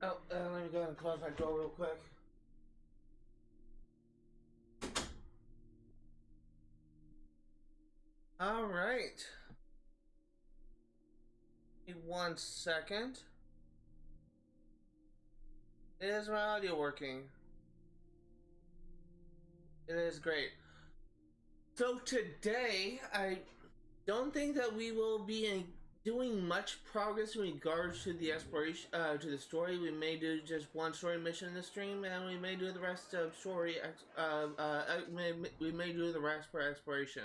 Oh, let me go ahead and close my door real quick. All right. Give me 1 second. Is my audio working? It is great. So today, I don't think that we will be doing much progress in regards to the exploration, to the story. We may do just one story mission in the stream, and we may do the rest of story. We may do the rest for exploration.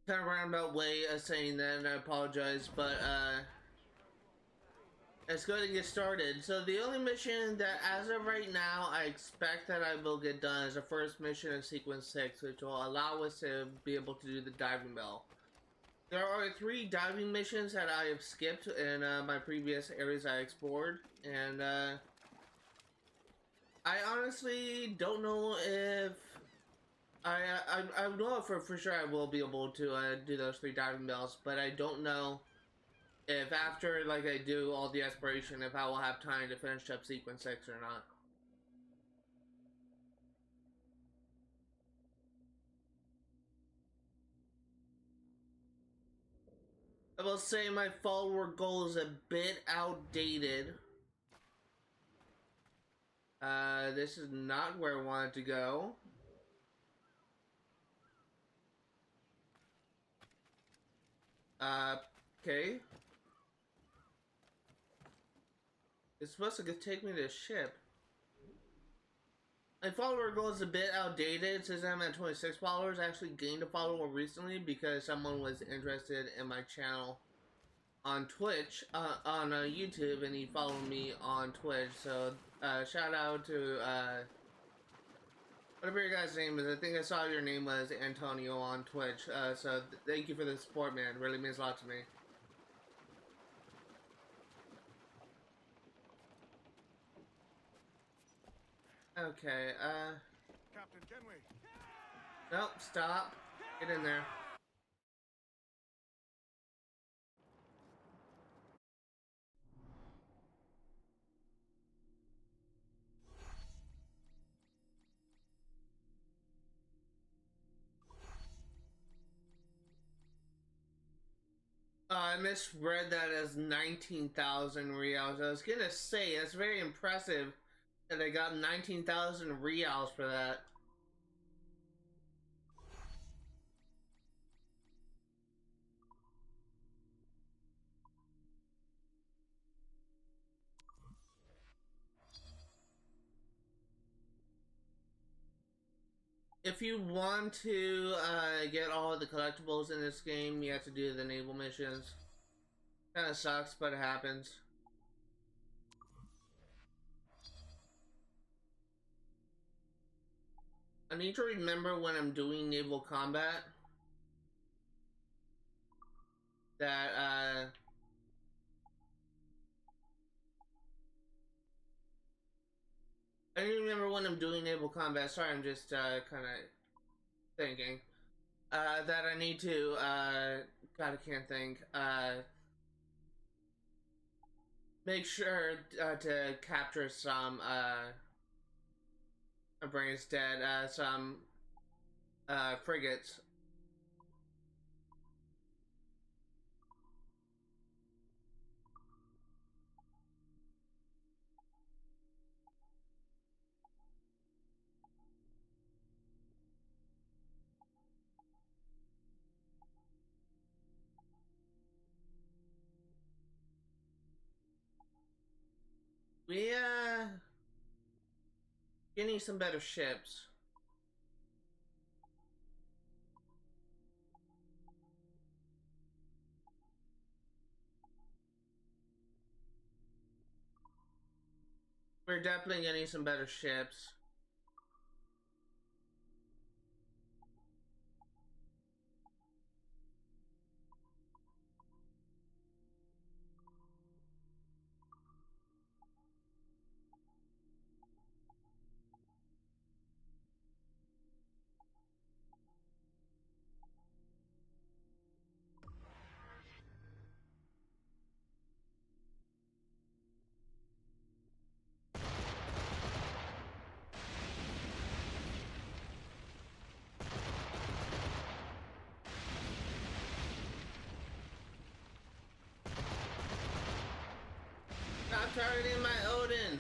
Kind of roundabout way of saying that, and I apologize, but let's go ahead and get started. So the only mission that, as of right now, I expect that I will get done is the first mission of Sequence 6, which will allow us to be able to do the diving bell. There are 3 diving missions that I have skipped in my previous areas I explored, and I honestly don't know if I know for sure I will be able to do those 3 diving bells, but I don't know if after like I do all the exploration, if I will have time to finish up Sequence 6 or not. I will say my follower goal is a bit outdated. This is not where I wanted to go. Okay. It's supposed to take me to a ship. My follower goal is a bit outdated. It says I'm at 26 followers. I actually gained a follower recently because someone was interested in my channel on Twitch, on YouTube, and he followed me on Twitch. So, shout out to, whatever your guy's name is. I think I saw your name was Antonio on Twitch. So thank you for the support, man. It really means a lot to me. Okay, Captain, can we? nope, stop. Get in there. I misread that as 19,000 reals. I was gonna say, that's very impressive that I got 19,000 reals for that. If you want to get all of the collectibles in this game, you have to do the naval missions. Kinda sucks, but it happens. I need to remember when I'm doing naval combat that I need to remember when I'm doing naval combat. Sorry, I'm just kind of thinking that I need to God, I can't think, make sure to capture some my brain's dead, some frigates. We getting some better ships. We're definitely getting some better ships. targeting my Odin.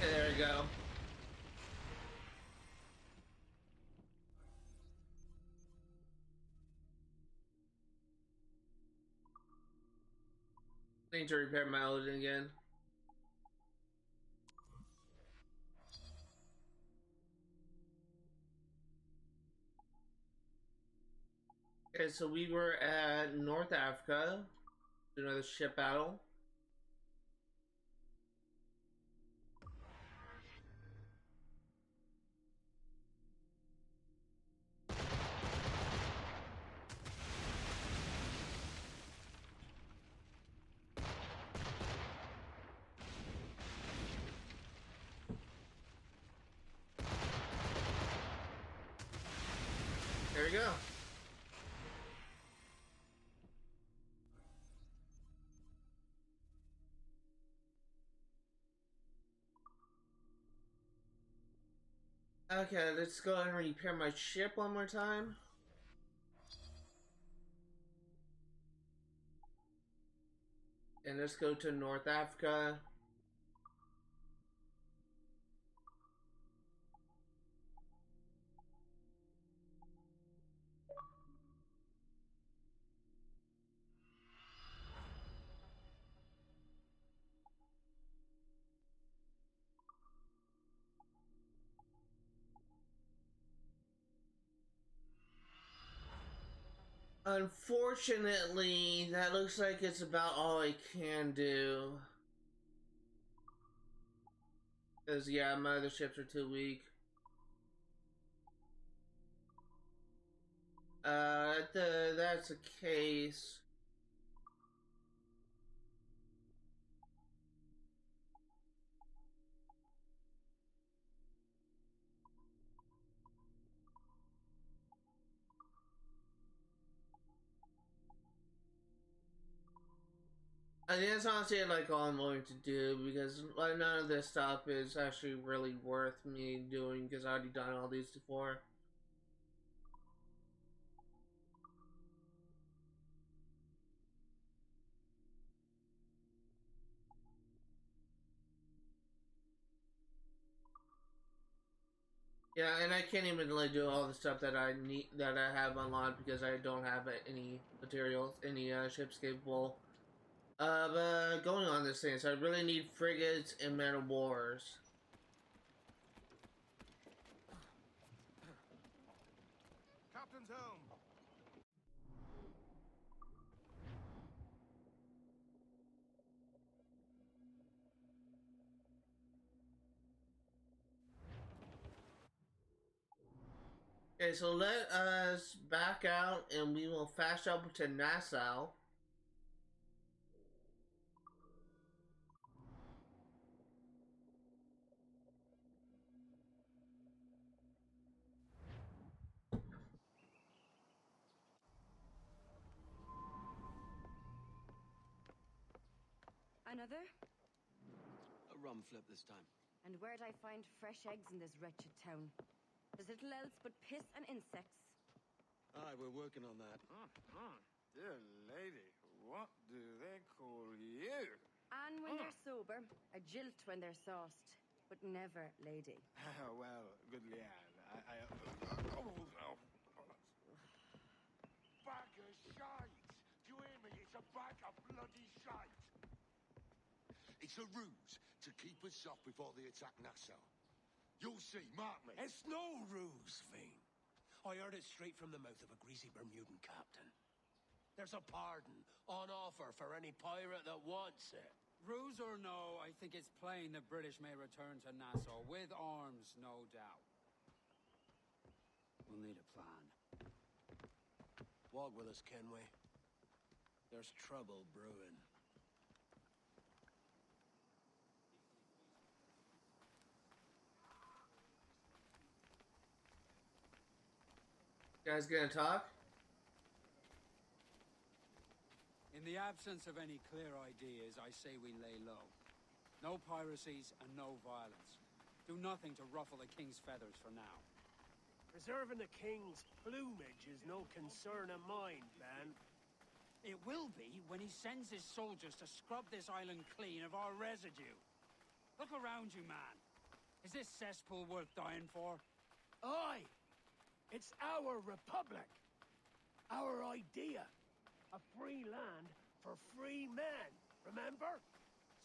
Okay, there we go. Need to repair my Odin again. Okay, so we were at North Africa. Do another ship battle. There we go. Okay, let's go ahead and repair my ship one more time. And let's go to North Africa. Unfortunately, that looks like it's about all I can do. Because, yeah, my other ships are too weak. That's the case. I think that's honestly like all I'm going to do because like none of this stuff is actually really worth me doing because I already done all these before. Yeah, and I can't even really do all the stuff that I need that I have unlocked because I don't have any materials, any ships capable of going on this thing. So I really need frigates and men of wars. Captain's home. Okay, so let us back out and we will fast travel to Nassau. Another? A rum flip this time. And where'd I find fresh eggs in this wretched town? There's little else but piss and insects. Aye, we're working on that. Dear lady, what do they call you? And when they're sober, a jilt when they're sauced, but never lady. Well, good lad. Bag of shite! Do you hear me? It's a bag of bloody shite! It's a ruse to keep us off before they attack Nassau. You'll see, mark me. It's no ruse, Fiend. I heard it straight from the mouth of a greasy Bermudan captain. There's a pardon on offer for any pirate that wants it. Ruse or no, I think it's plain the British may return to Nassau, with arms, no doubt. We'll need a plan. Walk with us, Kenway. There's trouble brewing. You guys gonna talk? In the absence of any clear ideas, I say we lay low. No piracies and no violence. Do nothing to ruffle the king's feathers for now. Preserving the king's plumage is no concern of mine, Ben. It will be when he sends his soldiers to scrub this island clean of our residue. Look around you, man. Is this cesspool worth dying for? Aye! It's our republic! Our idea! A free land for free men, remember?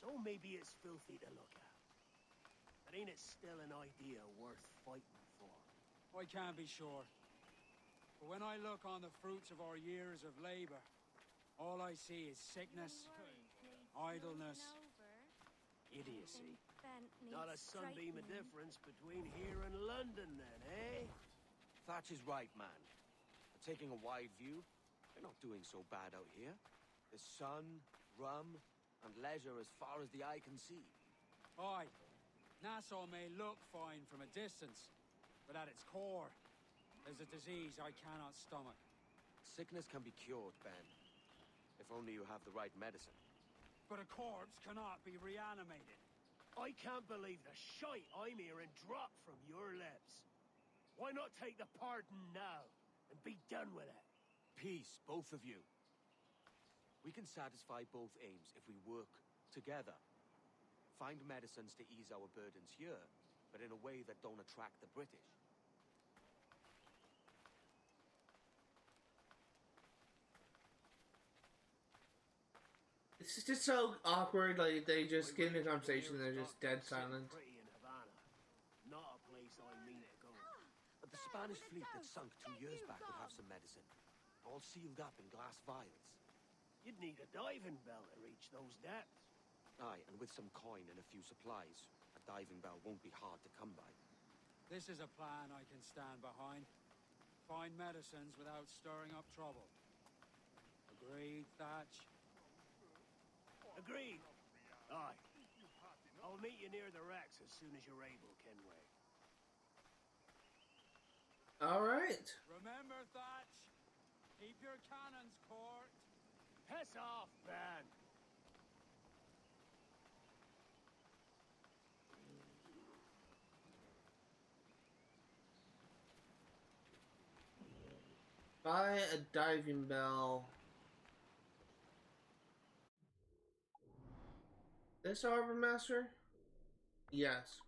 So maybe it's filthy to look at. But ain't it still an idea worth fighting for? I can't be sure. But when I look on the fruits of our years of labor, all I see is sickness, idleness, idiocy. Not a sunbeam of difference between here and London then, eh? Thatch is right, man. But taking a wide view, they're not doing so bad out here. There's sun, rum, and leisure as far as the eye can see. Aye, Nassau may look fine from a distance, but at its core, there's a disease I cannot stomach. Sickness can be cured, Ben. If only you have the right medicine. But a corpse cannot be reanimated. I can't believe the shite I'm hearing drop from your lips. Why not take the pardon now and be done with it? Peace, both of you. We can satisfy both aims if we work together. Find medicines to ease our burdens here, but in a way that don't attract the British. It's just so awkward, like they just get into conversation and they're just dead silent. Pretty in Havana. Not a place I mean to go. But the Spanish fleet that sunk 2 years back would have some medicine. All sealed up in glass vials. You'd need a diving bell to reach those depths. Aye, and with some coin and a few supplies, a diving bell won't be hard to come by. This is a plan I can stand behind. Find medicines without stirring up trouble. Agreed, Thatch? Agreed. Aye. I'll meet you near the wrecks as soon as you're able, Kenway. Alright. Remember, Thatch? Keep your cannons court. Piss off, Ben! Buy a diving bell. This Harbor Master? Yes.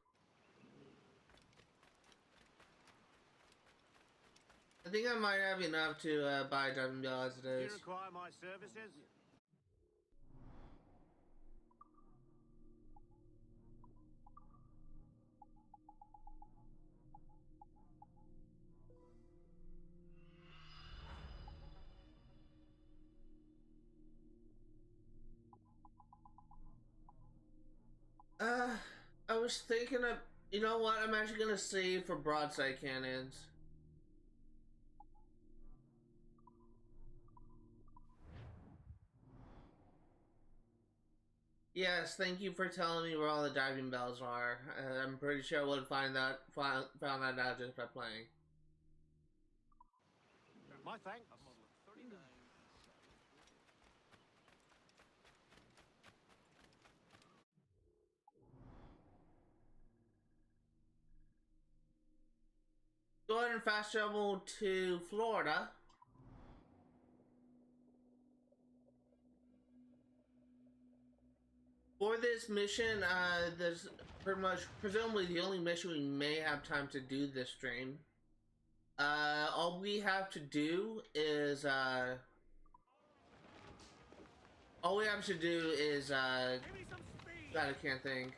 I think I might have enough to buy a diving bell as it Do is. you require my services? I was thinking of, you know what, I'm actually gonna save for broadside cannons. Yes, thank you for telling me where all the diving bells are. I'm pretty sure I would found that out just by playing. My thanks. Go ahead and fast travel to Florida. For this mission, there's pretty much, presumably the only mission we may have time to do this stream. All we have to do is, God, I can't think.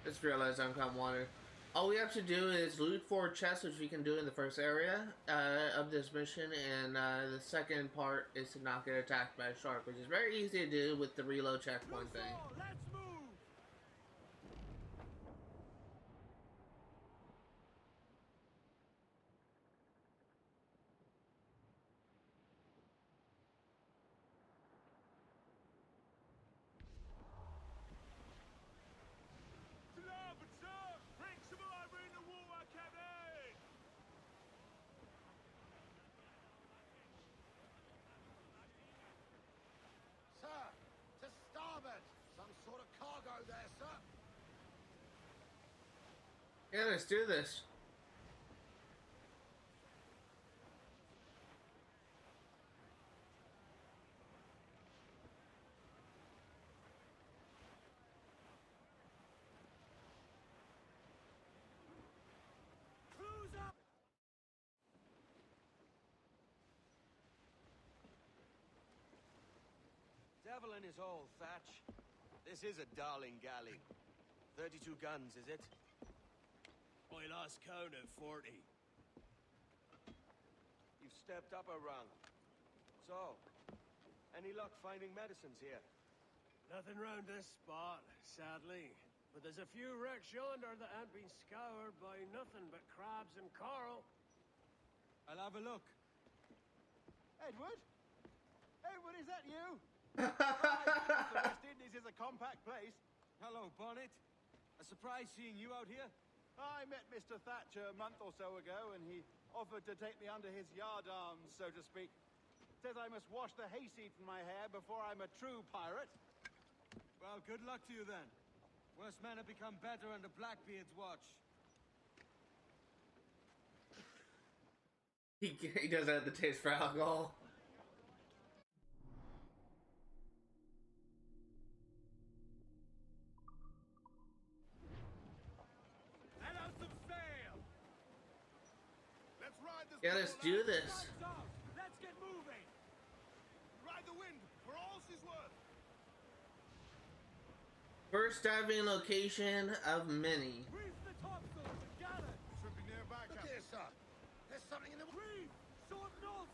Just realized I'm kind of water. All we have to do is loot 4 chests, which we can do in the first area of this mission, and the second part is to not get attacked by a shark, which is very easy to do with the reload checkpoint thing. Let's move! Yeah, let's do this. Cruise up! Devil in his hole, Thatch. This is a darling galley. 32 guns, is it? I lost count at 40. You've stepped up a rung. So, any luck finding medicines here? Nothing round this spot, sadly. But there's a few wrecks yonder that ain't been scoured by nothing but crabs and coral. I'll have a look. Edward? Edward, is that you? The West Indies is a compact place. Hello, Bonnet. A surprise seeing you out here. I met Mr. Thatcher a month or so ago, and he offered to take me under his yardarms, so to speak. Says I must wash the hayseed from my hair before I'm a true pirate. Well, good luck to you then. Worse men have become better under Blackbeard's watch. He doesn't have the taste for alcohol. Let out some sail! Let's ride this. Yeah, let's do this. Lights off! Let's get moving! Ride the wind for all she's worth. First diving location of many. Reef the topsails and gallant! Should be nearby, Look Captain. here, sir. There's something in the. Reef! Short north!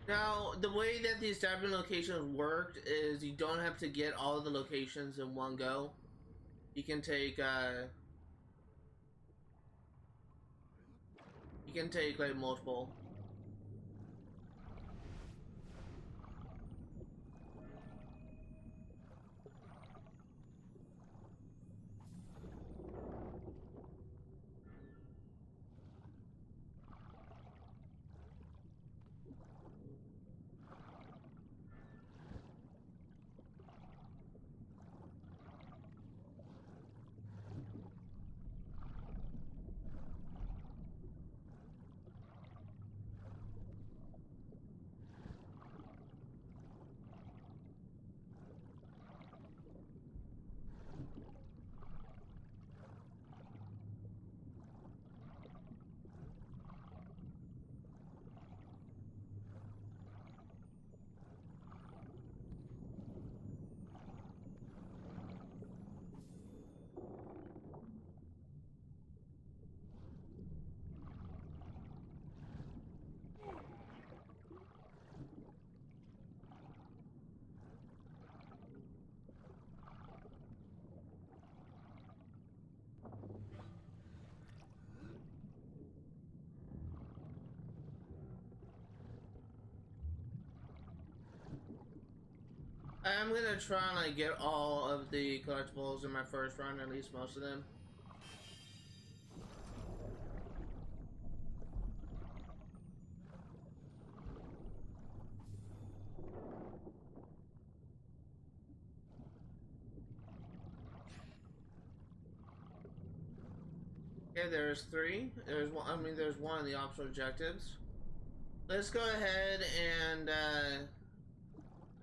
Now, the way that these diving locations worked is you don't have to get all of the locations in one go. You can take like multiple. I'm gonna try and like get all of the collectibles in my first run, at least most of them. Okay, there's 3. There's one. I mean, there's one of the optional objectives. Let's go ahead and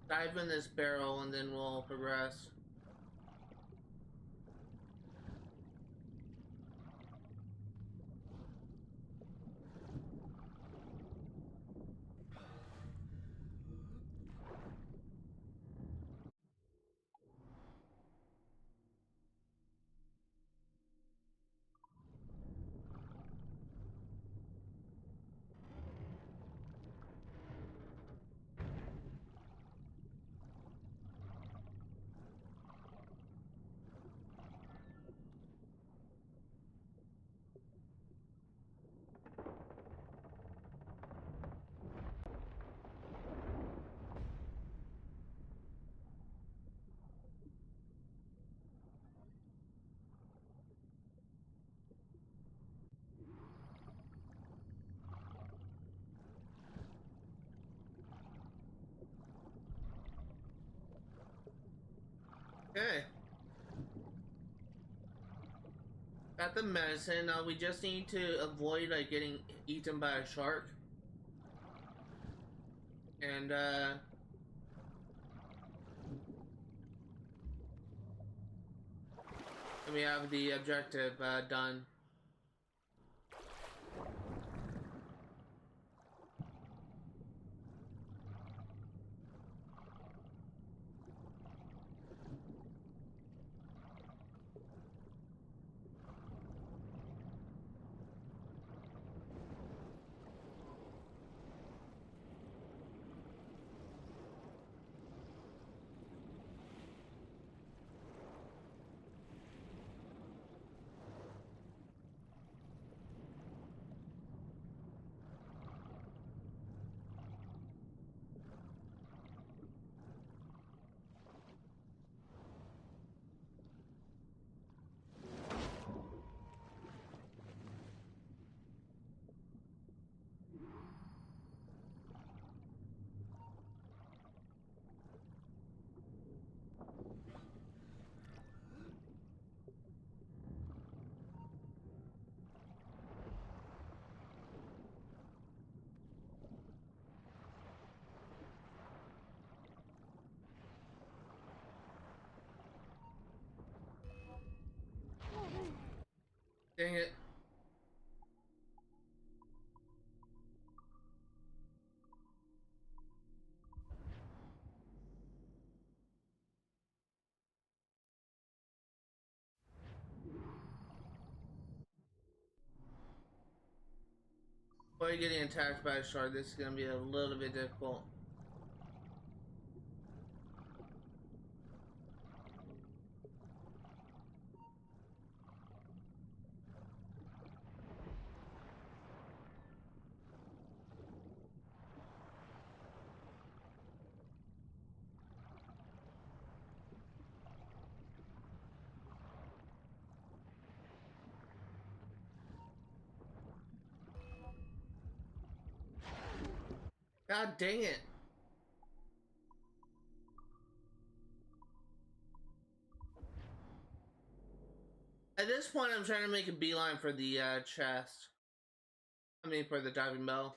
dive in this barrel, and then we'll progress. the medicine. We just need to avoid like getting eaten by a shark. And we have the objective done. Dang it. While you're getting attacked by a shark, this is gonna be a little bit difficult. God dang it. At this point, I'm trying to make a beeline for the chest. I mean, for the diving bell.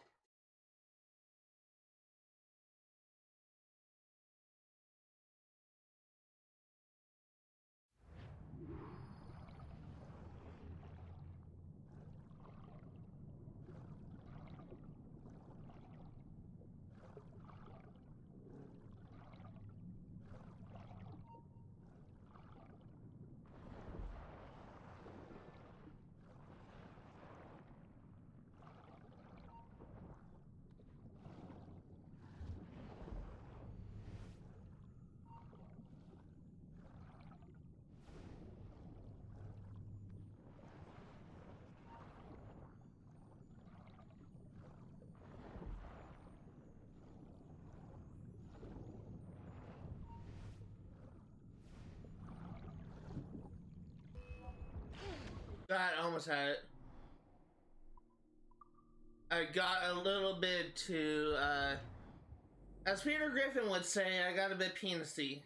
God, I almost had it. I got a little bit too, as Peter Griffin would say, I got a bit penisy.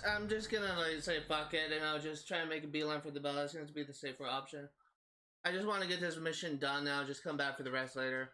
I'm just gonna like say fuck it, and I'll just try and make a beeline for the bell. That seems to be the safer option. I just want to get this mission done now. Just come back for the rest later.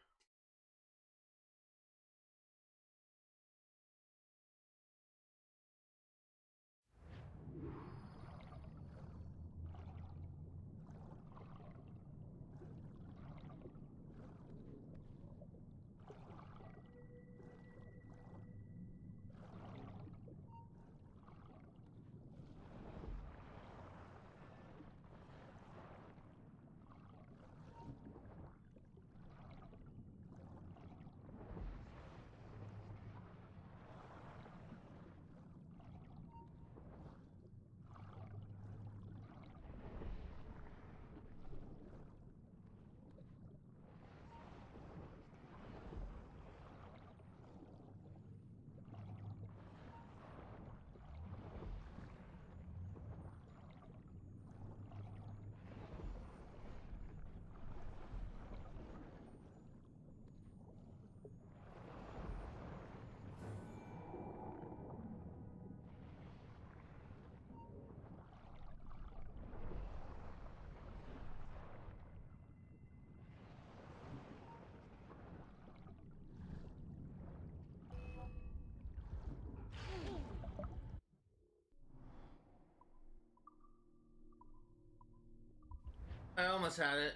I almost had it.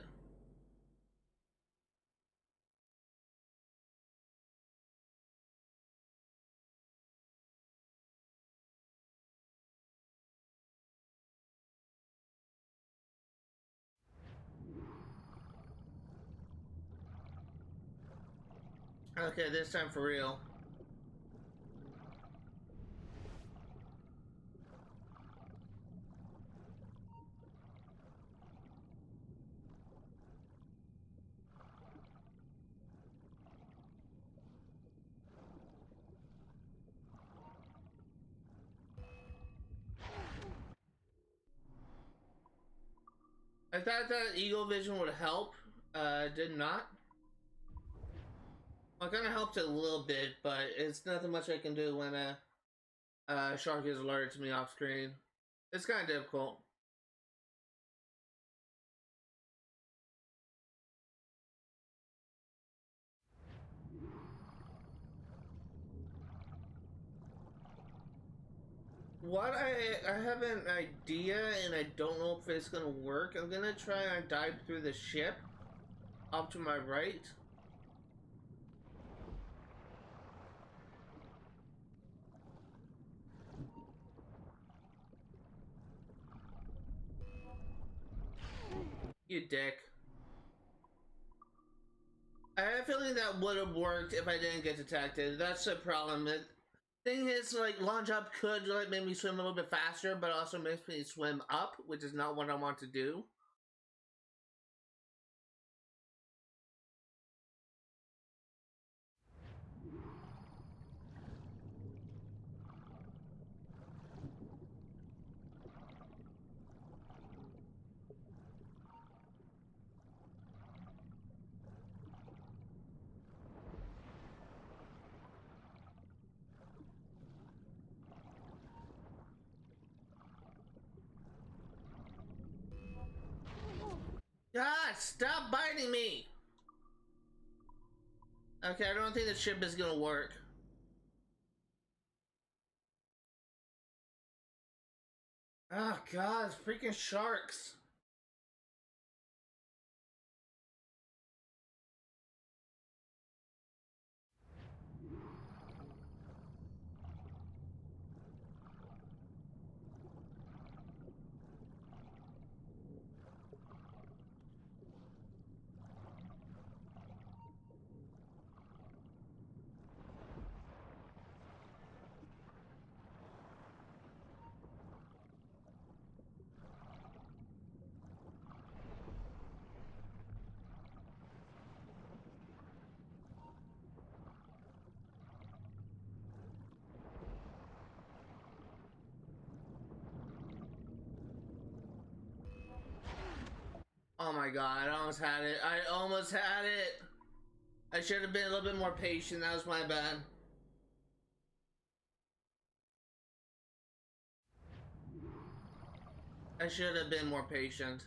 Okay, this time for real. I thought that Eagle Vision would help. Did not. Well, it kind of helped a little bit, but it's nothing much I can do when a shark is alerted to me off screen. It's kind of difficult. What I have an idea, and I don't know if it's gonna work. I'm gonna try and dive through the ship up to my right. You dick. I have a feeling that would have worked if I didn't get detected. That's the problem. The thing is, like, launch up could like make me swim a little bit faster, but also makes me swim up, which is not what I want to do. God, stop biting me! Okay, I don't think the ship is gonna work. Oh God, it's freaking sharks. Oh my God, I almost had it. I almost had it. I should have been a little bit more patient. That was my bad. I should have been more patient.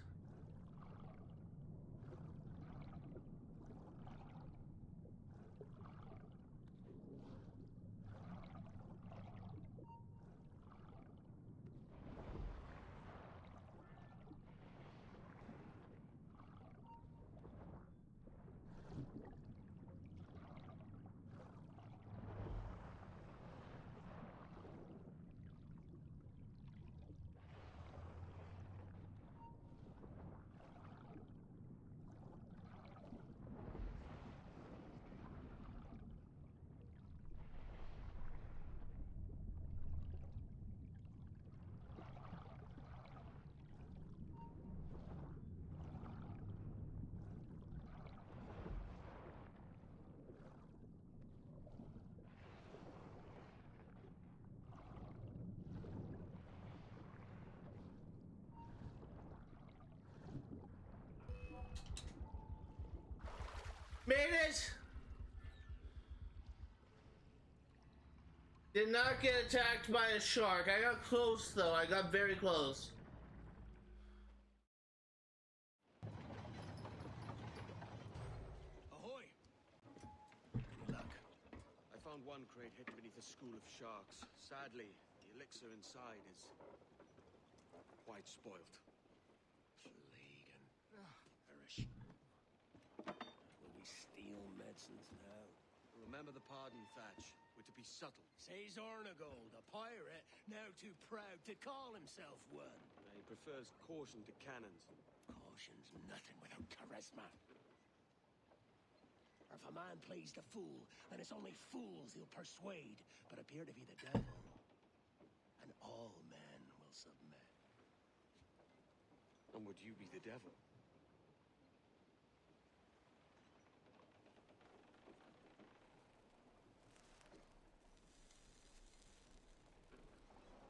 Made it! Did not get attacked by a shark. I got close though. I got very close. Ahoy! Good luck. I found one crate hidden beneath a school of sharks. Sadly, the elixir inside is quite spoiled. Plague and perish. Will we steal medicines now? Remember the pardon, Thatch. We're to be subtle. Says Ornagold, a pirate, now too proud to call himself one. He prefers caution to cannons. Caution's nothing without charisma. Or if a man plays the fool, then it's only fools he'll persuade, but appear to be the devil. And all men will submit. And would you be the devil?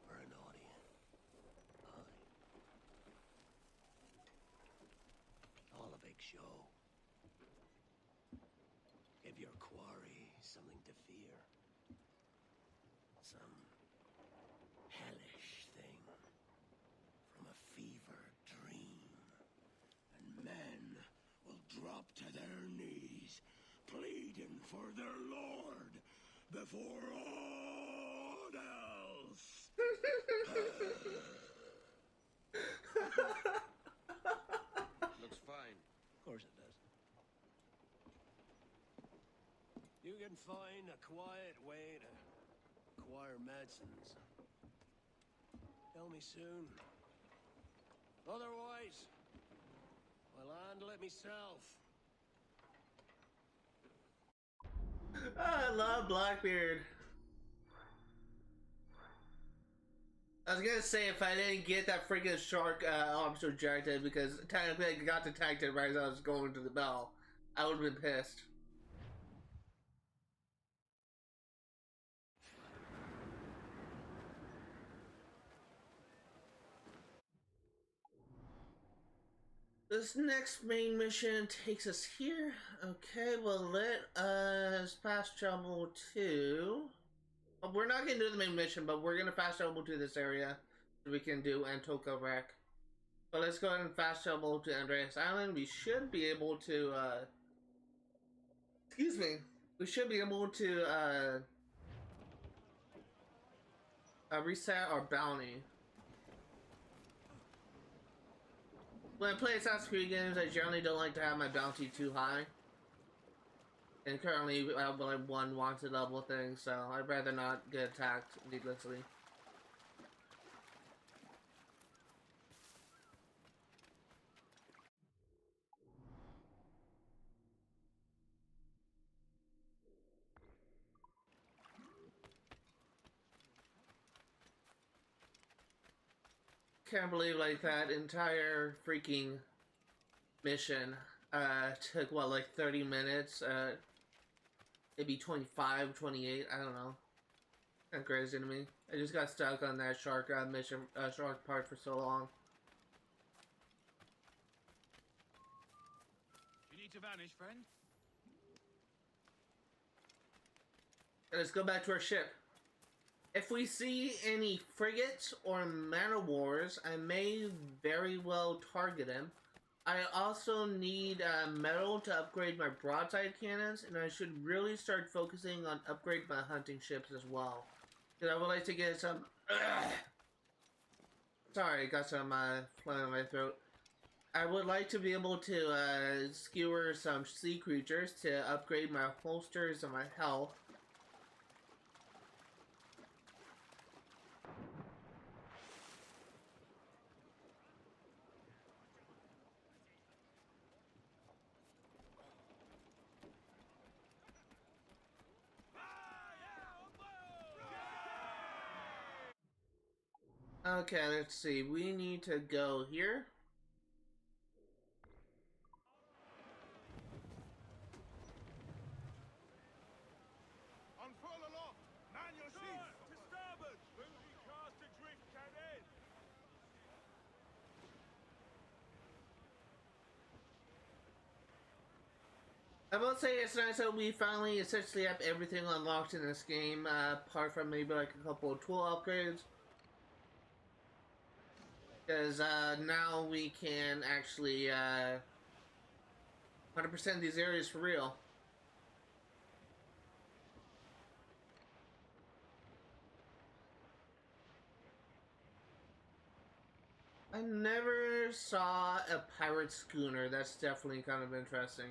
For an audience. Aye. All a big show. Give your quarry something to fear. Some hellish thing from a fever dream. And men will drop to their knees, pleading for their lord before all else. Looks fine. Of course it does. You can find a quiet way to acquire medicines. Tell me soon. Otherwise, I'll handle it myself. I love Blackbeard. I was gonna say if I didn't get that freaking shark objective because technically I got detected right as I was going to the bell, I would have been pissed. This next main mission takes us here. Okay, well let us fast travel to... We're not gonna do the main mission, but we're gonna fast travel to this area so we can do Antocha wreck. But let's go ahead and fast travel to Andreas Island. We should be able to excuse me. We should be able to reset our bounty. When I play Assassin's Creed games, I generally don't like to have my bounty too high. And currently, I have like one wanted level thing, so I'd rather not get attacked needlessly. Can't believe like that entire freaking mission took what, like 30 minutes, maybe 25, 28, I don't know. Kind of crazy to me. I just got stuck on that shark mission, shark part for so long. You need to vanish, friend? Let's go back to our ship. If we see any frigates or man of wars, I may very well target them. I also need metal to upgrade my broadside cannons, and I should really start focusing on upgrade my hunting ships as well. Because I would like to get some... Sorry, got some phlegm in my throat. I would like to be able to skewer some sea creatures to upgrade my holsters and my health. Okay, let's see. We need to go here. Unfurl aloft! Man your sheets! To starboard! Booty cast adrift cannon! I will say it's nice that we finally essentially have everything unlocked in this game, apart from maybe like a couple of tool upgrades. Because now we can actually 100% these areas for real. I never saw a pirate schooner. That's definitely kind of interesting.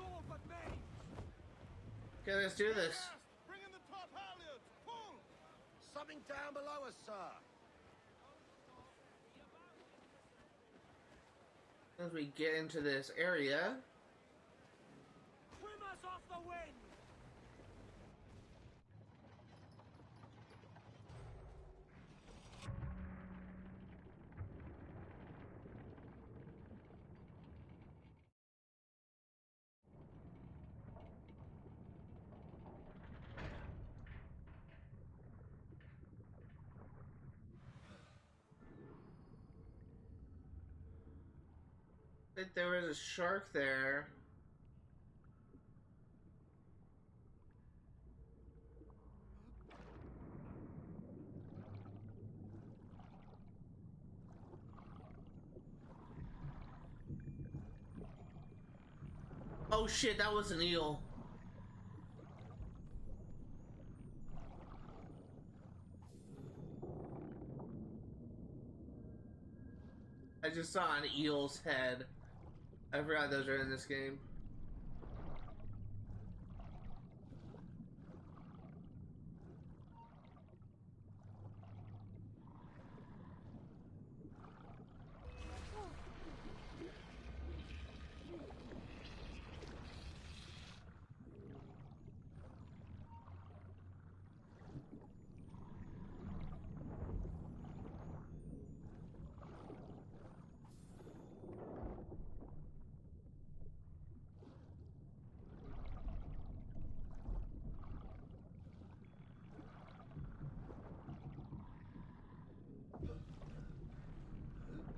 All but me! Okay, let's do this. Bring in the top halyards! Pull! Something down below us, sir. As we get into this area, Trim us off the wind! I think there was a shark there. Oh shit, that was an eel. I just saw an eel's head. I forgot those are in this game.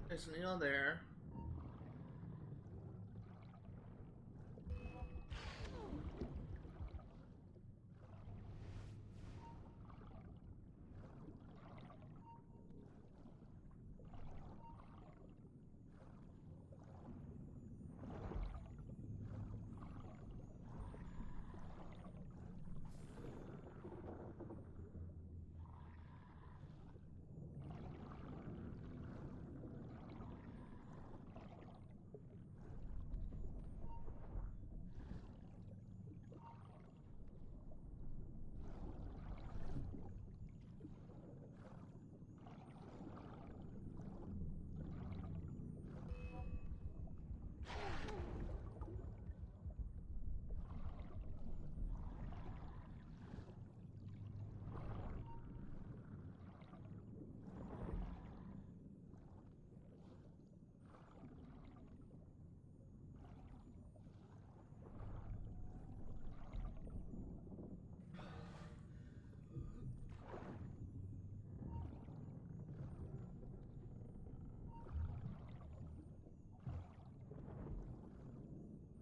There's an eel there.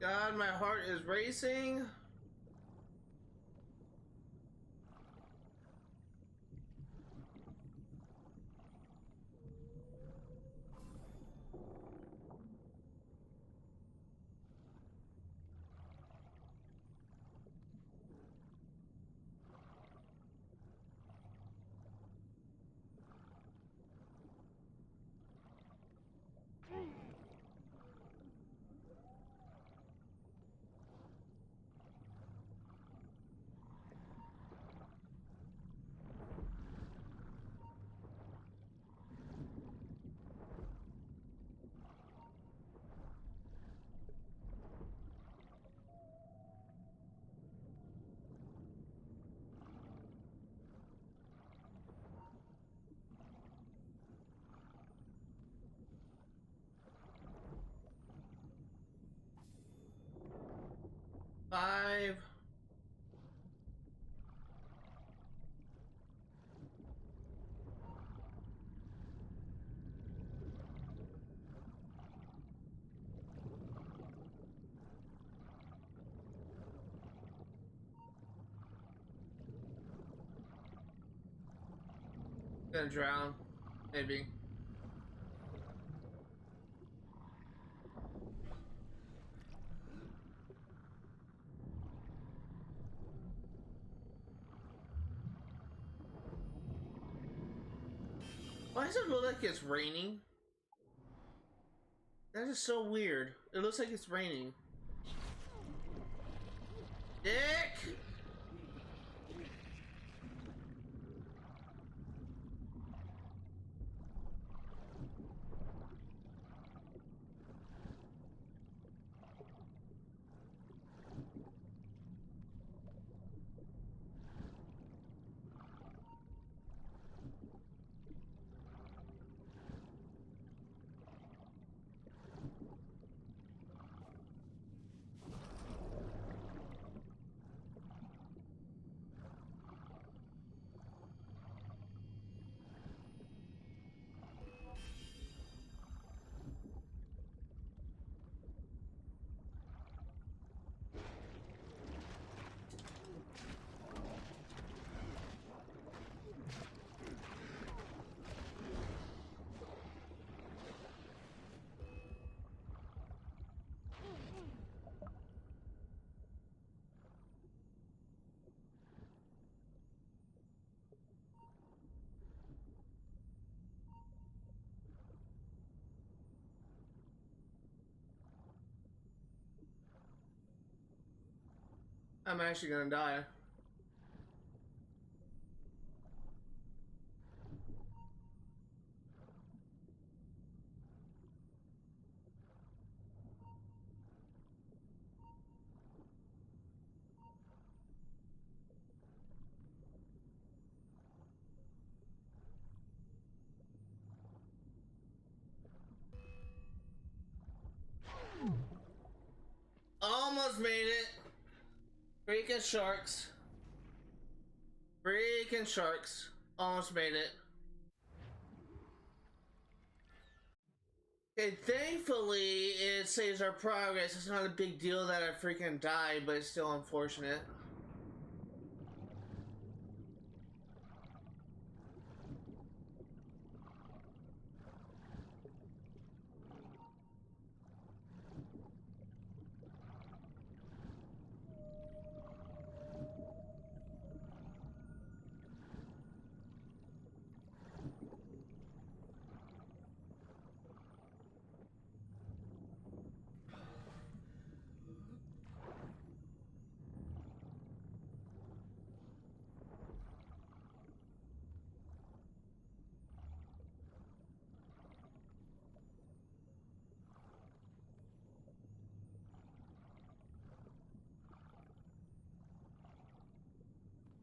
God, my heart is racing. Five. Gonna drown, maybe. Why does it look like it's raining? That is so weird. It looks like it's raining. Dick! I'm actually gonna die. Almost made it. Freaking sharks. Freaking sharks. Almost made it. Okay, thankfully it saves our progress. It's not a big deal that I freaking died, but it's still unfortunate.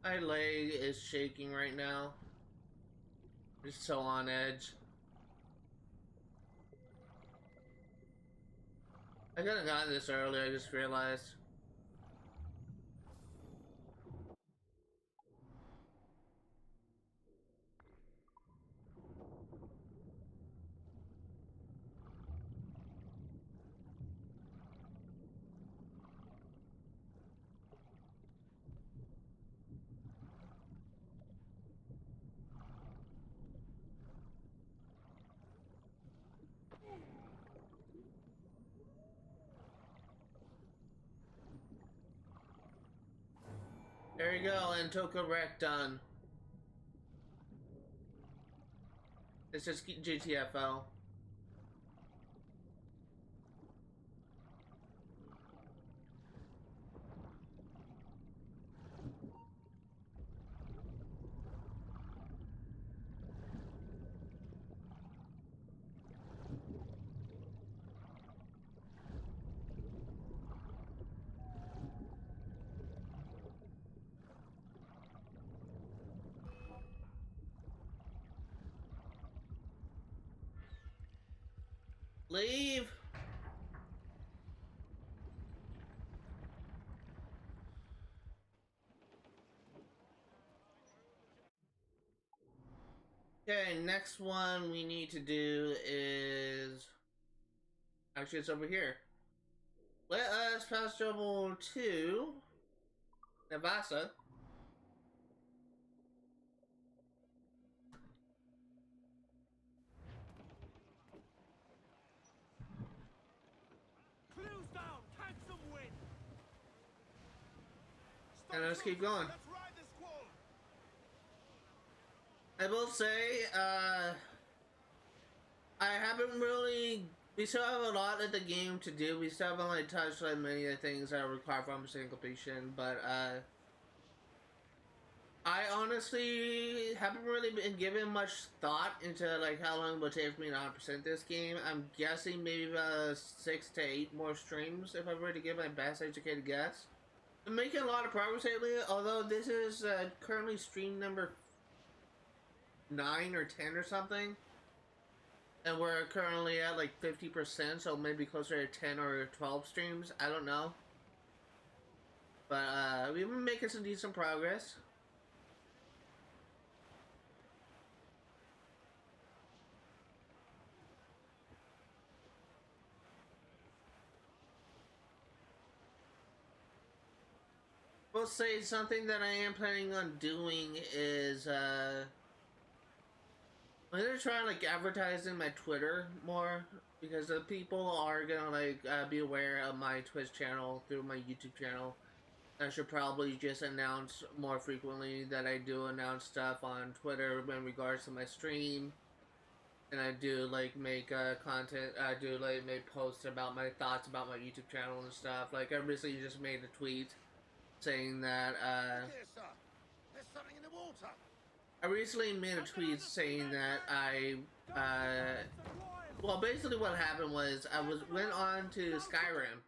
My leg is shaking right now. It's so on edge. I could have gotten this earlier, I just realized. There you go, Antocha wreck done. It's just GTFO. Leave! Okay, next one we need to do is... Actually, it's over here. Let us fast travel to... Navasa. Clues down, catch some wind. And let's keep going. Let's ride this squall. I will say, I haven't really... We still have a lot of the game to do. We still haven't like touched like many of the things that are required from a completion, but I honestly haven't really been given much thought into like how long it will take me to 100% this game. I'm guessing maybe about 6 to 8 more streams if I were to give my best educated guess. I'm making a lot of progress lately, although this is currently stream number 9 or 10 or something. And we're currently at like 50%, so maybe closer to 10 or 12 streams. I don't know. But we've been making some decent progress. We'll say something that I am planning on doing is I'm gonna try like advertising my Twitter more, because the people are gonna like be aware of my Twitch channel through my YouTube channel. I should probably just announce more frequently that I do announce stuff on Twitter in regards to my stream, and I do like make content. I do like make posts about my thoughts about my YouTube channel and stuff. Like I recently just made a tweet saying that Here, sir. There's something in the water. I recently made a tweet saying that well, basically what happened was I went on to Skyrim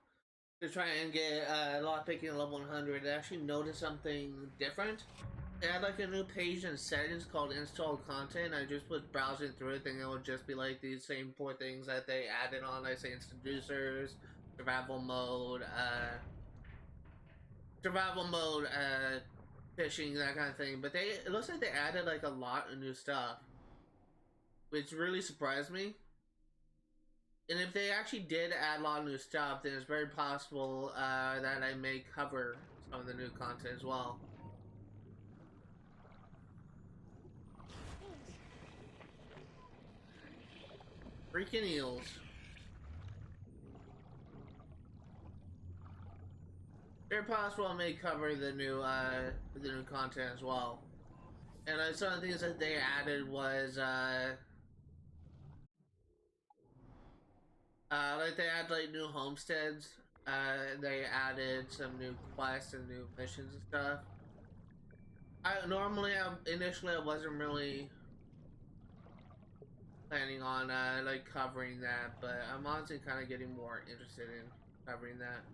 to try and get lockpicking level 100. I actually noticed something different. They had like a new page in settings called install content. I just was browsing through it, and it would just be like these same 4 things that they added on, like say introducers, survival mode, fishing, that kind of thing. But it looks like they added like a lot of new stuff, which really surprised me. And if they actually did add a lot of new stuff, then it's very possible that I may cover some of the new content as well. Freaking eels. Very possible I may cover the new content as well. And some of the things that they added was like they add like new homesteads. They added some new quests and new missions and stuff. Initially I wasn't really planning on like covering that, but I'm honestly kind of getting more interested in covering that.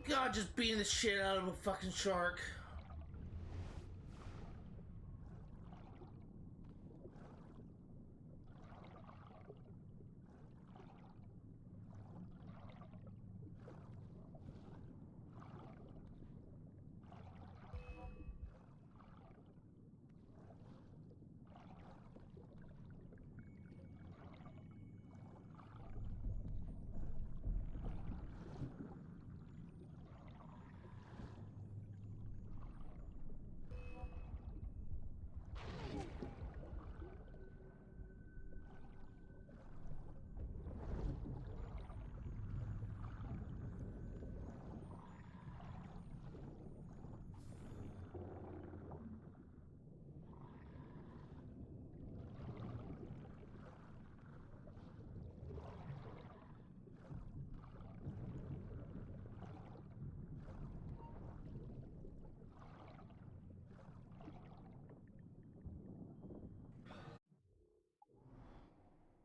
God, just beating the shit out of a fucking shark.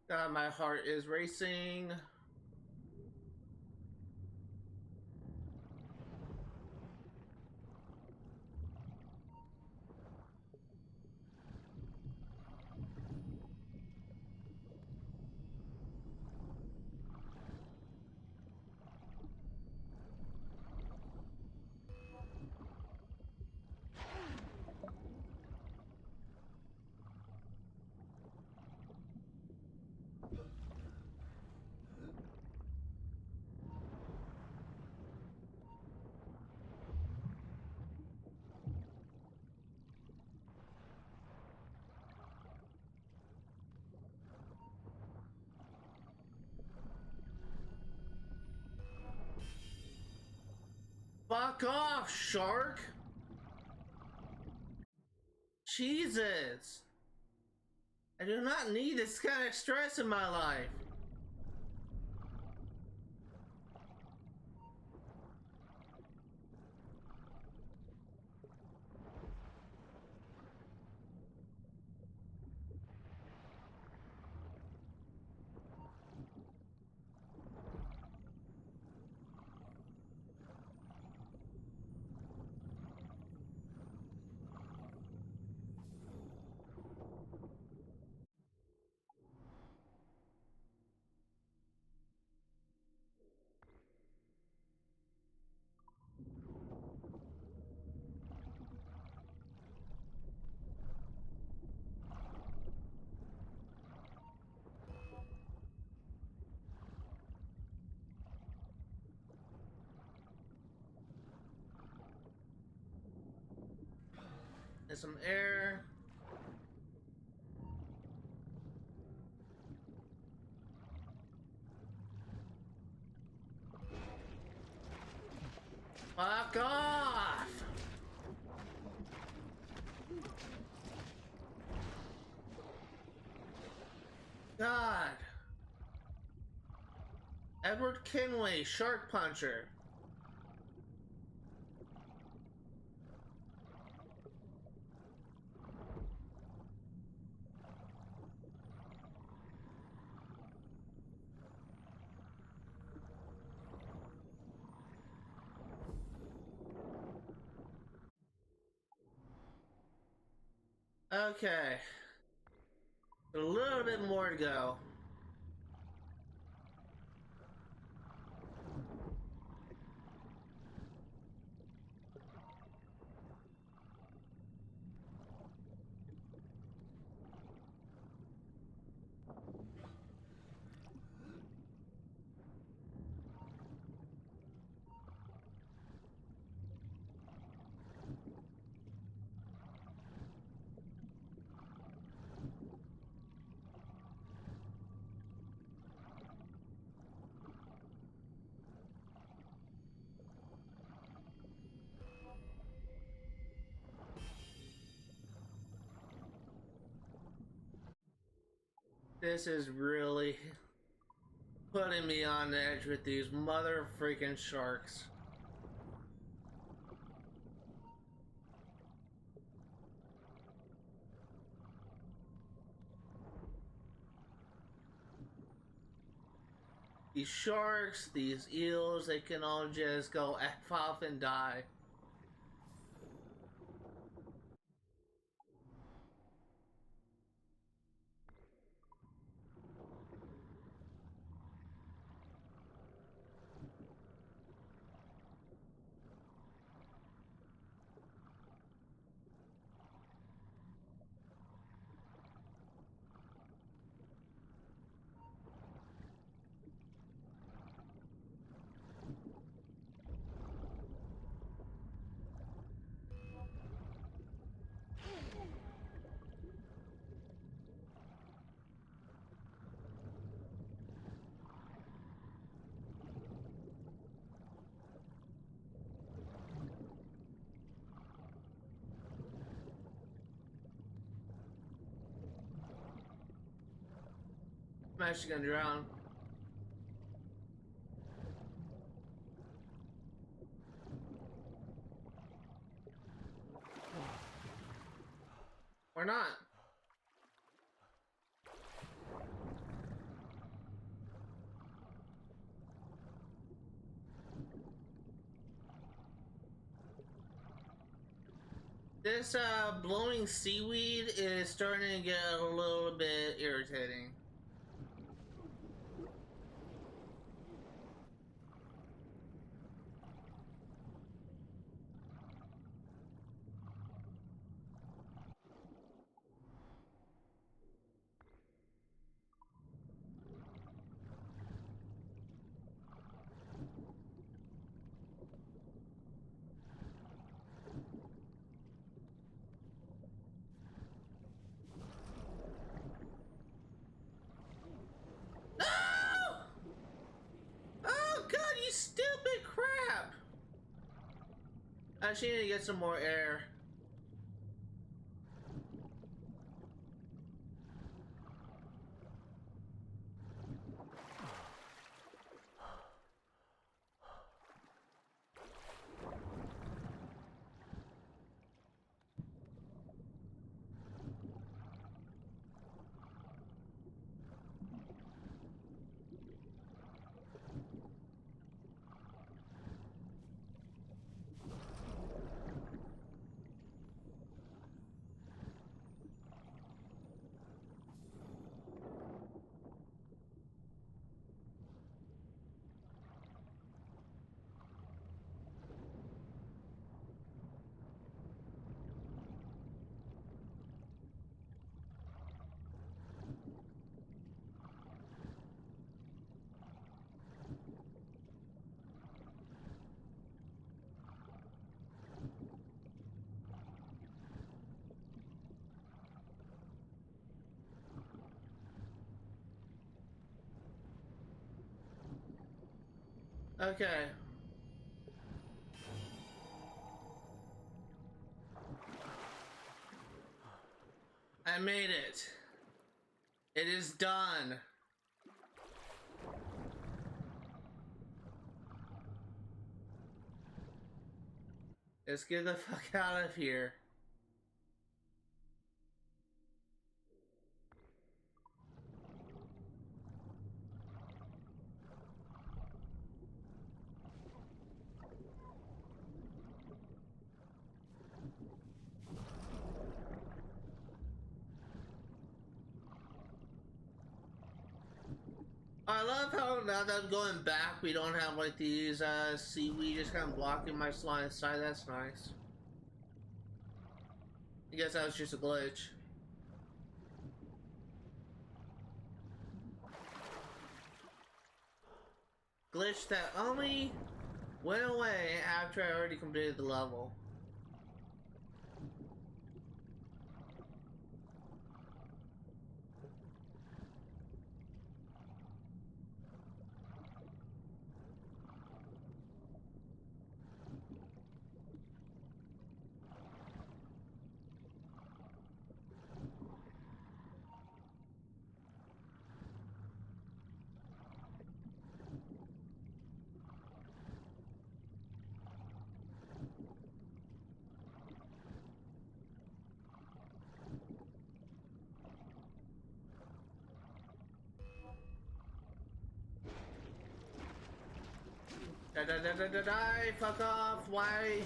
God, my heart is racing. Fuck off, shark! Jesus! I do not need this kind of stress in my life. There's some air. Fuck off! God. Edward Kenway, Shark Puncher. Okay. A little bit more to go. This is really putting me on the edge with these mother freaking sharks. These sharks, these eels, they can all just go F off and die. I'm actually gonna drown. Or not. This blowing seaweed is starting to get a little bit irritating. You stupid crap! I actually need to get some more air. Okay. I made it. It is done. Let's get the fuck out of here. I love how now that I'm going back, we don't have like these seaweed just kind of blocking my line of sight. That's nice. I guess that was just a glitch. Glitch that only went away after I already completed the level. Die, fuck off, why?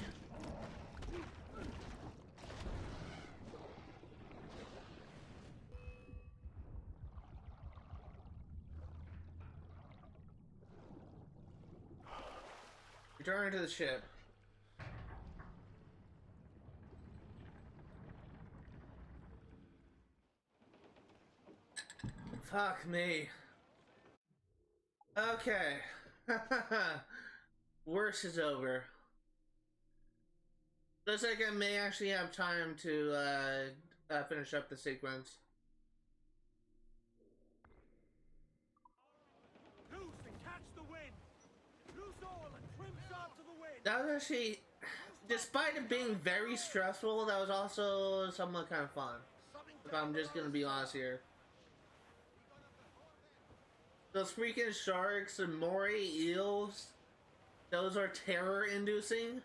Return to the ship. Fuck me. Okay. Worst is over. Looks like I may actually have time to finish up the sequence. Loose and catch the wind. Loose all and trim sharp to the wind. That was actually, despite it being very stressful, that was also somewhat kind of fun. If I'm just gonna be honest here. Those freaking sharks and moray eels, those are terror-inducing.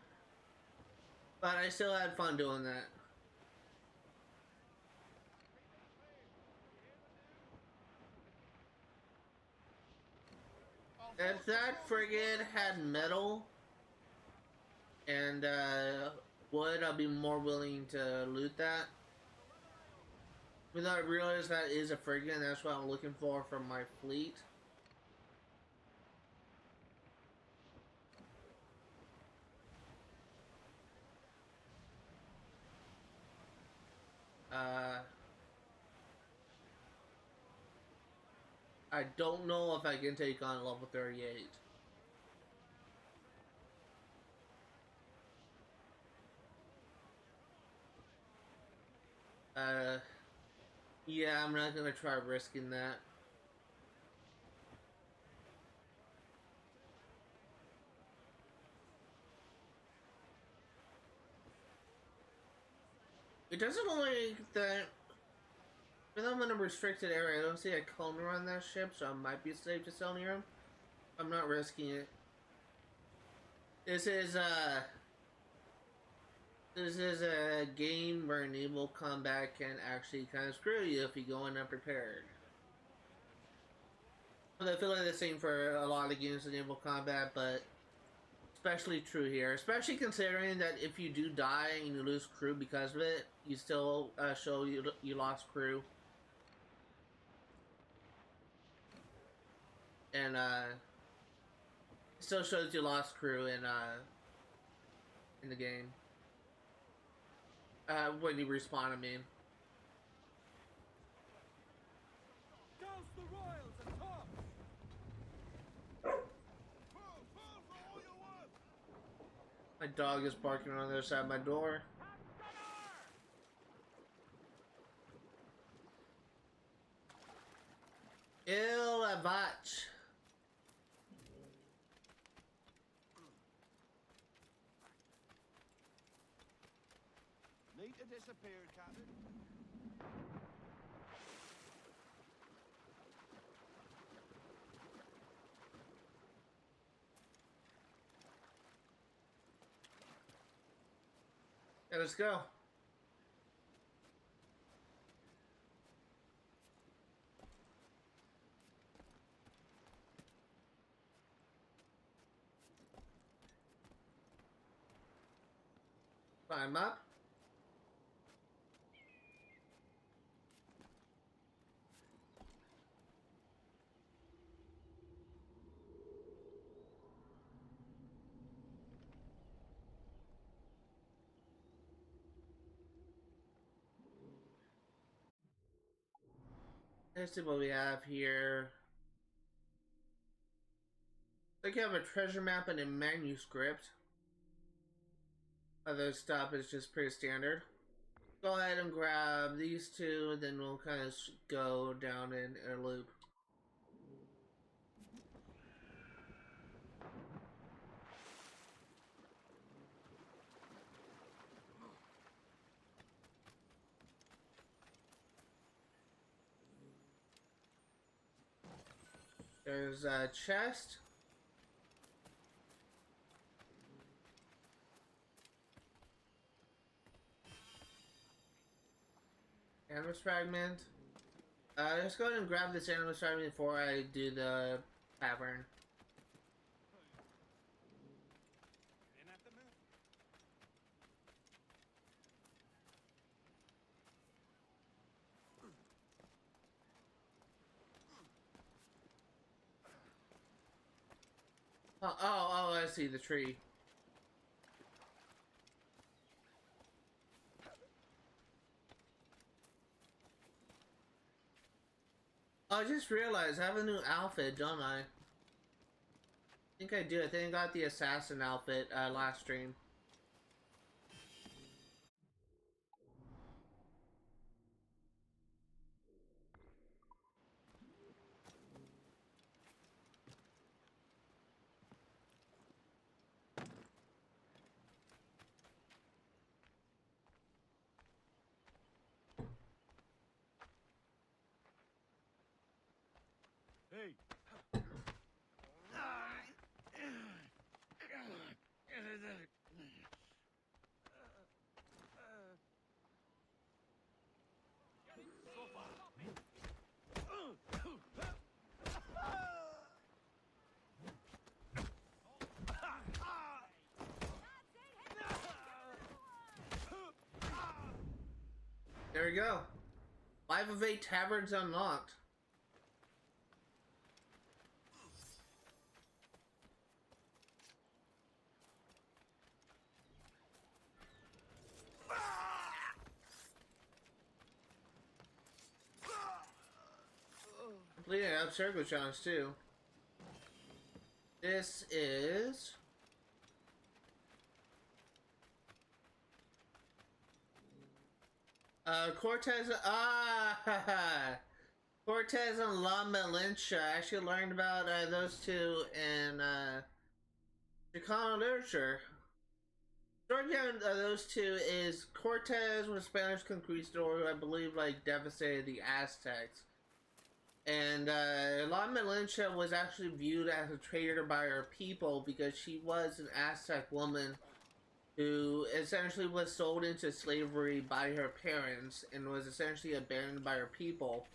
But I still had fun doing that. If that frigate had metal and wood, I'd be more willing to loot that. Even though I realize that is a frigate and that's what I'm looking for from my fleet. I don't know if I can take on level 38. Yeah, I'm not gonna try risking that. It doesn't look like that. Because I'm in a restricted area, I don't see a cone around that ship, so it might be safe to sail near him. I'm not risking it. This is a game where naval combat can actually kind of screw you if you go in unprepared. I feel like the same for a lot of games in naval combat, but especially true here. Especially considering that if you do die and you lose crew because of it, you still show you lost crew. And it still shows you lost crew in the game. When you respawn, I mean. Douse the royals and top. My dog is barking on the other side of my door. Ile A Vache. Need to disappear, Captain. Yeah, let's go. Climb up. Let's see what we have here. I think you have a treasure map and a manuscript. Other stuff is just pretty standard. Go ahead and grab these two, and then we'll kind of go down in a loop. There's a chest. Animus fragment. Let's go ahead and grab this animus fragment before I do the tavern. Oh, I see the tree. I just realized I have a new outfit, don't I? I think I do. I think I got the assassin outfit last stream. Hey. There we go. 5 of 8 taverns unlocked. Completing up circle challenge too. This is Cortez. Cortez and La Malinche. I actually learned about those two in Chicano literature. Story behind those two is Cortez was a Spanish conquistador who I believe like devastated the Aztecs. And La Malinche was actually viewed as a traitor by her people because she was an Aztec woman who essentially was sold into slavery by her parents and was essentially abandoned by her people.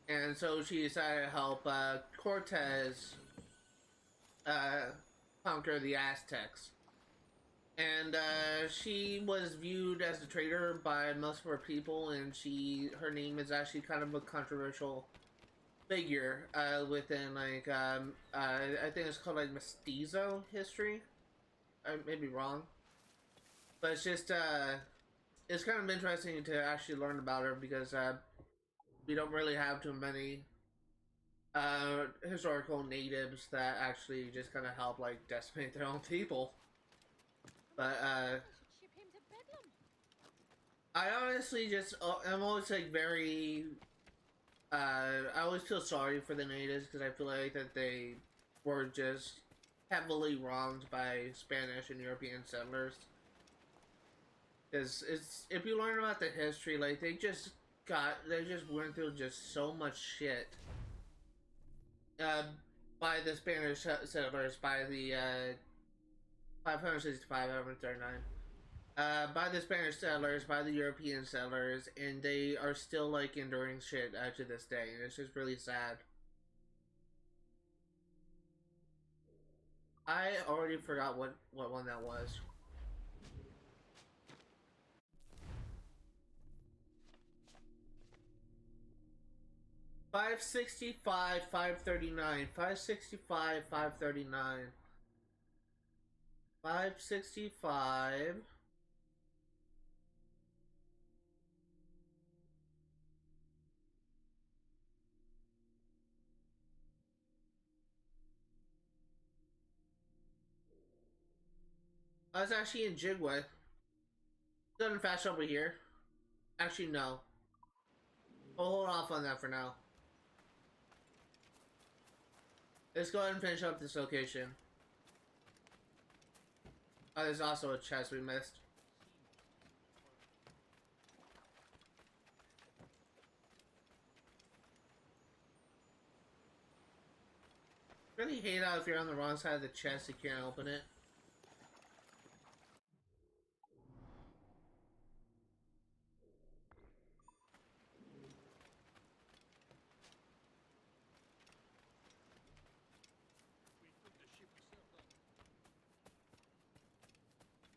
And so she decided to help Cortez conquer the Aztecs. And she was viewed as a traitor by most of her people, and her name is actually kind of a controversial figure within like I think it's called like mestizo history. I may be wrong, but it's just it's kind of interesting to actually learn about her because we don't really have too many historical natives that actually just kind of help like decimate their own people. But I honestly just I'm always like very I always feel sorry for the natives because I feel like that they were just heavily wronged by Spanish and European settlers. Because if you learn about the history, like they just went through just so much shit by the Spanish settlers, by the 565, 539. By the Spanish settlers, by the European settlers, and they are still like enduring shit to this day, and it's just really sad. I already forgot what one that was. $565, $539, $565, $539, $565. I was actually in Jiguey. Doesn't fast over here. Actually, no. We'll hold off on that for now. Let's go ahead and finish up this location. Oh, there's also a chest we missed. Really hate how if you're on the wrong side of the chest, you can't open it.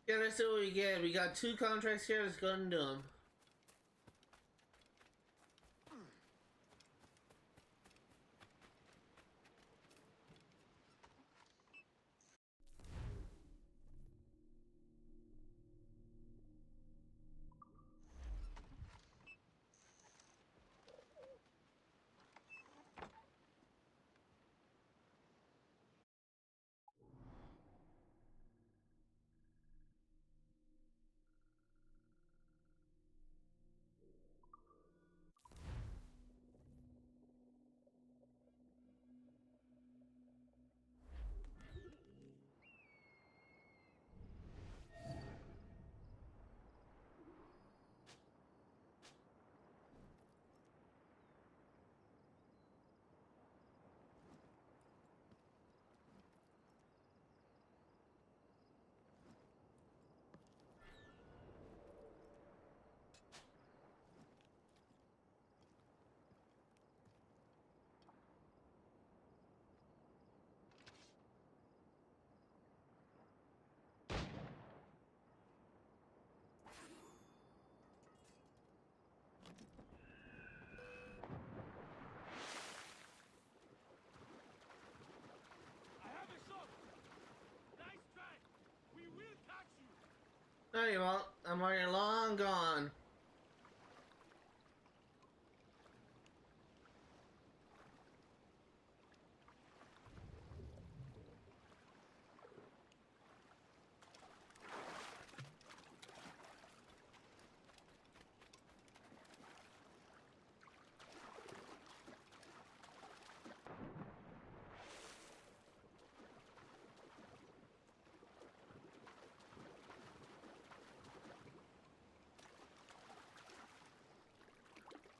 Yeah, let's see what we get. We got 2 contracts here. Let's go ahead and do them. No, you won't. I'm already long gone.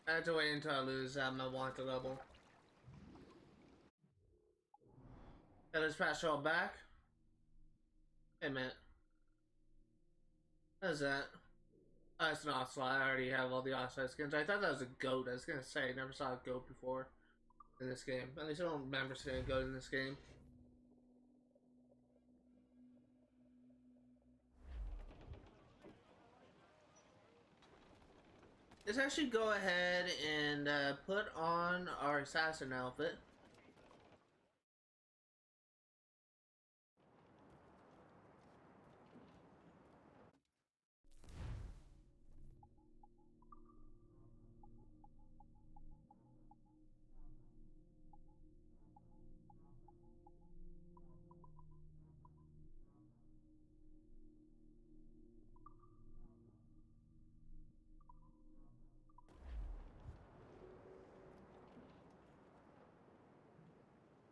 I have to wait until I lose my wanted level. Okay, let's pass all back. Hey, a minute. What is that? Oh, it's an ocelot. I already have all the ocelot skins. I thought that was a goat. I was gonna say, I never saw a goat before in this game. At least I don't remember seeing a goat in this game. Let's actually go ahead and put on our assassin outfit.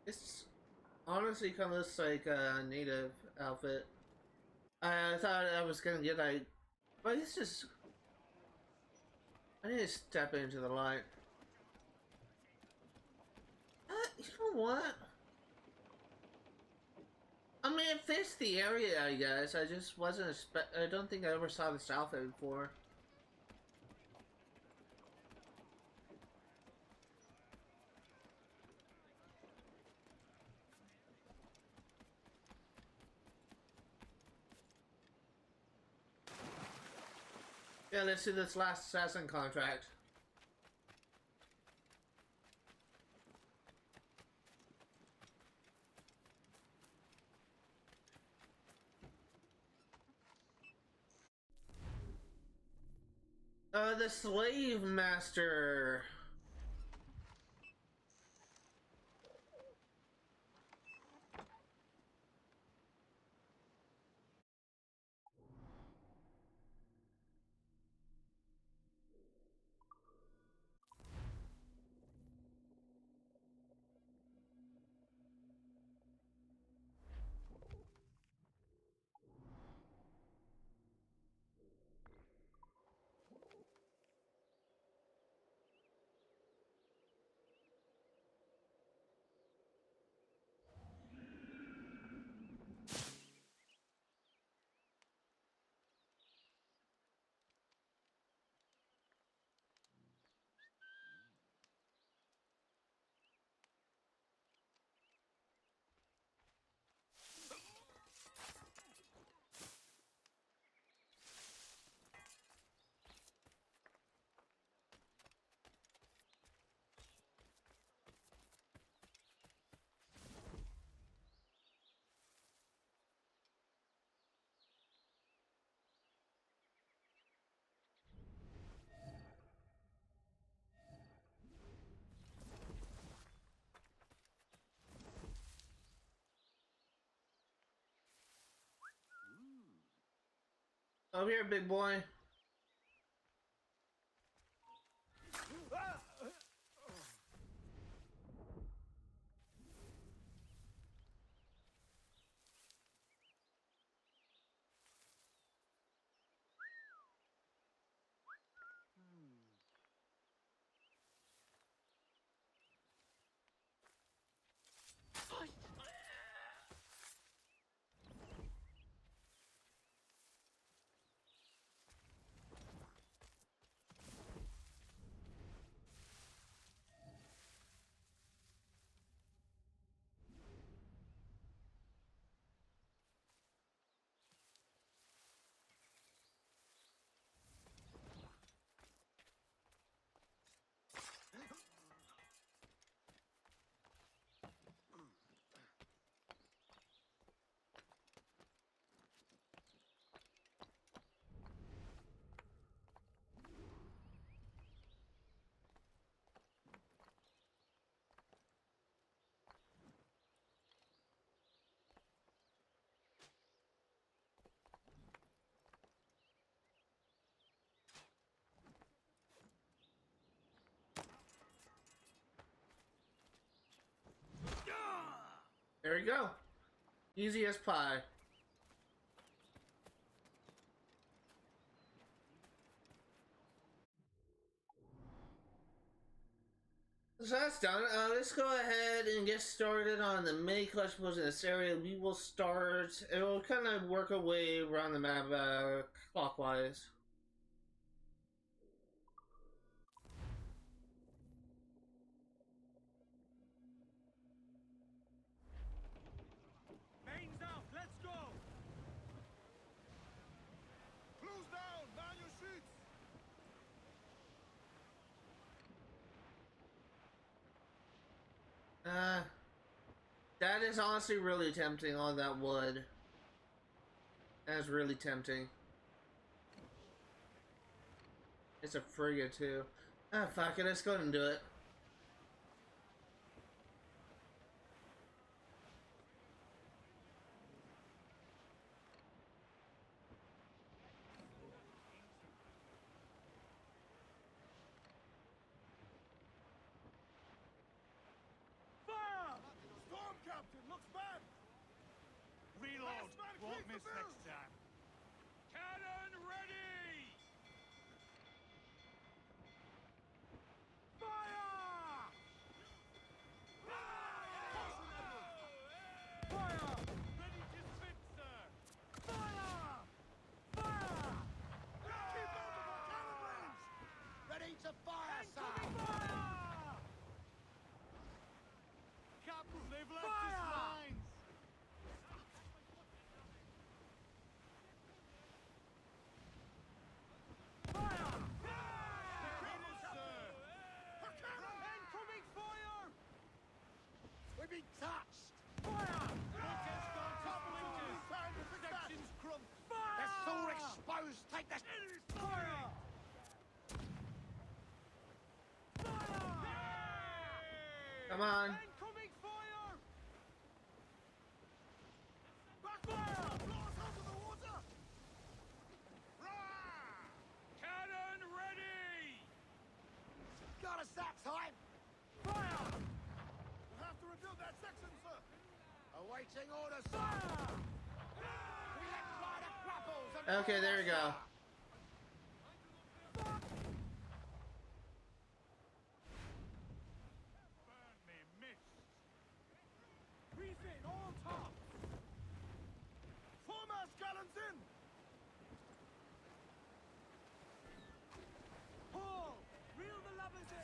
It's honestly kind of looks like a native outfit. I thought I was gonna get like, but it's just, I need to step into the light. You know what? I mean, it fits the area, I guess. I just wasn't I don't think I ever saw this outfit before. Yeah, let's do this last assassin contract. The slave master. Over here, big boy. There we go. Easy as pie. So that's done. Let's go ahead and get started on the main collectibles in this area. We will start, it will kind of work our way around the map clockwise. Mains out, let's go! Close down, man your seats! That is honestly really tempting on that wood. That's really tempting. It's a frigate too. Ah, fuck it, let's go ahead and do it. Fire! Storm captain, looks bad! Reload, won't miss next time. Cannon ready! Fire! Fire! Ready to spit, sir! Fire! Fire! Keep out of our cannon range! Ready to fire, sir! Fire! Captain, they've left us lines! Fire! Sir! A cannon! Incoming fire! We've been touched! Fire! Rockets gone top winches! Sections crumped! Fire! They're so exposed! Take this! Fire! Fire! Come on. Incoming fire! Back fire! Blow us out of the water! Rah! Cannon ready! Got us that time! Fire! We'll have to rebuild that section, sir! Awaiting orders, sir! Fire! We let fly the grapples and... Okay, there we go. Burn me, missed! Brief in, all tops! Foremast gallants in! Paul, reel the lubbers in!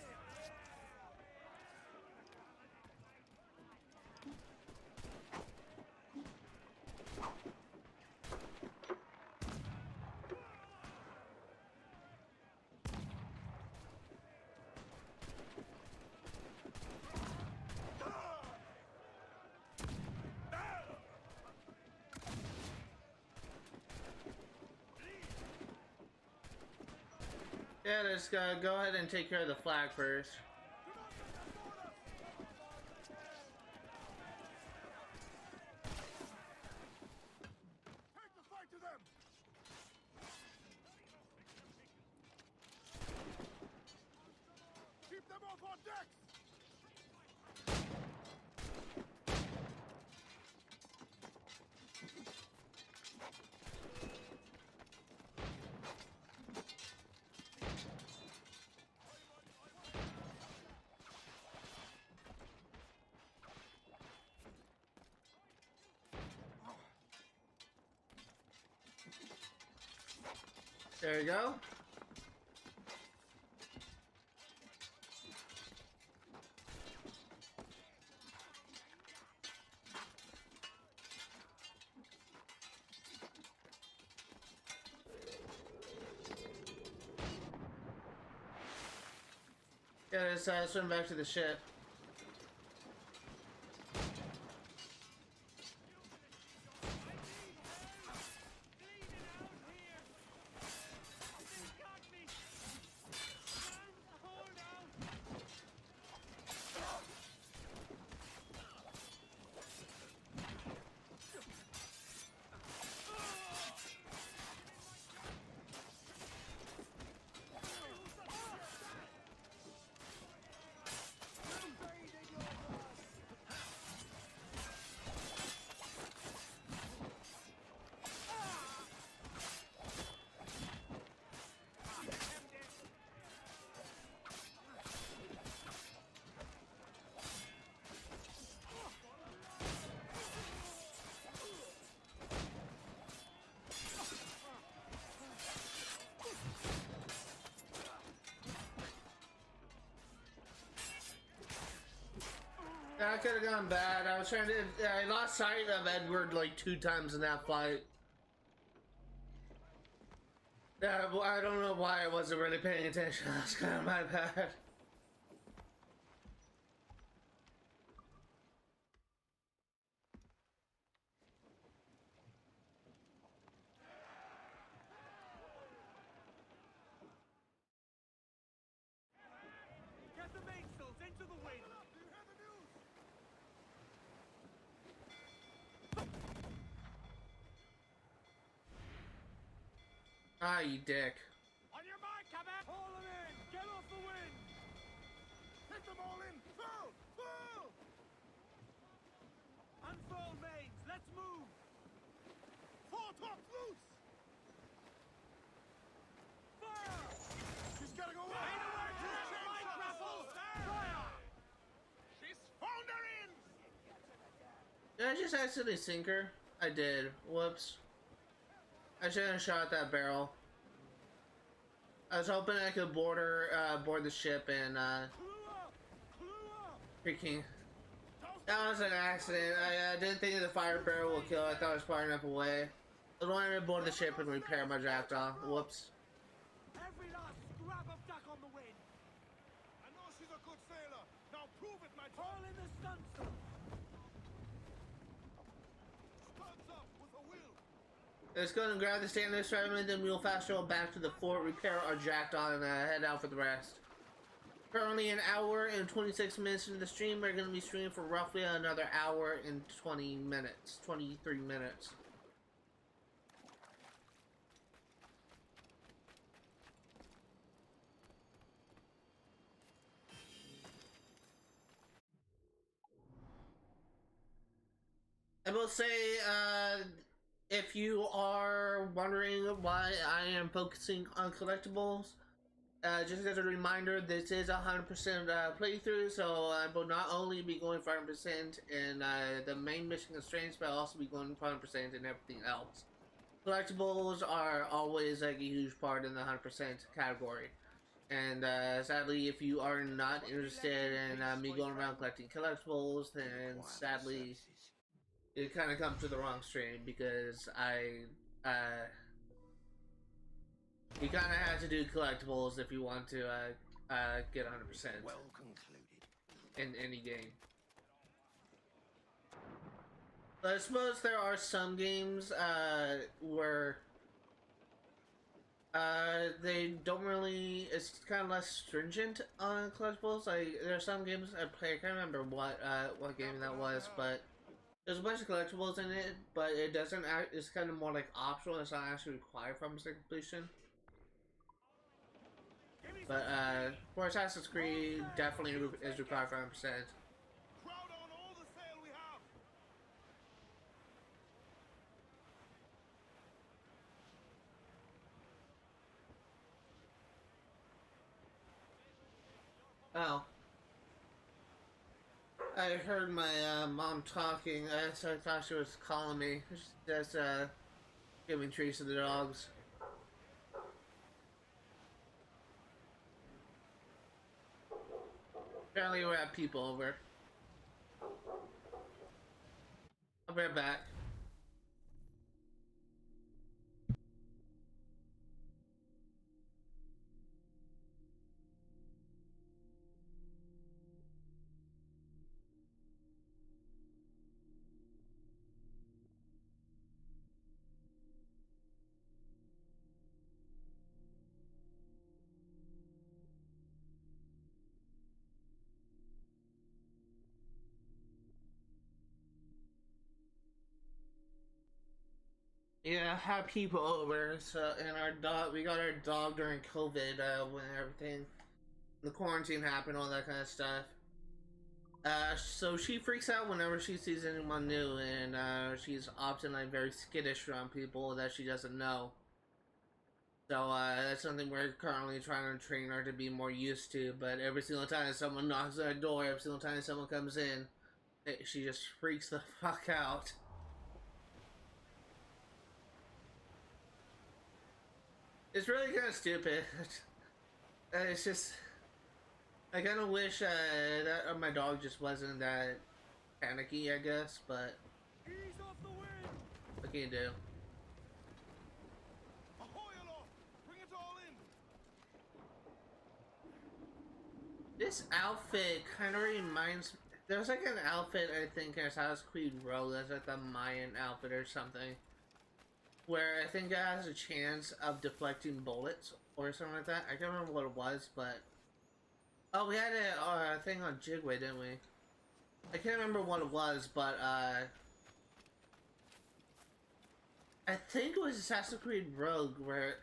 Yeah, let's go ahead and take care of the flag first. Take the fight to them! Keep them off our decks! There we go. Yeah, let's swim back to the ship. could have gone bad. I was trying to. I lost sight of Edward like 2 times in that fight. Yeah, well, I don't know why I wasn't really paying attention. That's kind of my bad. Get the mainsails into the wind! Do you have the news? Ah, you dick. On your mark, Kabah! Haul them in! Get off the wind! Hit them all in! Full! Full! Unfurl mains! Let's move! Foretops loose! Fire! She's gotta go away! Right, Raffles! Fire! She's foundering! Did I just accidentally sink her? I did. Whoops. I shouldn't have shot that barrel. I was hoping I could board the ship and, freaking... That was an accident. I didn't think the fire barrel would kill. I thought it was far enough away. I wanted to board the ship and repair my jackdaw. Whoops. Every last scrap of duck on the wind! I know she's a good sailor. Now prove it, my child! All in the stunsail! Studs up with a will! Let's go and grab the standard fragment, then we'll fast travel back to the fort, repair our jackdaw, and head out for the rest. Currently an hour and 26 minutes into the stream. We're going to be streaming for roughly another hour and 20 minutes. 23 minutes. I will say, if you are wondering why I am focusing on collectibles, just as a reminder, this is a 100% playthrough, so I will not only be going for 100% in the main mission constraints, but I'll also be going for 100% in everything else. Collectibles are always like a huge part in the 100% category. And sadly, if you are not interested in me going around collecting collectibles, then sadly, it kind of comes to the wrong stream, because you kind of have to do collectibles if you want to get 100% Well concluded. in any game. But I suppose there are some games where they don't really, it's kind of less stringent on collectibles. Like, there are some games I play, I can't remember what game that was, but there's a bunch of collectibles in it, but it doesn't act, it's kind of more like optional, it's not actually required for completion. But for Assassin's Creed, definitely is required for 100%. Crowd on all the sail we have! Oh. I heard my mom talking, so I thought she was calling me. She's just giving treats to the dogs. Apparently we have people over. I'll be right back. Yeah, have people over, so, and our dog, we got our dog during COVID, when everything, the quarantine happened, all that kind of stuff. So she freaks out whenever she sees anyone new, and, she's often, like, very skittish around people that she doesn't know. So, that's something we're currently trying to train her to be more used to, but every single time someone knocks on her door, every single time someone comes in, she just freaks the fuck out. It's really kind of stupid. It's just, I kind of wish that my dog just wasn't that panicky, I guess, but Ease off the wind! what can you do? Ahoy aloft! Bring it all in! This outfit kind of reminds. There's like an outfit I think in Assassin's Creed Rogue that's like the Mayan outfit or something, where I think it has a chance of deflecting bullets or something like that. I can't remember what it was, but oh, we had a thing on Jiguey, didn't we? I can't remember what it was, but I think it was Assassin's Creed Rogue where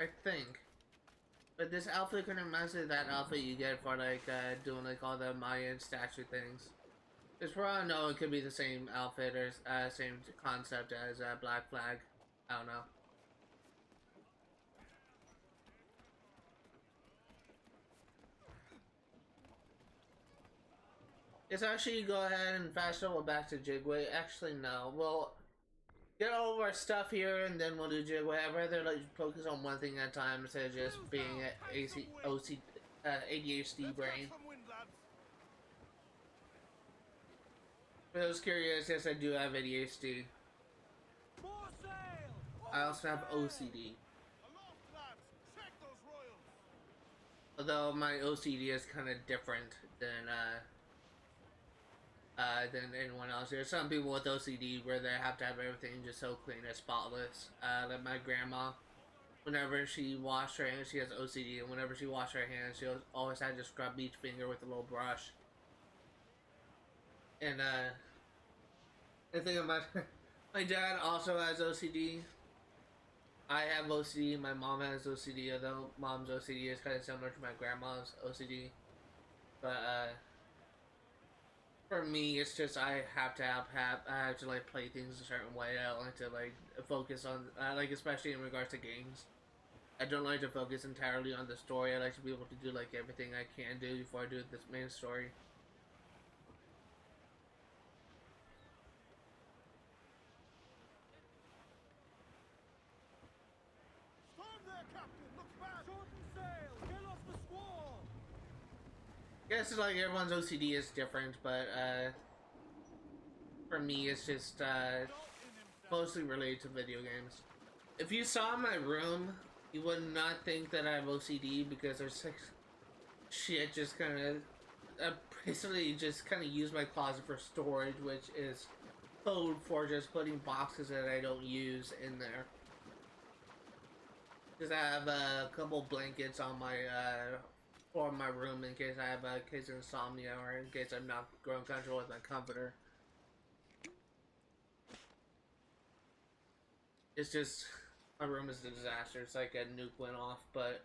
I think. But this outfit kind of reminds me of that outfit you get for like doing like all the Mayan statue things. It's for all I know, it could be the same outfit or same concept as Black Flag. I don't know. Let's actually go ahead and fast forward back to Jiguey. Actually, no. We'll get all of our stuff here and then we'll do Jiguey. I'd rather like focus on one thing at a time instead of just being an ADHD brain. For those curious, yes, I do have ADHD. I also have OCD. Although my OCD is kind of different than anyone else. There's some people with OCD where they have to have everything just so clean and spotless. Like my grandma, whenever she washed her hands, she has OCD, and whenever she washed her hands, she always had to scrub each finger with a little brush. And I think about my dad also has OCD. I have OCD. My mom has OCD, although mom's OCD is kind of similar to my grandma's OCD. But for me, it's just I have to like play things a certain way. I don't like to like focus on like especially in regards to games. I don't like to focus entirely on the story. I like to be able to do like everything I can do before I do this main story. I guess it's like everyone's OCD is different, but for me it's just mostly related to video games. If you saw my room, you would not think that I have OCD because there's like shit just kind of basically just kind of use my closet for storage, which is code for just putting boxes that I don't use in there. Because I have a couple blankets on my floor of my room in case I have a case of insomnia or in case I'm not growing comfortable with my comforter. It's just, my room is a disaster. It's like a nuke went off, but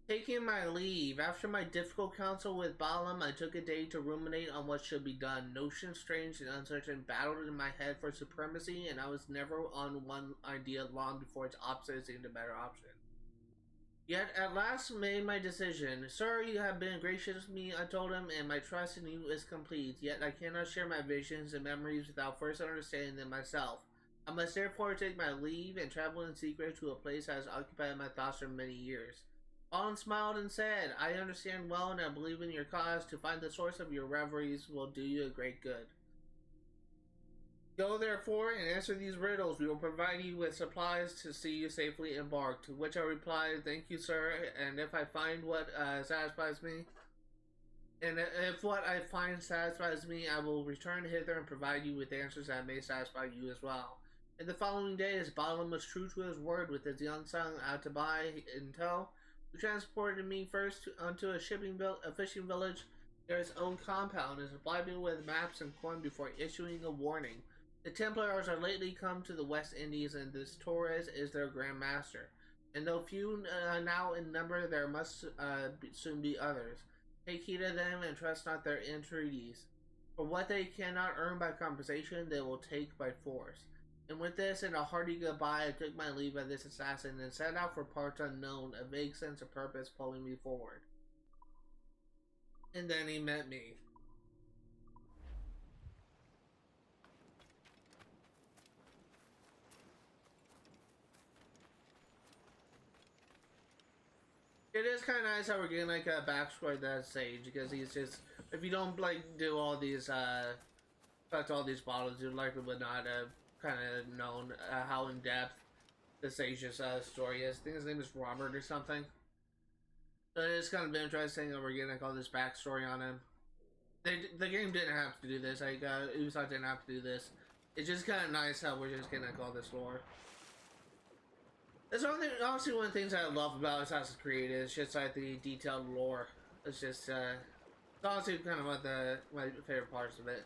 taking my leave. After my difficult counsel with Balaam, I took a day to ruminate on what should be done. Notions strange and uncertain battled in my head for supremacy, and I was never on one idea long before its opposite seemed a better option. Yet at last made my decision. Sir, you have been gracious to me, I told him, and my trust in you is complete. Yet I cannot share my visions and memories without first understanding them myself. I must therefore take my leave and travel in secret to a place that has occupied my thoughts for many years. Allen smiled and said, I understand well and I believe in your cause. To find the source of your reveries will do you a great good. Go therefore and answer these riddles. We will provide you with supplies to see you safely embarked. To which I replied, thank you, sir, and if I find what satisfies me, I will return hither and provide you with answers that may satisfy you as well. In the following days, Balaam was true to his word with his young son Antocha in tow. He transported me first onto a fishing village near his own compound and supplied me with maps and coin before issuing a warning. The Templars are lately come to the West Indies, and this Torres is their Grand Master. And though few now in number, there must soon be others. Take heed of them and trust not their entreaties. For what they cannot earn by conversation, they will take by force. And with this and a hearty goodbye, I took my leave of this assassin and set out for parts unknown, a vague sense of purpose pulling me forward. And then he met me. It is kind of nice how we're getting like a backstory that Sage, because he's just, if you don't like do all these collect all these bottles, you likely would not have kind of known how in depth the Sage's story is. I think his name is Robert or something. So it's kind of been interesting that we're getting like all this backstory on him. The game didn't have to do this. Like Ubisoft didn't have to do this. It's just kind of nice how we're just getting like all this lore. That's honestly one of the things I love about Assassin's Creed is just like the detailed lore. It's just it's honestly kind of one of my favorite parts of it.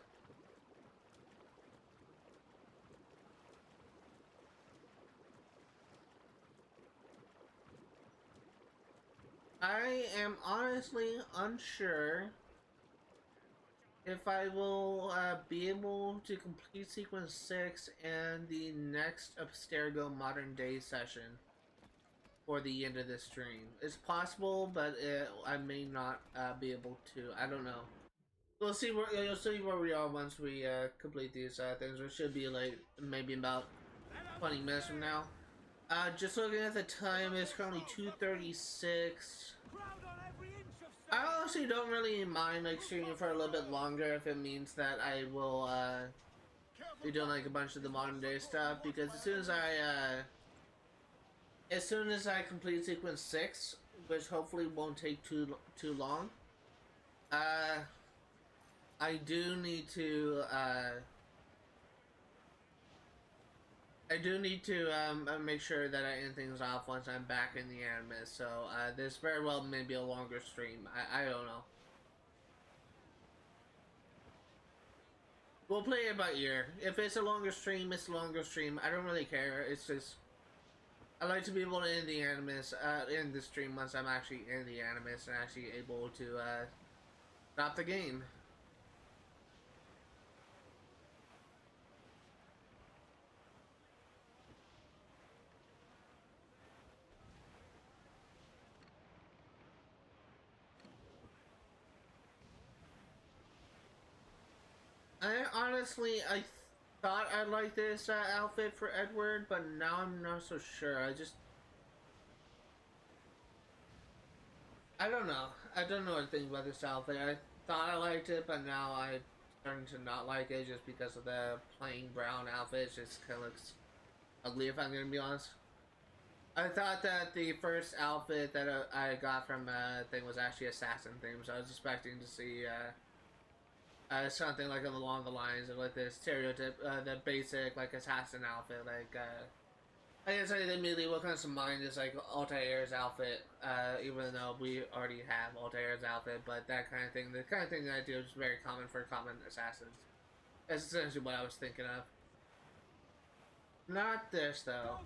I am honestly unsure if I will be able to complete Sequence 6 and the next Abstergo Modern Day session for the end of this stream. It's possible, but I may not be able to. I don't know. We'll see where you'll see where we are once we complete these things. It should be like maybe about 20 minutes from now. Just looking at the time, it's currently 2:36. I honestly don't really mind like streaming for a little bit longer if it means that I will be doing like a bunch of the modern day stuff, because as soon as I complete Sequence 6, which hopefully won't take too long, I do need to make sure that I end things off once I'm back in the Animus, so this very well may be a longer stream. I don't know. We'll play it by ear. If it's a longer stream, it's a longer stream. I don't really care. It's just I like to be able to end the Animus, end the stream once I'm actually in the Animus and actually able to stop the game. I thought I liked this outfit for Edward, but now I'm not so sure. I don't know. I don't know what to think about this outfit. I thought I liked it, but now I'm starting to not like it just because of the plain brown outfit. It just kind of looks ugly, if I'm going to be honest. I thought that the first outfit that I got from thing was actually assassin themed, so I was expecting to see something like along the lines of like the stereotype, the basic like assassin outfit. Like I guess immediately what comes to mind is like Altair's outfit, even though we already have Altair's outfit, but that kind of thing, the kind of thing that I do is very common for common assassins. That's essentially what I was thinking of. Not this though.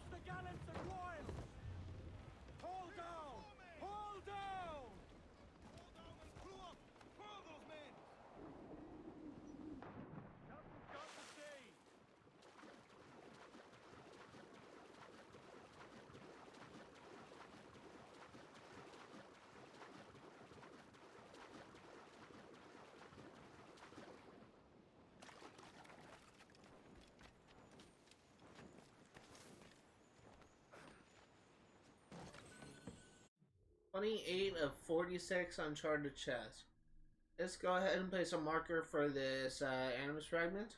$28 of 46 Uncharted Chest. Let's go ahead and place a marker for this Animus fragment.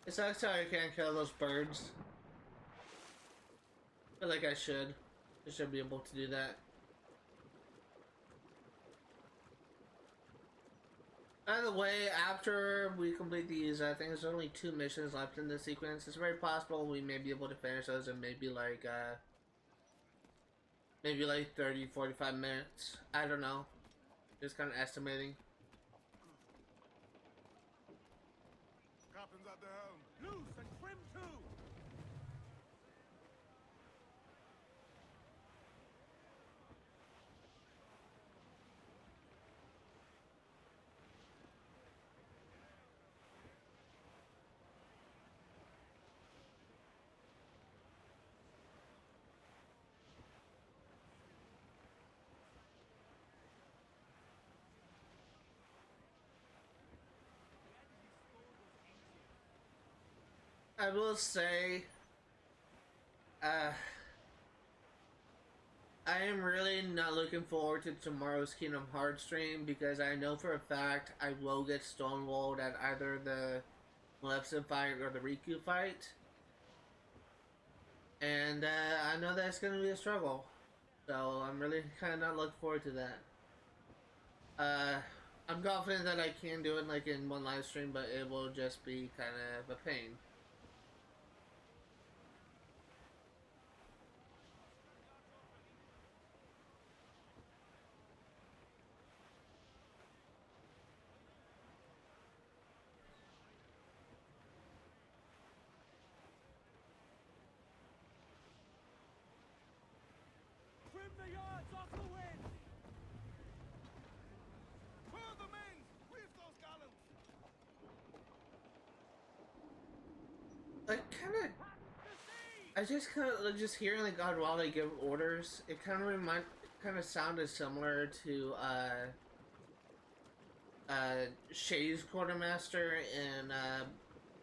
It sucks how I can't kill those birds. I feel like I should. I should be able to do that. By the way, after we complete these, I think there's only 2 missions left in this sequence. It's very possible we may be able to finish those in maybe like 30, 45 minutes. I don't know. Just kind of estimating. Captain's at the helm. Loose and trim too. I will say, I am really not looking forward to tomorrow's Kingdom Hearts stream because I know for a fact I will get stonewalled at either the Maleficent fight or the Riku fight. And I know that's going to be a struggle. So I'm really kind of not looking forward to that. I'm confident that I can do it like in one live stream, but it will just be kind of a pain. Trim the yards off the wind! Clear the mains! Reef those gallants! Like, kind of... I just kind of like just hearing like God while they give orders. It kind of sounded similar to Shay's quartermaster in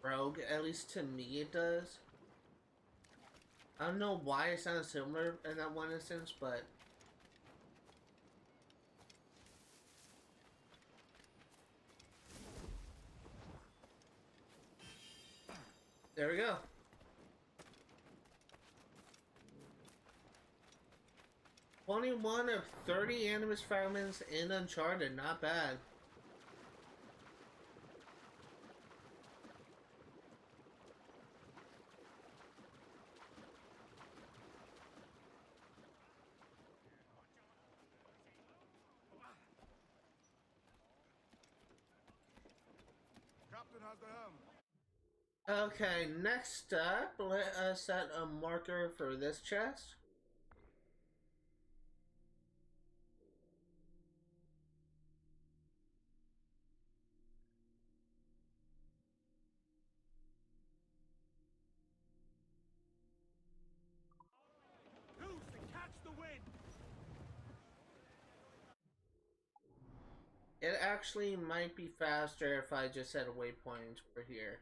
Rogue. At least to me, it does. I don't know why it sounded similar in that one instance, but there we go. 21 of 30 Animus fragments in Uncharted, not bad. Captain has the helm. Okay, next up, let us set a marker for this chest. Loose and catch the wind! It actually might be faster if I just set a waypoint for here.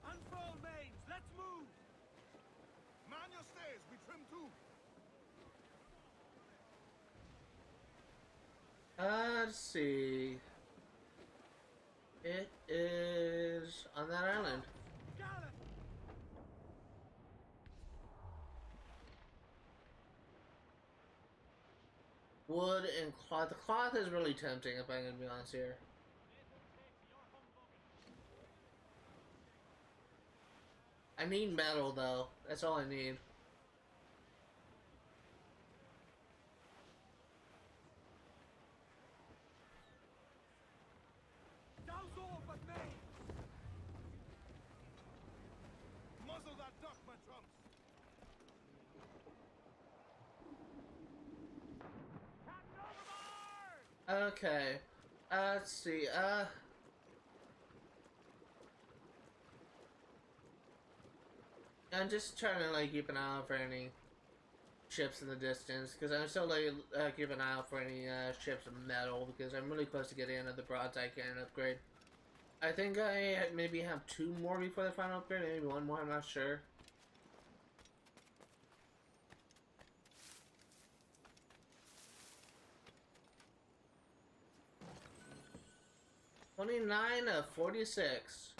Unfurl mains, let's move! Man your stays, we trim too. Let's see. It is on that island. Gallop! Wood and cloth. The cloth is really tempting if I'm gonna be honest here. I need metal though. That's all I need. Douse all but mains! Muzzle that duck, my trumps. Captain overboard! Okay. Let's see. I'm just trying to like keep an eye out for any ships in the distance because I'm still like keeping an eye out for any ships of metal because I'm really close to getting another broadside cannon upgrade. I think I maybe have 2 more before the final upgrade, maybe 1 more. I'm not sure. $29 of 46.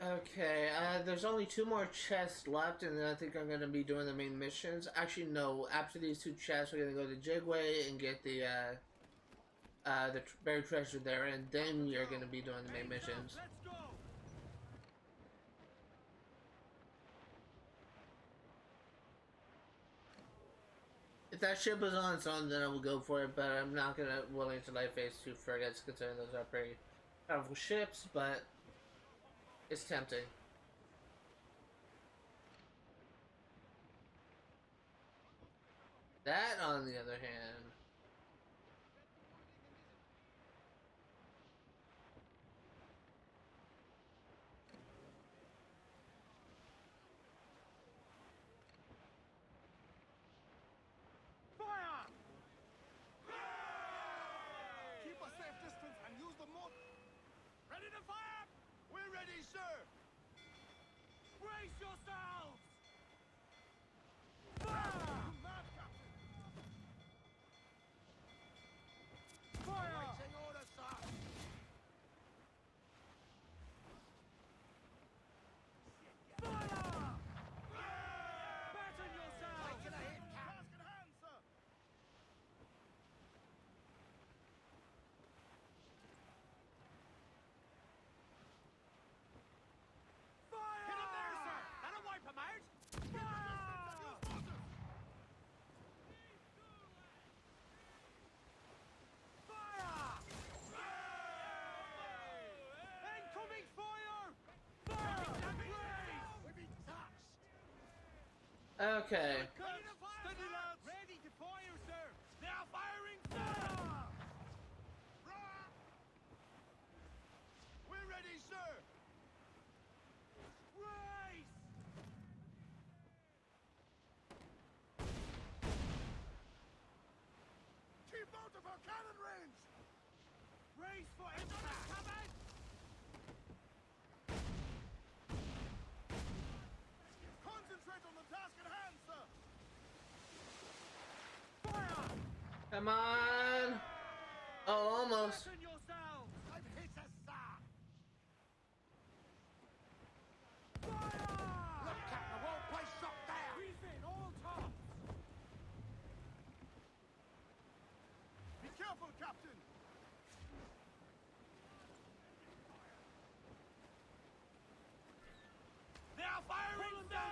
Okay, there's only 2 more chests left, and then I think I'm gonna be doing the main missions. Actually, no. After these 2 chests, we're gonna go to Jiguey and get the buried treasure there, and then we are gonna be doing the main missions. Let's go! If that ship was on its own, then I would go for it, but I'm not willing to light face 2 frigates, considering those are pretty powerful ships, but it's tempting. That, on the other hand... Fire! Keep a safe distance and use the moat. Ready to fire? We're ready, sir. Brace yourselves! Fire! You mad, Captain? Fire! Awaiting orders, sir. Fire! Batten yourselves! Taking a hit, Captain. Task in hand, sir. Fire! Hit him there, sir. That'll wipe him out. Fire! Fire! Incoming fire! Fire! We've been touched. Okay. Steady, lads! Ready to fire, sir! They are firing, sir! We're ready, sir! Race! Keep out of our cannon range! Race for impact! Coming! Concentrate on the task at hand, sir! Fire! Come on! Oh, almost. Batten yourselves! I've hit us, sir! Fire! Look, Captain, the whole place shot down! Breathe in, all tops! Be careful, Captain! They are firing, sir!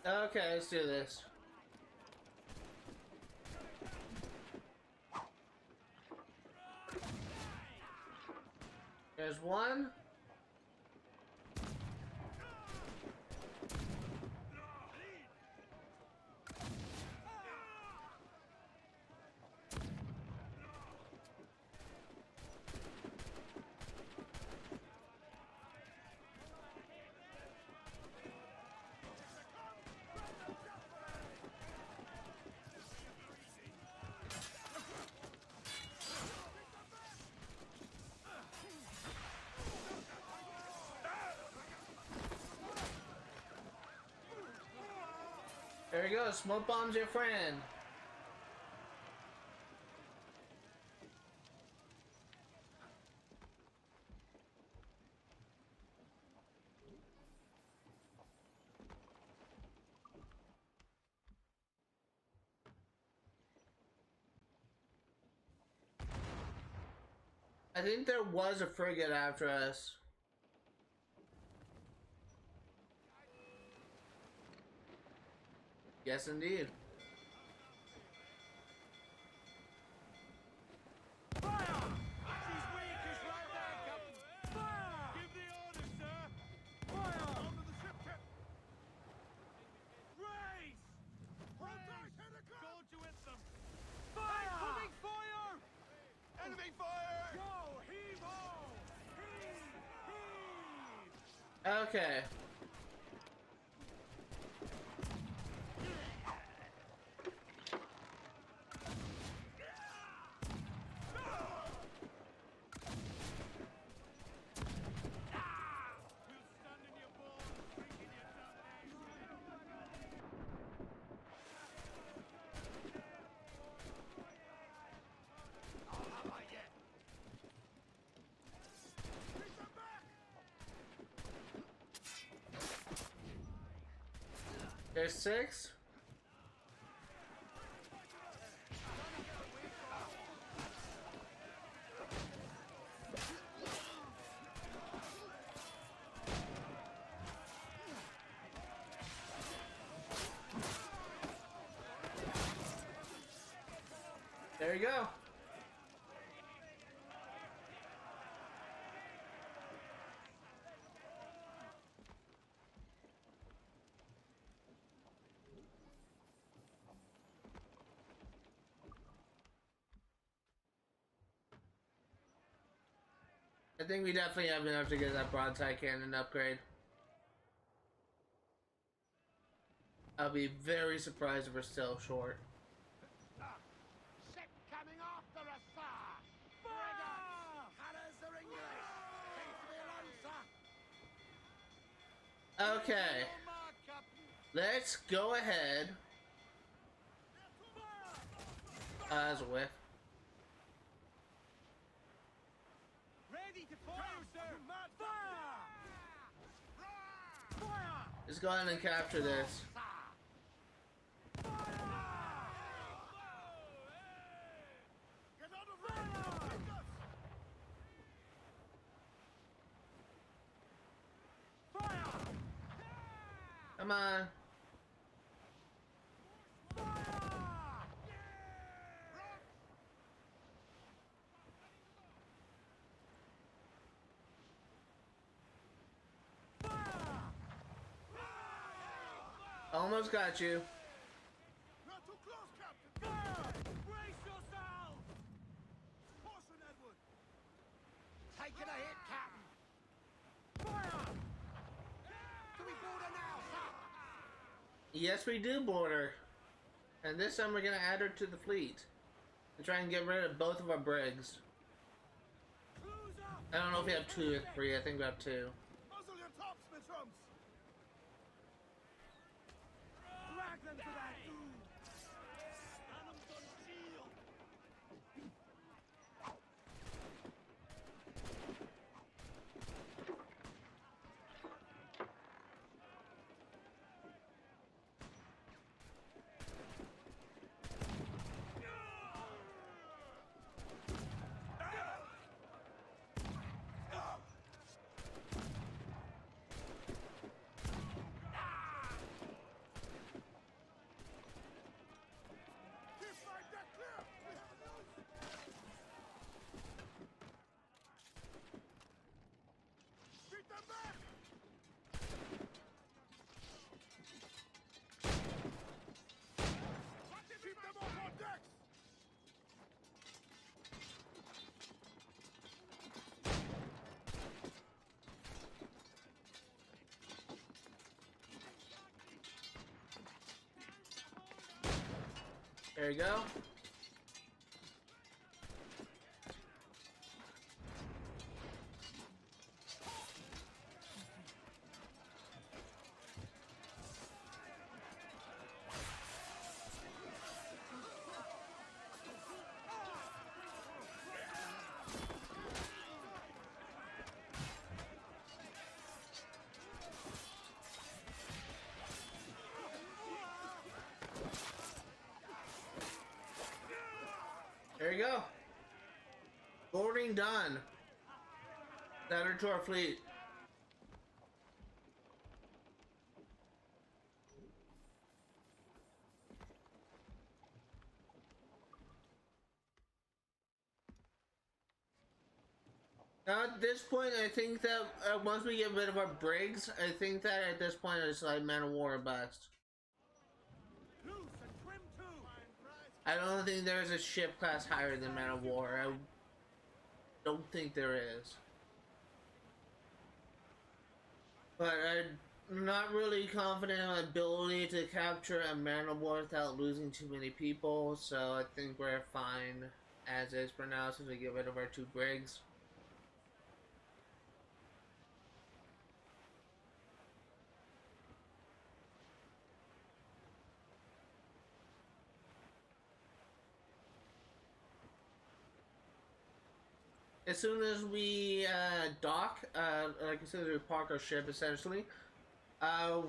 Okay, let's do this. There's one. There we go. Smoke bomb's your friend. I think there was a frigate after us. Yes, indeed. Fire! She's weak, it's right there, Captain. Fire! Give the order, sir. Fire! Onto the ship, Captain. Race! Hold tight, hit a gun! Go to hit them. Fire! Incoming fire! Enemy fire! Go, heave ho! Heave! Heave! Okay. There's 6. There you go. I think we definitely have enough to get that broadside cannon upgrade. I'll be very surprised if we're still short. Ship coming after us, sir! Frigates! Cutters are English! Seems to be an answer! Okay. Let's go ahead. As a whiff. Ready to fire, sir! Fire! Fire! Let's go ahead and capture this. Come on. Almost got you. Not too close, Captain! Brace yourselves! Caution, Edward! Taking a hit, Captain! Fire! Do we board her now, sir? Yes, we do board. And this time we're gonna add her to the fleet. And try and get rid of both of our brigs. I don't know if we have 2 or 3, I think we have 2. Muzzle your tops, my trumps! Drag them to that doom! Stand 'em on shield! Keep my deck clear! Beat them back! Keep them off our decks! There you go. There you go. Boarding done. Add her to our fleet. Now at this point, I think that once we get rid of our brigs, I think that at this point it's like man of war or bust. Loose and trim too! I don't think there's a ship class higher than man of war. I don't think there is. But I'm not really confident in my ability to capture a man of war without losing too many people, so I think we're fine as is for now since we get rid of our 2 brigs. As soon as we dock, like as soon as we park our ship, essentially,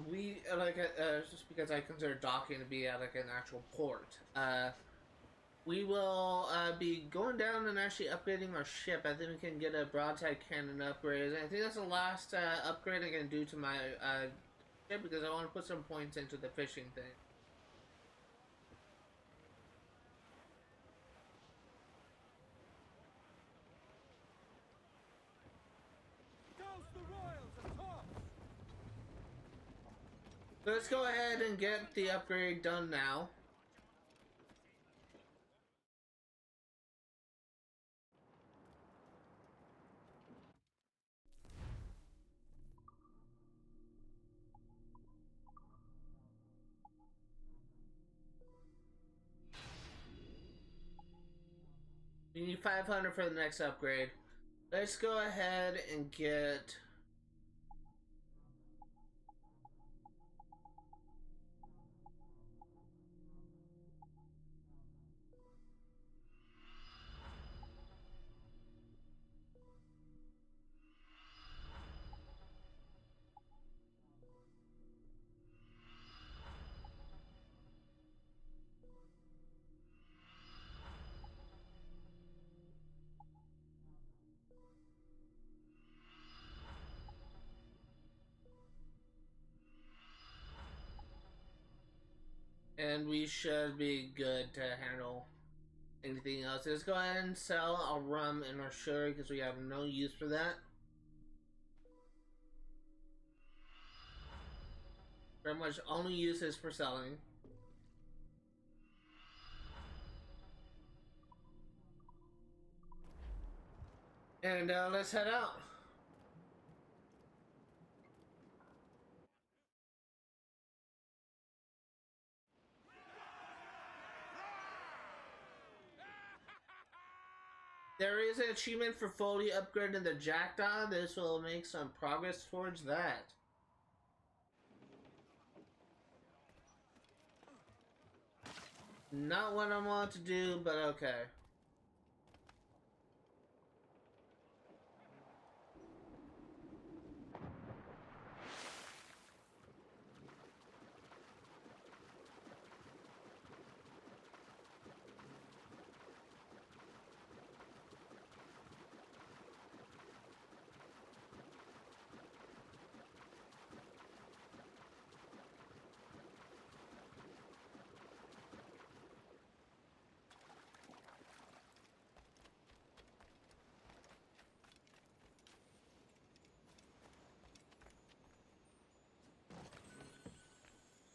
we just because I consider docking to be at like an actual port, we will be going down and actually upgrading our ship. I think we can get a broadside cannon upgrade. And I think that's the last upgrade I can do to my ship because I want to put some points into the fishing thing. Let's go ahead and get the upgrade done now. We need 500 for the next upgrade. Let's go ahead and get... And we should be good to handle anything else. Let's go ahead and sell our rum and our sugar because we have no use for that. Pretty much only use is for selling. And let's head out. There is an achievement for fully upgrading the Jackdaw. This will make some progress towards that. Not what I want to do, but okay.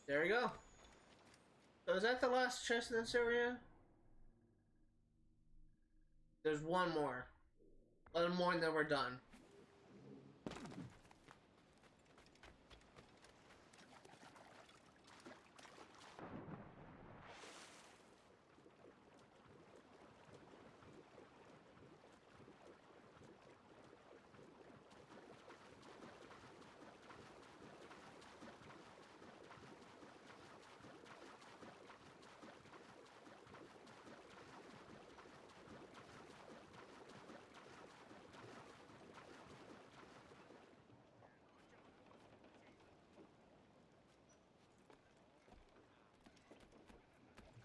There we go. So is that the last chest in this area? There's one more. One more and then we're done.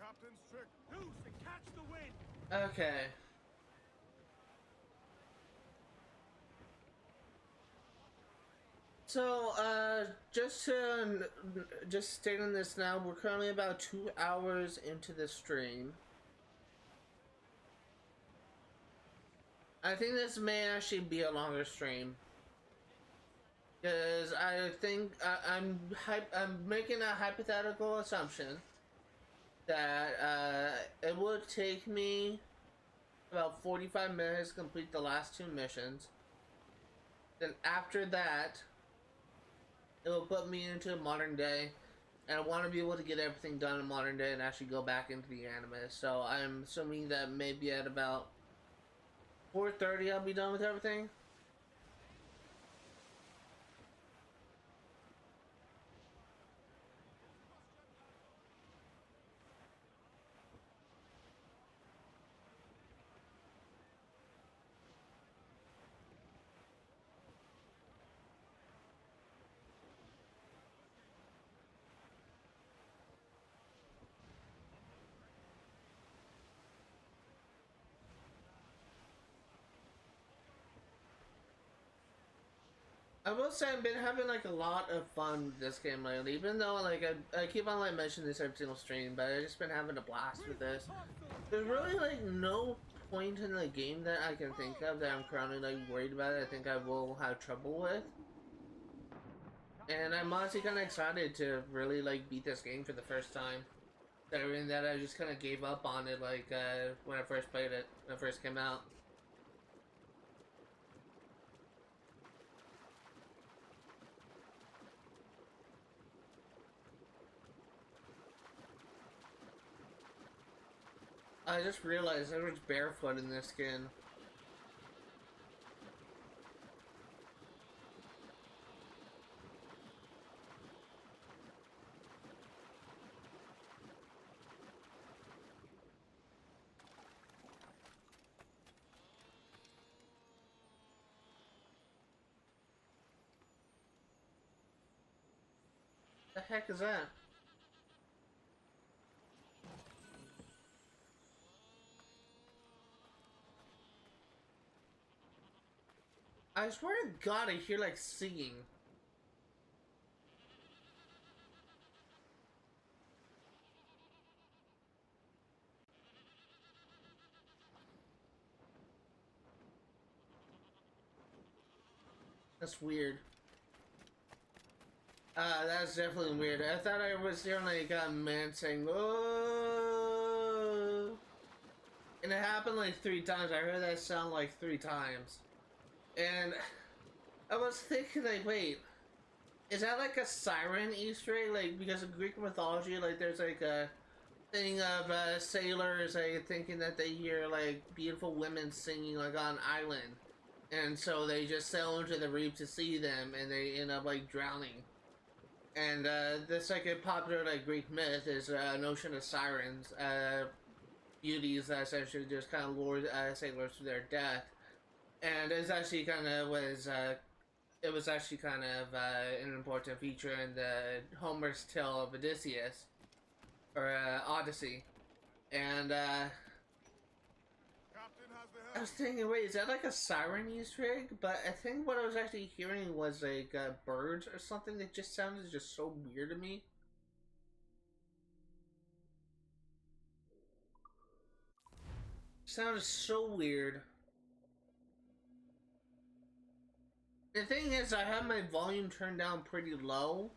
Captain's trick. Loose and catch the wind. Okay. So, just stating this now, we're currently about 2 hours into the stream. I think this may actually be a longer stream. Because I think I'm making a hypothetical assumption that it would take me about 45 minutes to complete the last 2 missions. Then after that, it will put me into modern day, and I want to be able to get everything done in modern day and actually go back into the Animus. So I'm assuming that maybe at about 4:30 I'll be done with everything. I will say I've been having like a lot of fun with this game lately, even though like I keep on like mentioning this every single stream, but I've just been having a blast with this. There's really like no point in the game that I can think of that I'm currently like worried about. I think I will have trouble with. And I'm honestly kind of excited to really like beat this game for the first time. Considering that I just kind of gave up on it like when I first played it, when it first came out. I just realized I was barefoot in this skin. The heck is that? I swear to God, I hear like singing. That's weird. That's definitely weird. I thought I was hearing like a man saying, "Oh," and it happened like 3 times. I heard that sound like 3 times, and I was thinking like, wait, is that like a siren Easter egg? Like because of Greek mythology, like there's like a thing of sailors like thinking that they hear like beautiful women singing like on an island, and so they just sail into the reef to see them, and they end up like drowning. And this like a popular like Greek myth is a notion of sirens, beauties that essentially just kind of lure sailors to their death. And it's actually kind of was it was actually kind of an important feature in the Homer's tale of Odysseus or Odyssey. And Captain has the I was thinking, wait, is that like a siren Easter egg? But I think what I was actually hearing was like birds or something that just sounded just so weird to me. Sounded so weird. The thing is, I have my volume turned down pretty low.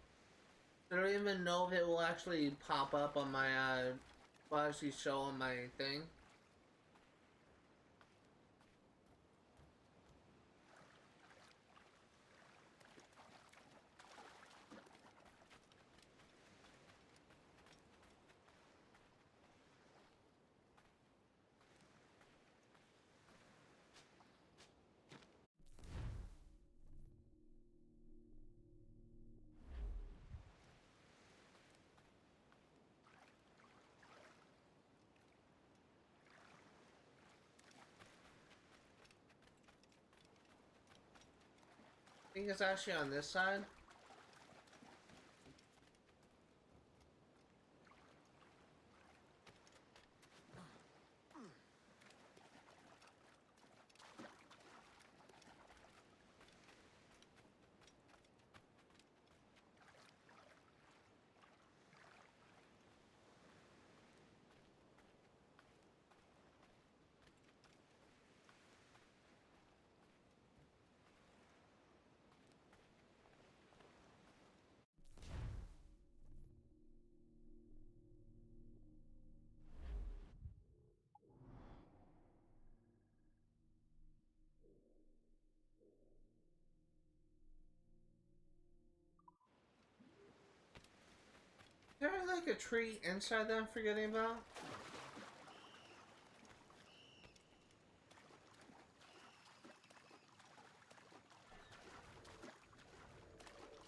I don't even know if it will actually pop up on my, will actually show on my thing. I think it's actually on this side. Is there like a tree inside that I'm forgetting about?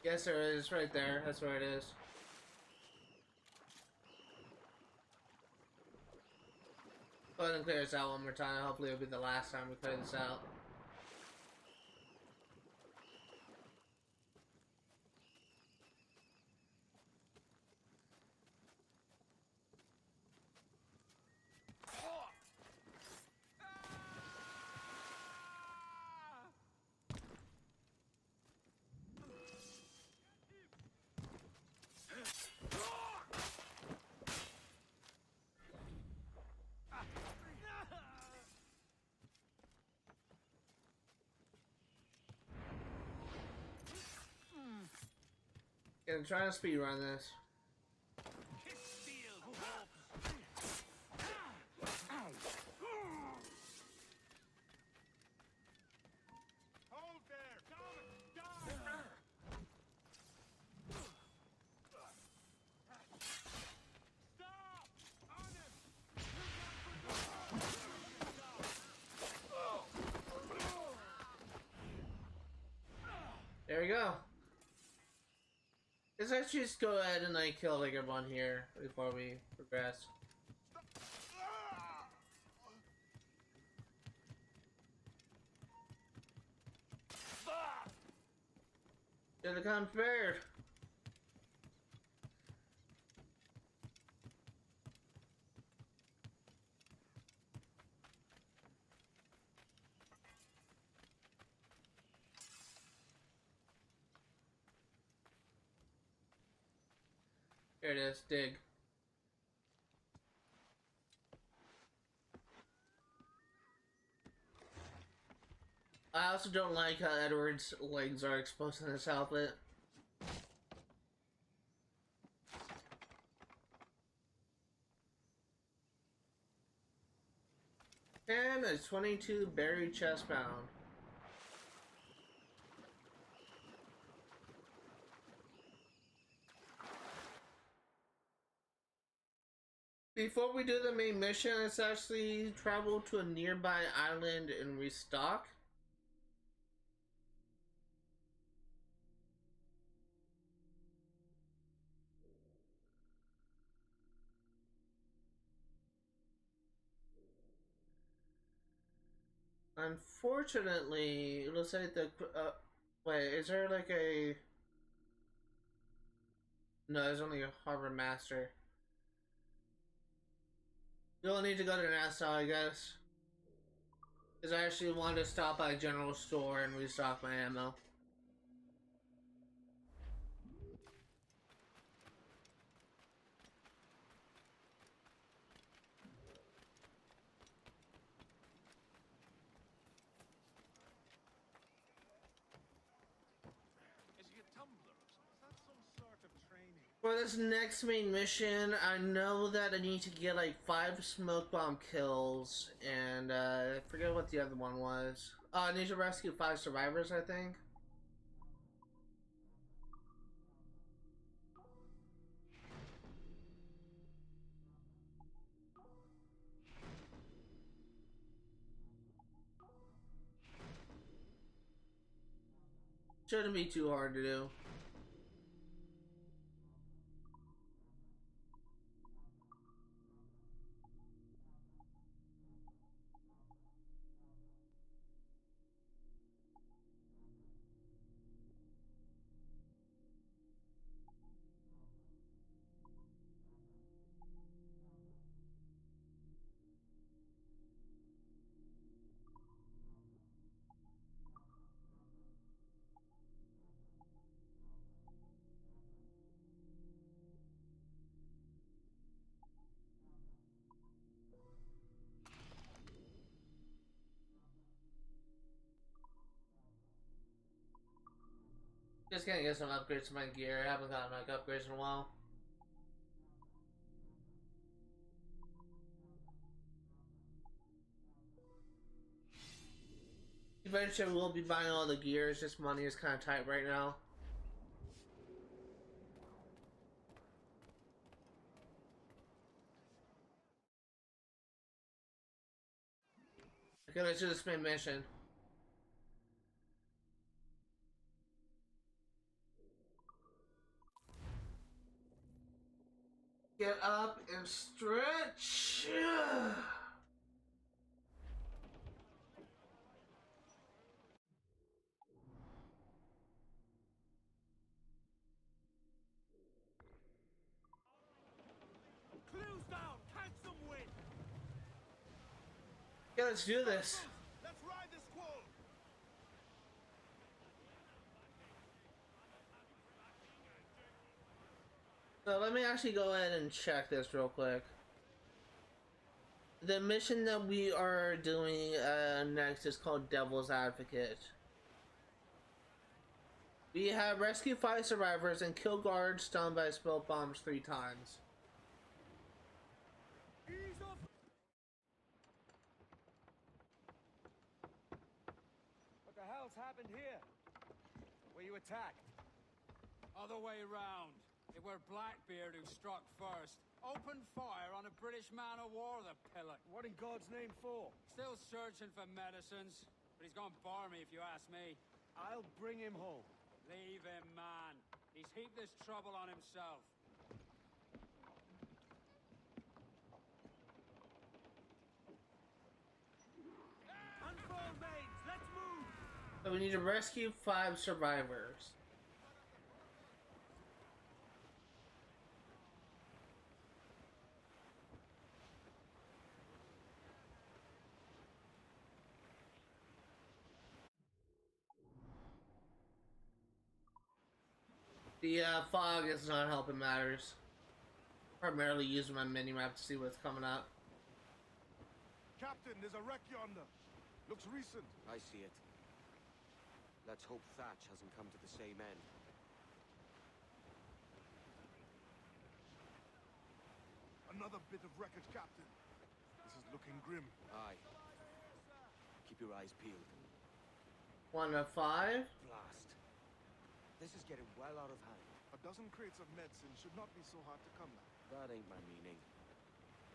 Yes, there is, right there. That's where it is. Go ahead and clear this out one more time. Hopefully it'll be the last time we clear this out. Gonna try to speed run this. There we go. Let's actually just go ahead and like kill like everyone here before we progress. Should have come prepared. Here it is, dig. I also don't like how Edward's legs are exposed in this outfit. And a 22 berry chest bound. Before we do the main mission, let's actually travel to a nearby island and restock. Unfortunately, it looks like the wait, is there like a no, there's only a harbor master. You'll need to go to Nassau, I guess. Because I actually wanted to stop by a general store and restock my ammo. For this next main mission, I know that I need to get like 5 smoke bomb kills, and I forget what the other one was. I need to rescue 5 survivors, I think. Shouldn't be too hard to do. Just gonna get some upgrades to my gear. I haven't gotten like upgrades in a while. Eventually we'll be buying all the gears, just money is kind of tight right now. Okay, let's do this main mission. Get up and stretch. Clues down, catch some wind. Yeah, let's do this. Let's ride this squall. So let me actually go ahead and check this real quick. The mission that we are doing next is called Devil's Advocate. We have rescued 5 survivors and killed guards stunned by spill bombs 3 times. Ease off. What the hell's happened here? Were you attacked? Other way round. It were Blackbeard who struck first. Opened fire on a British man of war, the pillock. What in God's name for? Still searching for medicines, but he's gone barmy if you ask me. I'll bring him home. Leave him, man. He's heaped this trouble on himself. Unfold, mates. Let's move. So we need to rescue 5 survivors. The fog is not helping matters. Primarily using my mini-map to see what's coming up. Captain, there's a wreck yonder. Looks recent. I see it. Let's hope Thatch hasn't come to the same end. Another bit of wreckage, Captain. This is looking grim. Aye. Keep your eyes peeled. 1 of 5. Blast. This is getting well out of hand. A dozen crates of medicine should not be so hard to come by. That ain't my meaning.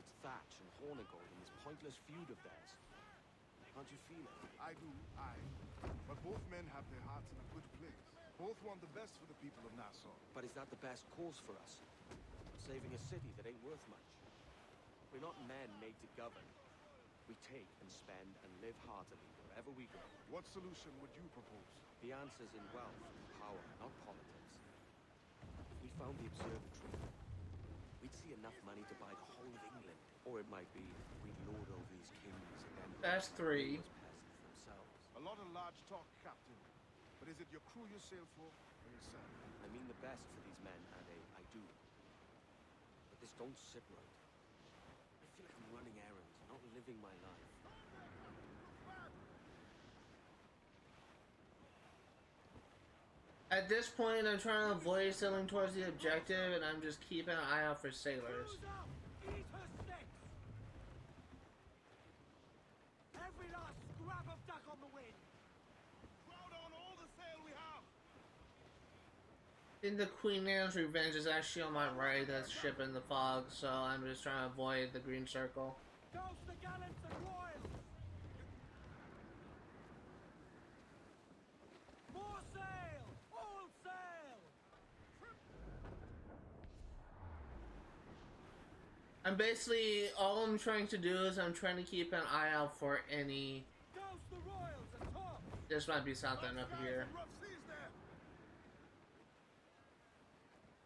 It's Thatch and Hornigold and this pointless feud of theirs. Can't you feel it? I do, aye. But both men have their hearts in a good place. Both want the best for the people of Nassau. But is that the best cause for us? Saving a city that ain't worth much. We're not men made to govern. We take and spend and live heartily wherever we go. What solution would you propose? The answer's in wealth and power, not politics. If we found the observatory, we'd see enough money to buy the whole of England. Or it might be we'd lord over these kings and then That's 3. as peasants themselves. A lot of large talk, Captain. But is it your crew you sail for, or yourself? I mean the best for these men, and I do. But this don't sit right. I feel like I'm running errands, not living my life. At this point, I'm trying to avoid sailing towards the objective, and I'm just keeping an eye out for sailors. Cruise up. Eat her sticks. Every last scrap of duck on the wind. Crowd on all the sail we have! I think the Queen Anne's Revenge is actually on my right, that ship in the fog, so I'm just trying to avoid the green circle. Ghost the gallants and royals. More sail. All sail. I'm basically, all I'm trying to do is I'm trying to keep an eye out for any... Ghost the royals and top. This might be something up here. Rough seas there!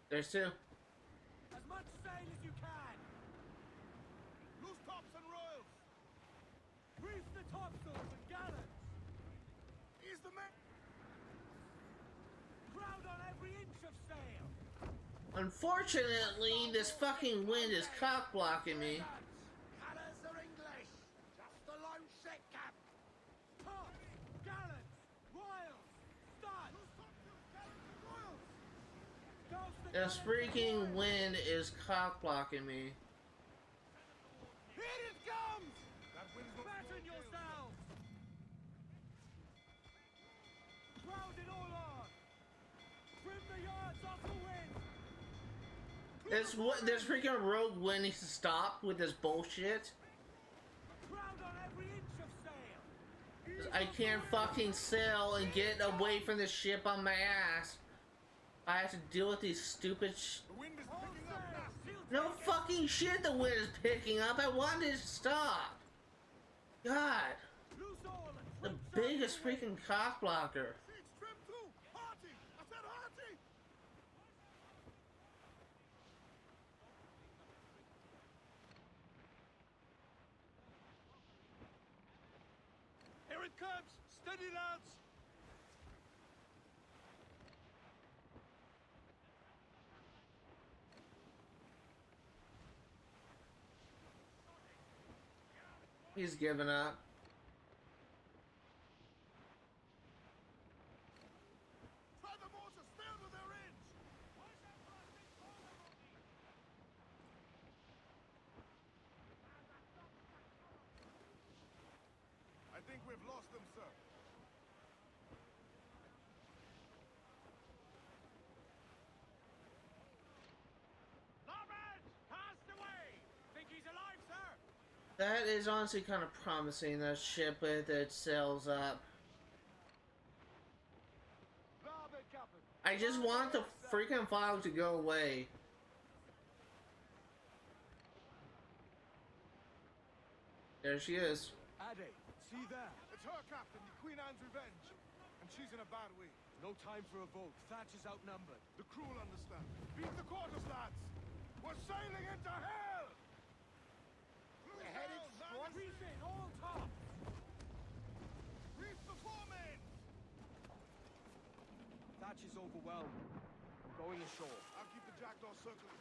There's 2. As much sail as you can. Loose tops and royals! Reef the topsails and gallants. Ease the men! Crowd on every inch of sail. Unfortunately, this fucking wind is cock blocking me. Colours are English! Just the lone ship, Cap! Tops, gallants, royals, studs. Ghost the This freaking wind is cock blocking me. Here it comes! That wind's not Batten yourselves! Crowd it all on! Trim the yards off the wind! This freaking rogue wind needs to stop with this bullshit. Crowd on every inch of sail! I can't fucking sail and get away from the ship on my ass. I have to deal with these stupid The wind is All picking up now! sail! No fucking shit the wind is picking up. I wanted it to stop. God. Loose all and The trim biggest sharp the wind. freaking cock blocker. Seats trim too! Hearty! I said hearty! Here it comes! Steady, lads! He's given up. Try the more think we've lost them, sir. Larman! Cast away! Think he's alive, sir? That is honestly kind of promising, that ship with its sails up. Larboard, Captain. I just want the freaking fog to go away. There she is. Ade, see there? It's her, Captain, the Queen Anne's Revenge. And she's in a bad way. No time for a vote. Thatch is outnumbered. The crew will understand. Beat the quarters, lads! We're sailing into hell! We're headed straight. Reef in, all tops! Reef the foremen! Thatch is overwhelmed. Going ashore. I'll keep the jackdaw circling.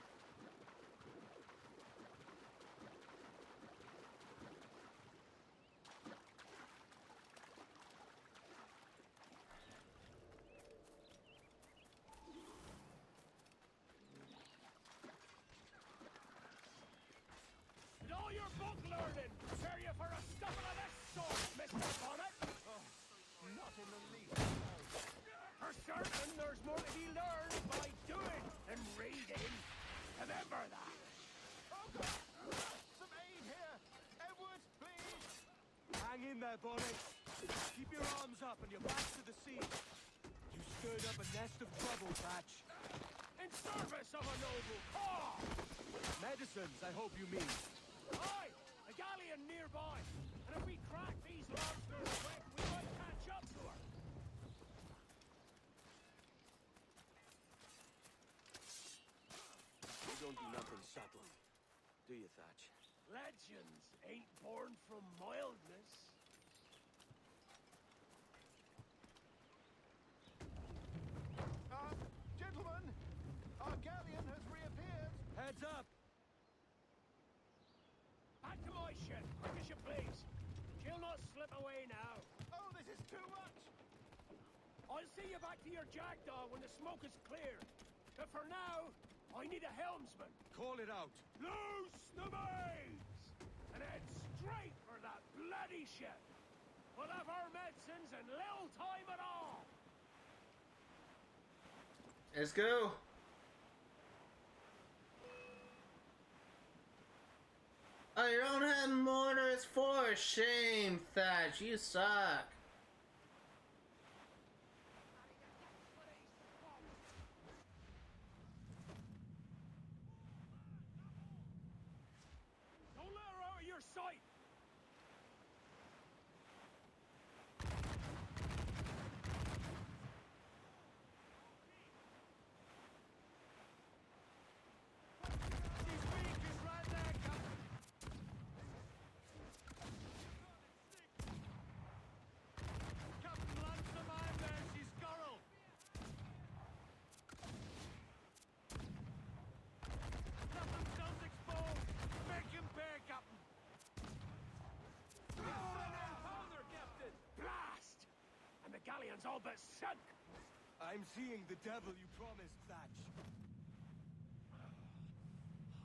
And all your book learning! Prepare you for a scuffle of this sort, Mr. Bonnet! Not in the least. For certain, there's more to be learned by doing than reading. Remember that. Oh, God! Some aid here! Edward, please! Hang in there, Bonnet. Keep your arms up and your back to the sea. You stirred up a nest of trouble, Thatch. In service of a noble cause! Medicines, I hope you mean. Aye! A galleon nearby. And if we crack these lobsters quick, we might catch up to her. You don't do nothing subtle, do you, Thatch? Legends ain't born from mildness. Gentlemen, our galleon has reappeared. Heads up! Back to my ship, quick as you please. She'll not slip away now. Oh, this is too much! I'll see you back to your jackdaw when the smoke is cleared. But for now, I need a helmsman. Call it out. Loose the mains! And head straight for that bloody ship. We'll have our medicines in little time at all. Let's go. Oh, you don't have mortars for shame, Thatch. You suck. Don't let her out of your sight. She's weak, is right there, Captain. Captain, land some iron there, she's gurled. Let themselves exposed. Make him pay, Captain. Powder, Captain. Blast! And the galleon's all but sunk. I'm seeing the devil you promised, Thatch.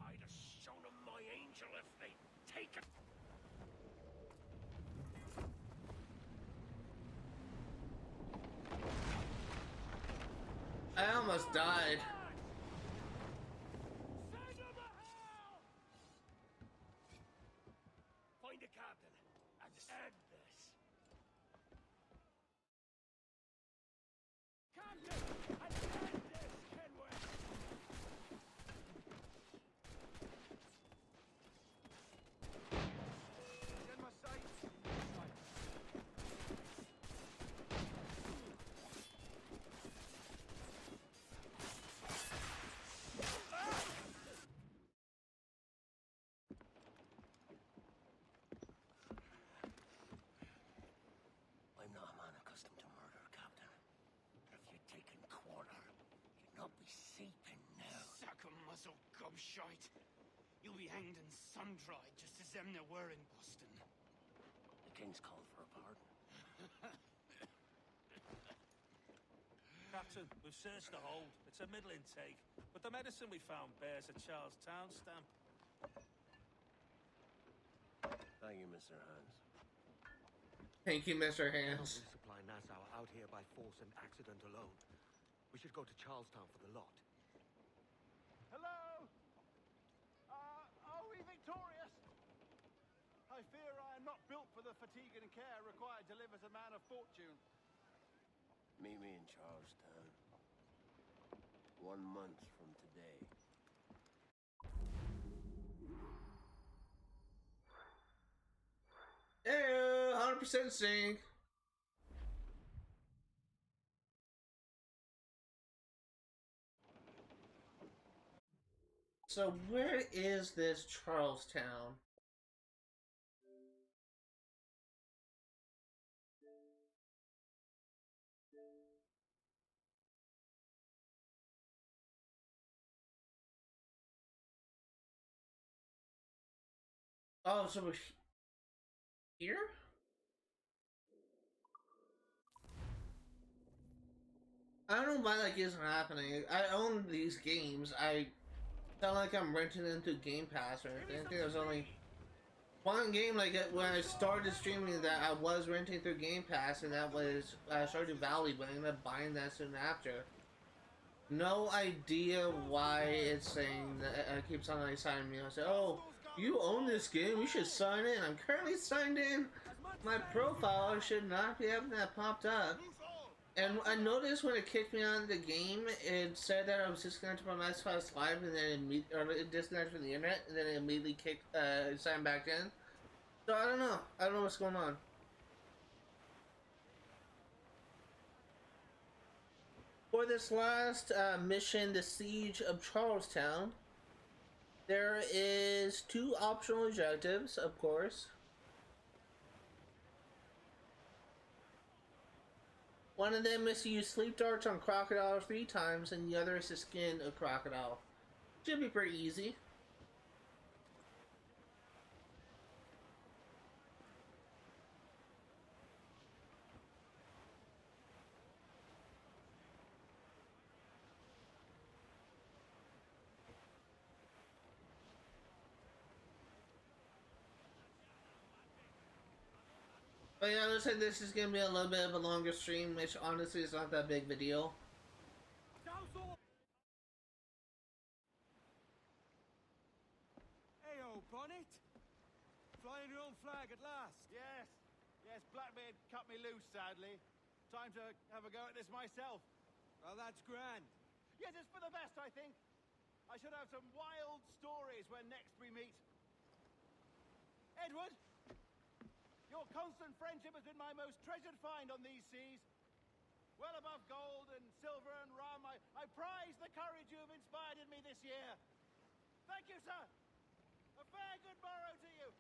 I'd have shown them my angel if they'd taken. I almost died. Send them to hell! Find a captain and end this. Captain, and end this, Kenway! In my sights. I'm not a man accustomed to murder, Captain. If you'd taken quarter, you'd not be seeping now. Sack a muzzle, gobshite. You'll be hanged and sun-dried, just as them there were in Boston. The king's called for a pardon. Captain, we've searched the hold. It's a middle intake, but the medicine we found bears a Charles-Towne stamp. Thank you, Mr. Hans. Thank you, Mr. We cannot Hands. resupply Nassau out here by force and accident alone. We should go to Charles-Towne for the lot. Hello? Are we victorious? I fear I am not built for the fatigue and care required to live as a man of fortune. Meet me in Charles-Towne. 1 month from today. Hey, 100% sync. So where is this Charles-Towne? Oh, so we're here? I don't know why that isn't happening. I own these games. I sound like I'm renting into Game Pass or anything. I think there's only one game like when I started streaming that I was renting through Game Pass, and that was Stardew Valley, but I ended up buying that soon after. No idea why it's saying that. It keeps on like signing me. I say, "Oh, you own this game. You should sign in." I'm currently signed in. My profile should not be having that popped up. And I noticed when it kicked me out of the game, it said that I was disconnected from Xbox Live, and then it disconnected from the internet, and then it immediately signed back in. So I don't know. I don't know what's going on. For this last mission, the Siege of Charles-Towne, there is 2 optional objectives, of course. One of them is to use sleep darts on crocodile 3 times, and the other is to skin a crocodile. Should be pretty easy. But yeah, looks like this is gonna be a little bit of a longer stream, which honestly is not that big of a deal. Hey-o, Bonnet! Flying your own flag at last. Yes. Yes, Blackbeard cut me loose, sadly. Time to have a go at this myself. Well, that's grand. Yes, it's for the best, I think. I should have some wild stories when next we meet. Edward! Your constant friendship has been my most treasured find on these seas. Well above gold and silver and rum, I prize the courage you have inspired in me this year. Thank you, sir. A fair good morrow to you.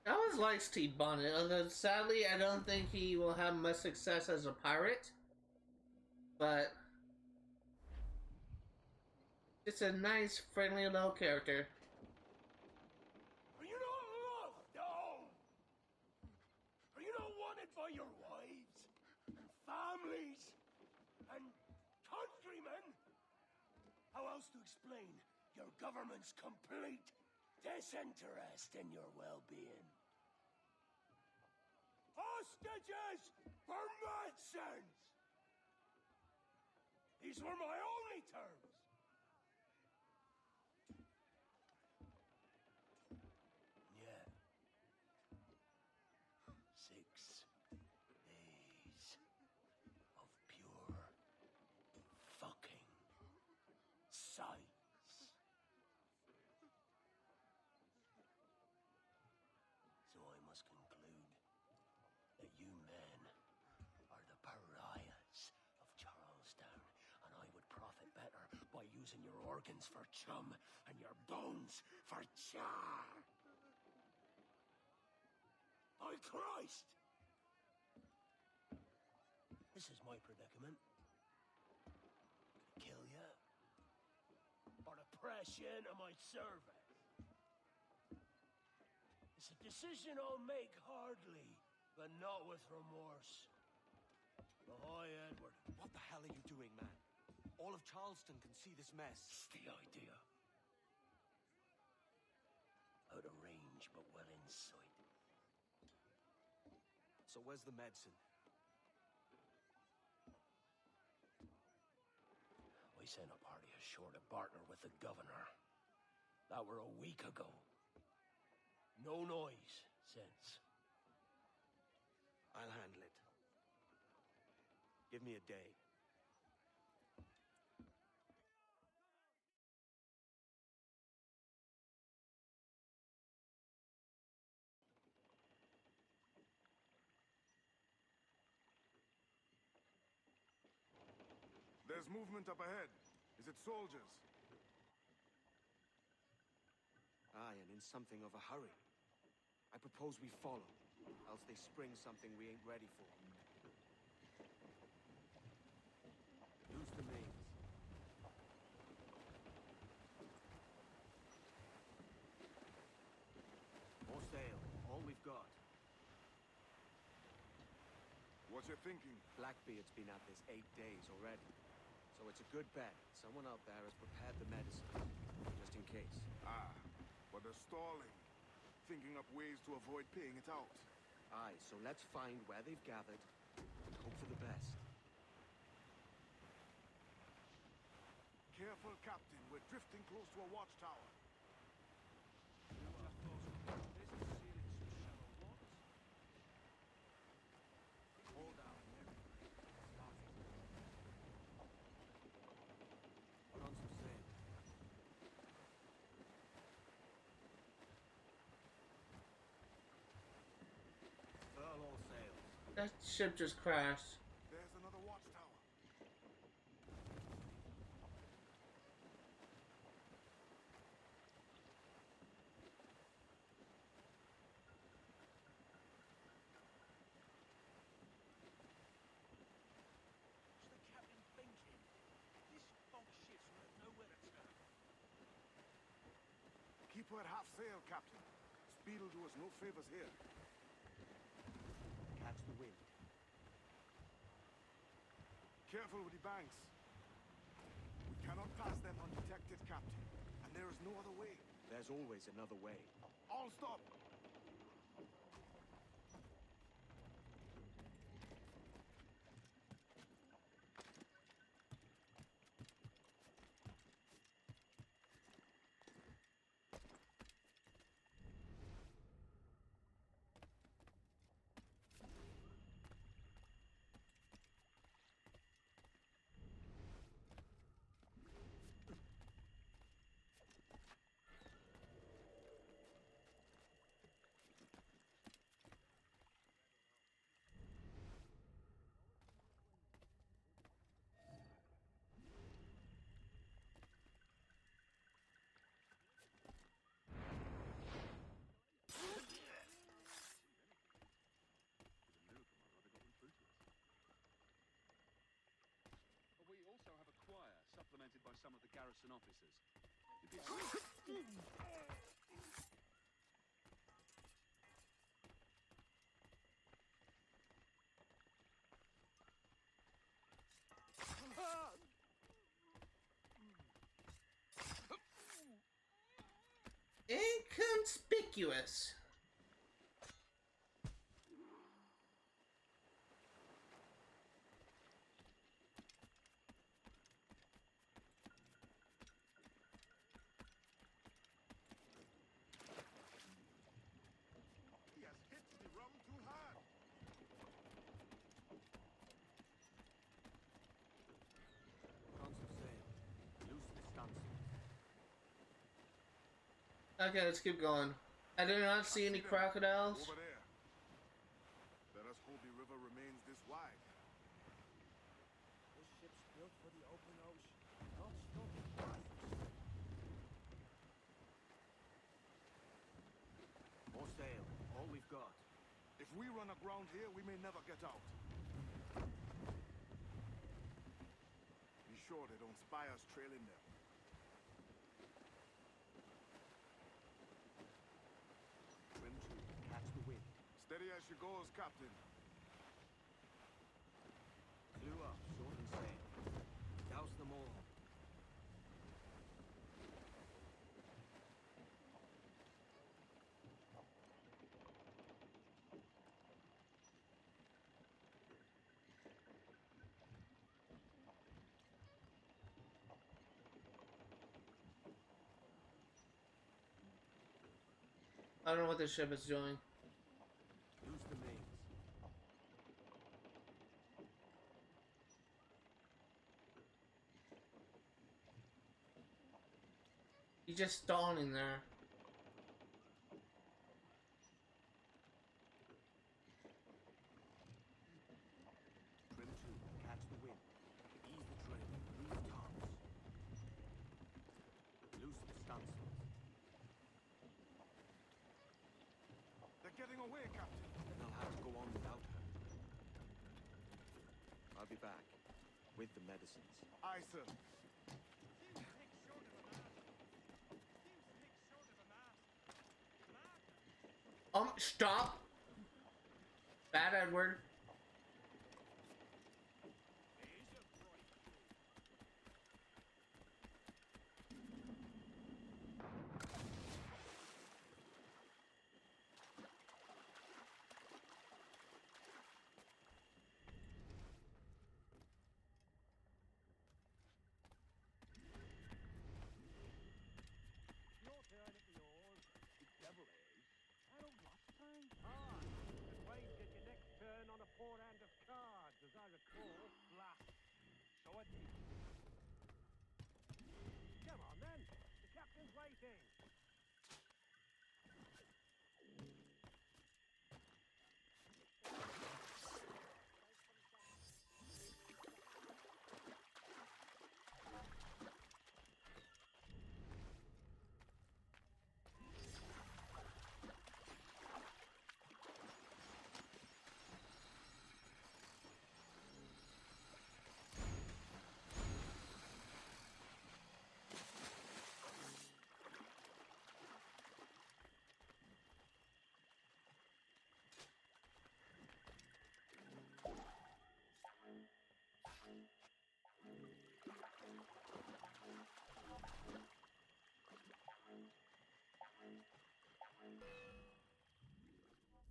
I always like Steve Bonnet, although sadly I don't think he will have much success as a pirate. But it's a nice, friendly little character. Are you not loved, no? Are you not wanted by your wives, and families, and countrymen? How else to explain your government's complete disinterest in your well-being? Hostages for medicines! These were my only terms. Yeah. 6 days of pure fucking sights. So I must conclude that you men are the pariahs of Charles-Towne, and I would profit better by using your organs for chum and your bones for char. By Christ! This is my predicament. Kill ya, or to press you into my service. It's a decision I'll make hardly, but not with remorse. Ahoy, Edward. What the hell are you doing, man? All of Charleston can see this mess. It's the idea. Out of range, but well So where's the medicine? We sent a party ashore to partner with the governor. That were a week ago. No noise since. I'll handle it. Give me a day. There's movement up ahead. Is it soldiers? Aye, and in something of a hurry. I propose we follow, else they spring something we ain't ready for. Use the mains. More sail, all we've got. What you thinking? Blackbeard's been at this 8 days already. So it's a good bet. Someone out there has prepared the medicine, just in case. Ah, but they're stalling. Thinking up ways to avoid paying it out. Aye, so let's find where they've gathered and hope for the best. Careful, Captain. We're drifting close to a watchtower. Hold down. Put on some sail. Furl all sails. That ship just crashed. There's another watchtower. What's the captain thinking? This fog ship's worth nowhere to turn. Keep her at half sail, Captain. Speed will do us no favors here. Catch the wind. Careful with the banks. We cannot pass them undetected, Captain. And there is no other way. There's always another way. All stop! We also have a choir, supplemented by some of the garrison officers. Inconspicuous. He has hit the rum too hard. Put on some sail. Loose the stunsails. Okay, let's keep going. I did not see any crocodiles. Over there. Let us hope the river remains this wide. This ship's built for the open ocean, not stuck in baths. More sail. All we've got. If we run aground here, we may never get out. Be sure they don't spy us trailing them. Trim to. Catch the wind. Steady as she goes, Captain. Clew up. Shorten sail. Douse them all. I don't know what this ship is doing. Loose the mains. He's just stalling there. Trim to, catch the wind. Ease the train, move tops. Loose the stunsails. They're getting away, Captain. Then I'll have to go on without her. I'll be back with the medicines. Aye, sir. Stop! Bad Edward. Your turn at the oars. The devil is. I don't last time. Ah, and wait till your next turn on a poor hand of cards, as I recall. Blast. So it is. Come on then. The captain's waiting.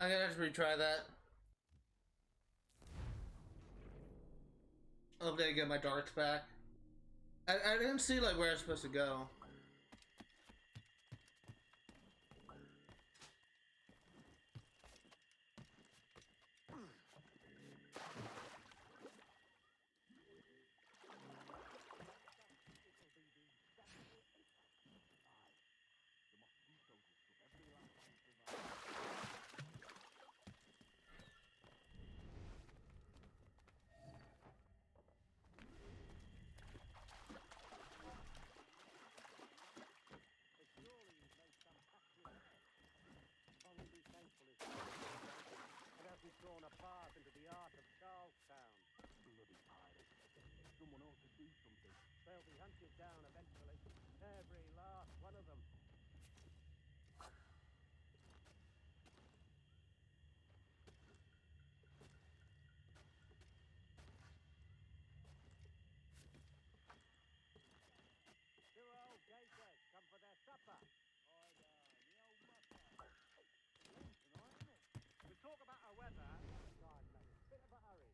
I'm gonna have to retry that. Hopefully I get my darts back. I didn't see like where I was supposed to go. Thrown a path into the art of Charles-Towne. Bloody pirates. Someone ought to do something. They'll be hunted down eventually. Every last one of them. Two old gators come for their supper. We talk about our weather another time, mate. Bit of a hurry.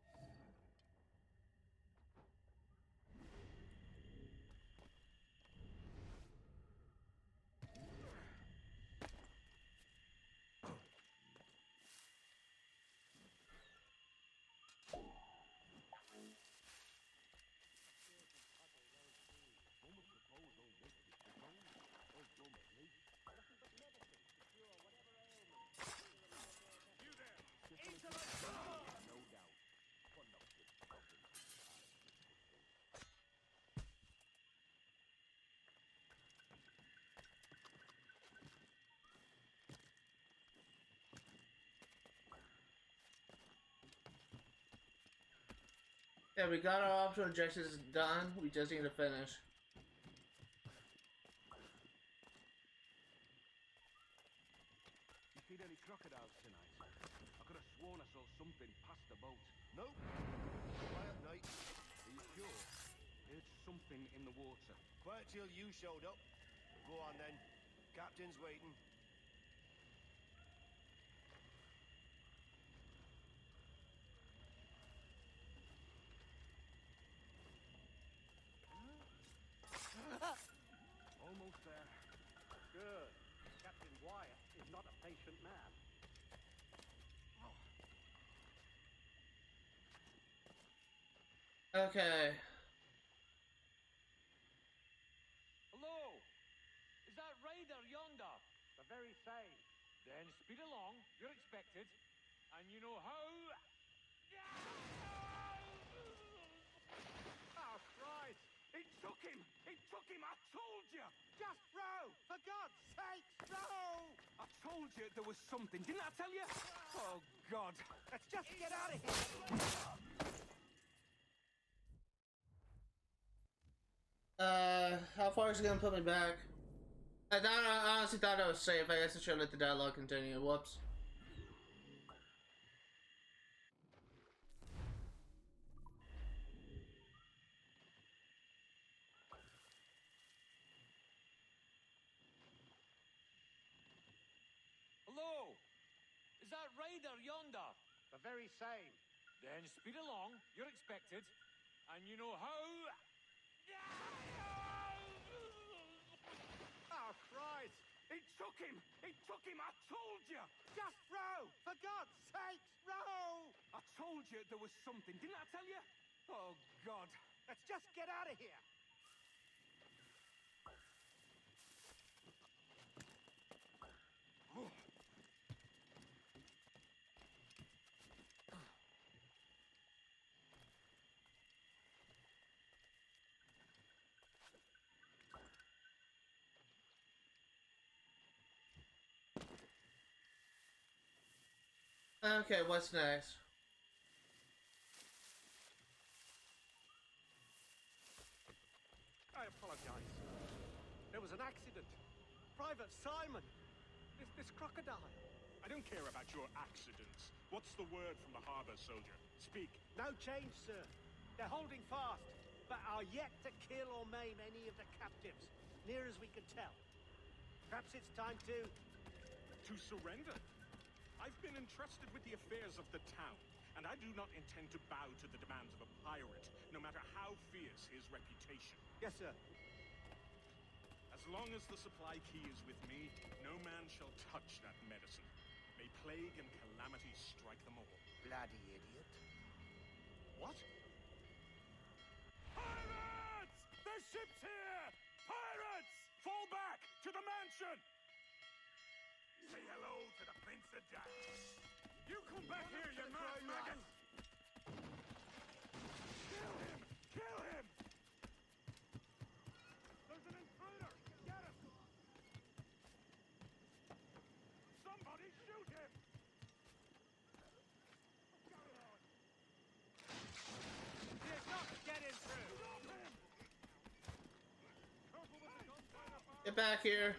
Yeah, we got our optional objectives done. We just need to finish. You seen any crocodiles tonight? I could have sworn I saw something past the boat. Nope. Quiet night. Are you sure? Heard something in the water. Quiet till you showed up. Go on then. Captain's waiting. Almost there. Good. Captain Wyatt is not a patient man. Okay. Hello? Is that Raider yonder? The very same. Then speed along, you're expected. And you know how... Oh, Christ! He took him! He took him! I told you! Just row! For God's sake, row! I told you there was something, didn't I tell you? Oh, God. Let's just get out of here! How far is it gonna put me back? I honestly thought I was safe. I guess I should let the dialogue continue. Whoops. Hello? Is that Raider yonder? The very same. Then speed along, you're expected. And you know how... Oh, Christ! He took him! He took him! I told you! Just row! For God's sake, row! I told you there was something, didn't I tell you? Oh, God. Let's just get out of here! Okay, what's next? I apologize. There was an accident. Private Simon! This crocodile. I don't care about your accidents. What's the word from the harbor, soldier? Speak. No change, sir. They're holding fast, but are yet to kill or maim any of the captives, near as we can tell. Perhaps it's time to... To surrender? I've been entrusted with the affairs of the town, and I do not intend to bow to the demands of a pirate, no matter how fierce his reputation. Yes, sir. As long as the supply key is with me, no man shall touch that medicine. May plague and calamity strike them all. Bloody idiot. What? Pirates! The ship's here! Pirates! Fall back to the mansion! Say hello to the Prince of Darkness. You come back here, you mad maggot! Kill him! Kill him! There's an intruder! Get him! Somebody shoot him! What's going on? He's not getting through! Stop him! Careful with the gunfire! Get back here.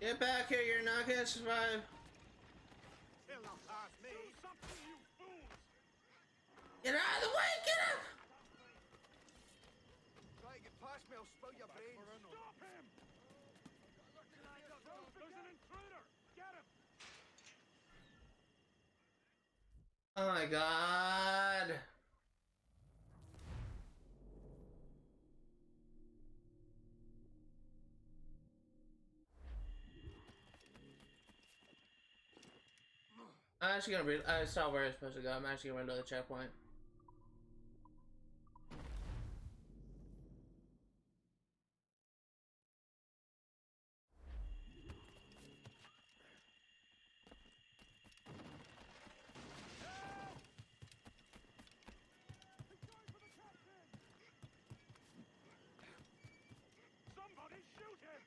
Get back here, you're not gonna survive. He'll not pass me. Do something, you fools! Get out of the way, get up! Try to get past me, I'll spill your brains. Stop him! There's an intruder! Get him! Oh my god. I'm actually gonna read. I saw where it's supposed to go. I'm actually gonna run to the checkpoint. Somebody shoot him!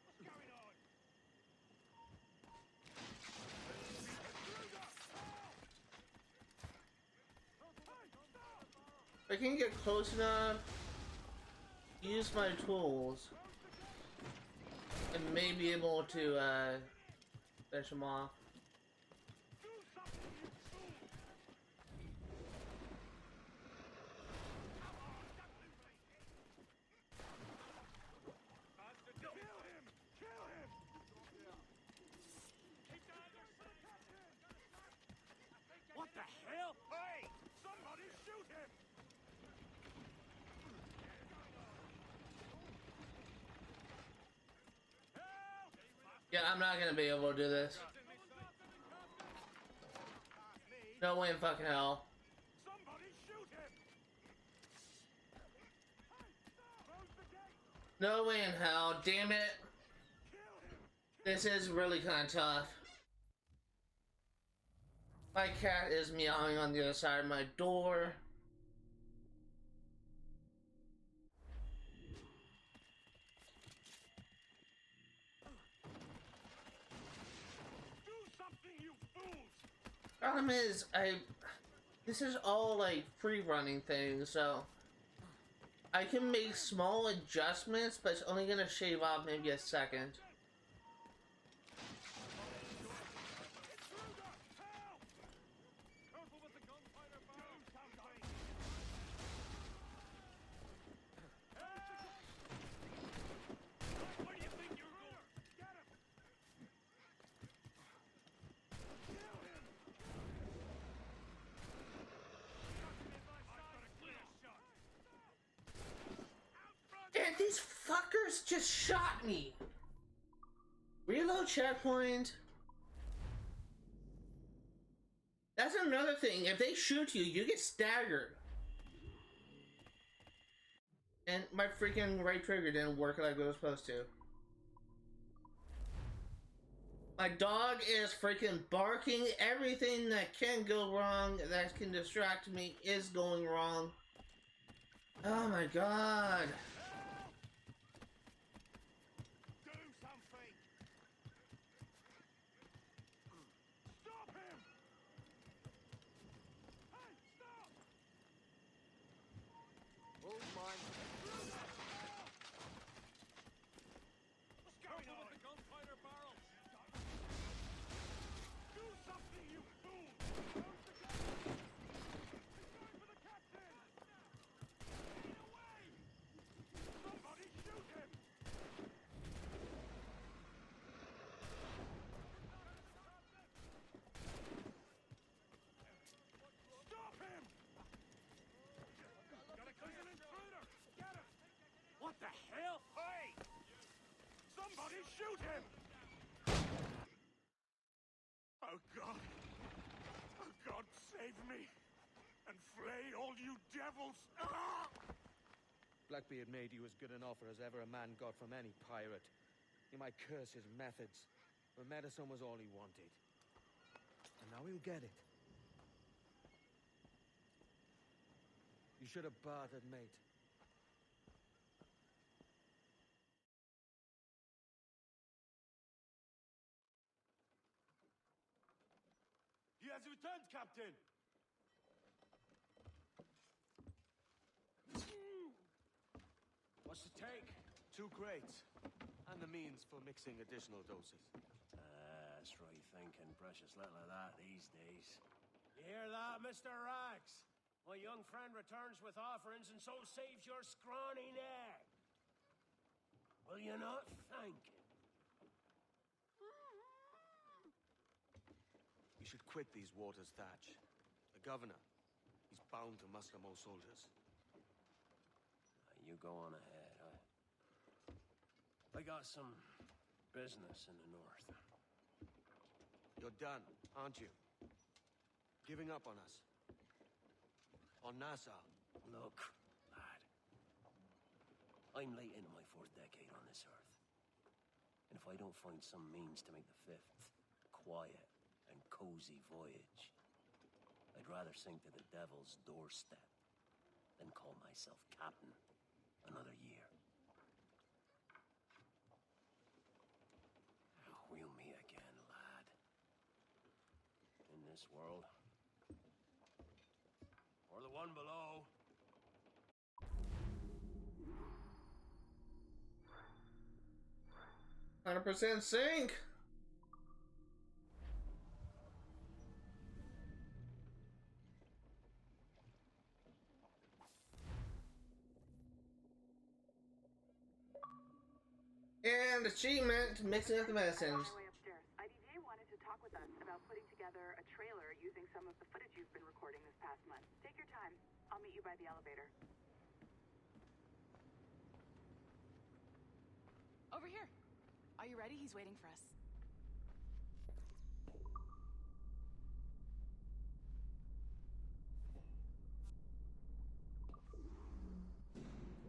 What's going on? I can get close enough. Use my tools. I may be able to finish him off. What the hell? Hey! Somebody shoot him! Yeah, I'm not gonna be able to do this. No way in fucking hell. Somebody shoot him! No way in hell, damn it. This is really kind of tough. My cat is meowing on the other side of my door. Do something, you fools! Problem is, this is all like free running things, so I can make small adjustments, but it's only gonna shave off maybe a second. Damn, these fuckers just shot me! Reload checkpoint. That's another thing. If they shoot you, you get staggered. And my freaking right trigger didn't work like it was supposed to. My dog is freaking barking. Everything that can go wrong, that can distract me, is going wrong. Oh my god. Do something! Stop him! Hey, stop! Hold mine. What's going on? The gunfighter barrels! Do something, you fool! Close the gate! He's going for the captain! Get away! Somebody shoot him! Stop him! Gotta kill an intruder! Get him! What the hell? Hey! Somebody shoot him! Oh God! Oh God, save me! And flay all you devils! Ah! Blackbeard made you as good an offer as ever a man got from any pirate. You might curse his methods, but medicine was all he wanted. And now he'll get it. You should have bartered, mate. He has returned, Captain! What's the take? 2 crates. And the means for mixing additional doses. That's right thinking. Precious little of that these days. You hear that, Mr. Rags? My young friend returns with offerings and so saves your scrawny neck. Will you not thank him? You should quit these waters, Thatch. The governor, he's bound to muster more soldiers. You go on ahead. I got some business in the north. You're done, aren't you? Giving up on us. On Nassau. Look, lad. I'm late into my 4th decade on this earth. And if I don't find some means to make the 5th quiet and cozy voyage, I'd rather sink to the devil's doorstep than call myself captain another year. We'll meet again, lad. In this world. Or the one below. 100% sync. And achievement, mixing up the medicines. IDJ wanted to talk with us about putting together a trailer using some of the footage you've been recording this past month. Take your time. I'll meet you by the elevator. Over here. Are you ready? He's waiting for us.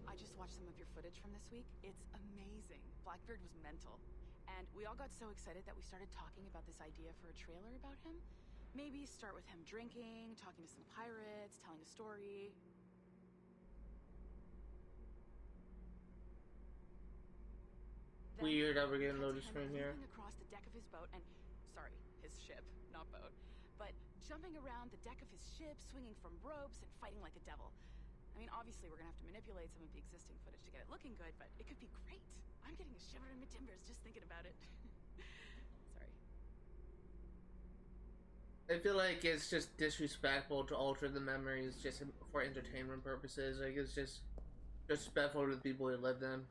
I just watched some of your footage from this week. It's amazing. Blackbeard was mental. And we all got so excited that we started talking about this idea for a trailer about him. Maybe start with him drinking, talking to some pirates, telling a story. Weird that we're getting loaded screen here. Across the deck of his boat and, sorry, his ship, not boat, but jumping around the deck of his ship, swinging from ropes and fighting like a devil. I mean, obviously we're gonna have to manipulate some of the existing footage to get it looking good, but it could be great. I'm getting a shiver in my timbers just thinking about it. Sorry. I feel like it's just disrespectful to alter the memories just for entertainment purposes. Like, it's just disrespectful to the people who lived them.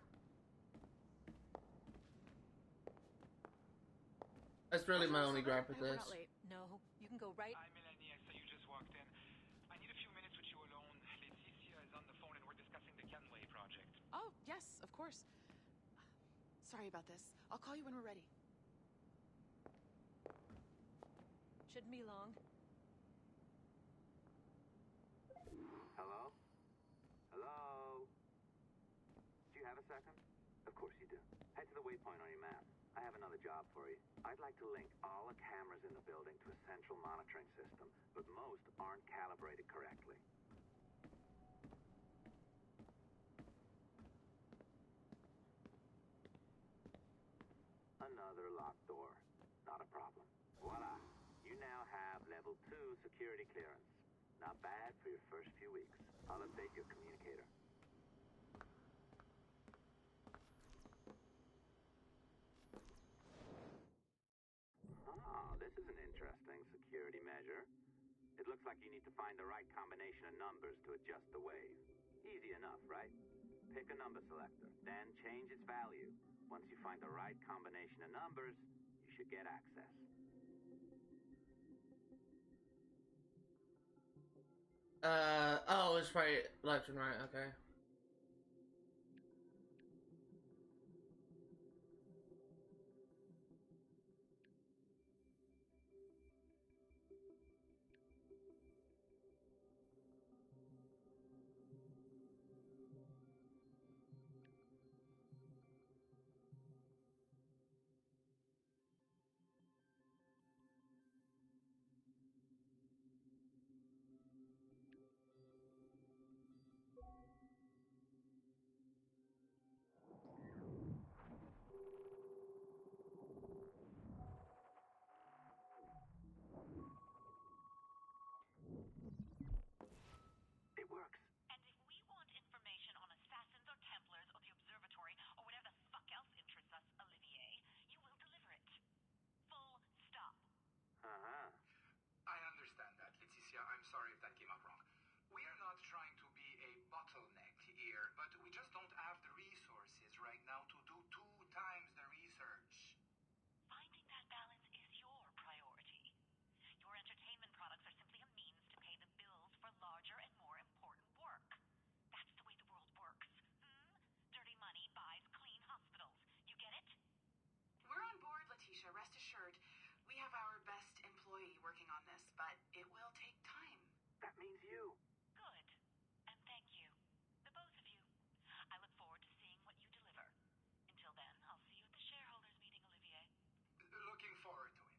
That's really my only gripe with this. No, you can go right. Hi, Melanie. I saw you just walked in. I need a few minutes with you alone. Leticia is on the phone and we're discussing the Kenway project. Oh, yes, of course. Sorry about this. I'll call you when we're ready. Shouldn't be long. Hello? Hello? Do you have a second? Of course you do. Head to the waypoint on your map. I have another job for you. I'd like to link all the cameras in the building to a central monitoring system, but most aren't calibrated correctly. Another locked door. Not a problem. Voila. You now have level 2 security clearance. Not bad for your first few weeks. I'll update your communicator. Oh, this is an interesting security measure. It looks like you need to find the right combination of numbers to adjust the wave. Easy enough, right? Pick a number selector, then change its value. Once you find the right combination of numbers, you should get access. Oh, it's probably left and right, okay. It works. And if we want information on assassins or Templars or the observatory or whatever the fuck else interests us, Olivier, you will deliver it. Full stop. Uh-huh. I understand that, Leticia. I'm sorry if that came out wrong. We are not trying to be a bottleneck here, but we just don't have the resources right now to do 2 times the research. Finding that balance is your priority. Your entertainment products are simply a means to pay the bills for larger and more important work. That's the way the world works. Dirty money buys clean hospitals. You get it? We're on board, Leticia. Rest assured. We have our best employee working on this, but it will take time. That means you. Good. And thank you. The both of you. I look forward to seeing what you deliver. Until then, I'll see you at the shareholders meeting, Olivier. Looking forward to it.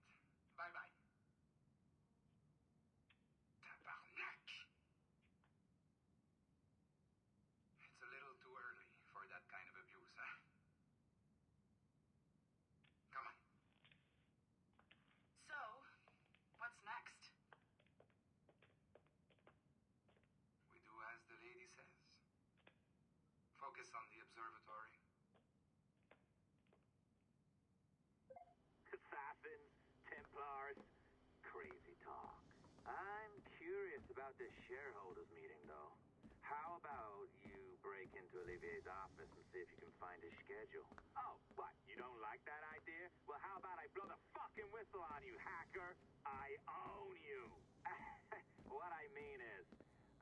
Bye-bye. Tabarnak! It's a little too early for that kind of abuse, huh? Come on. So, what's next? about this shareholders meeting, though? How about you break into Olivier's office and see if you can find his schedule? Oh, what? You don't like that idea? Well, how about I blow the fucking whistle on you, hacker? I own you. What I mean is,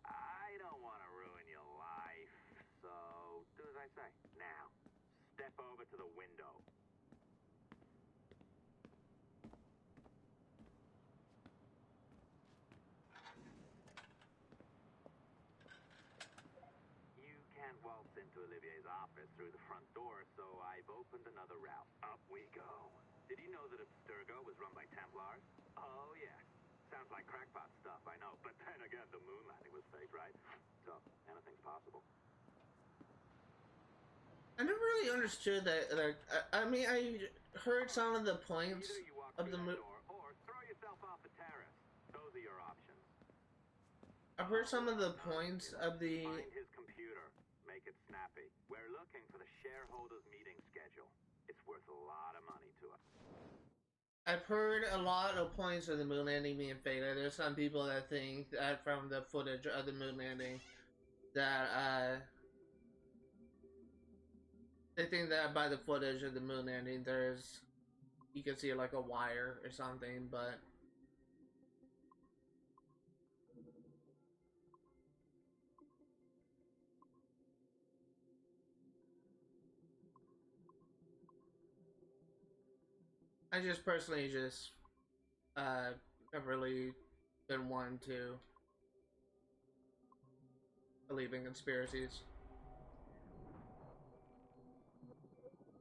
I don't want to ruin your life. So, do as I say. Now, step over to the window. You can't waltz into Olivier's office through the front door, so I've opened another route. Up we go. Did you know that Abstergo was run by Templars? Oh, yeah. Sounds like crackpot stuff, I know. But then again, the moon landing was fake, right? So, anything's possible. I never really understood that. Like, I mean, I heard some of the points of the movie. Or throw yourself off the terrace. Those are your options. I've heard some of the points of the. Find his computer. Make it snappy. We're looking for the shareholders meeting schedule. It's worth a lot of money to us. I've heard a lot of points of the moon landing being fake. There's some people that think that from the footage of the moon landing that they think that by the footage of the moon landing you can see like a wire or something, but I just personally have really been one to believe in conspiracies.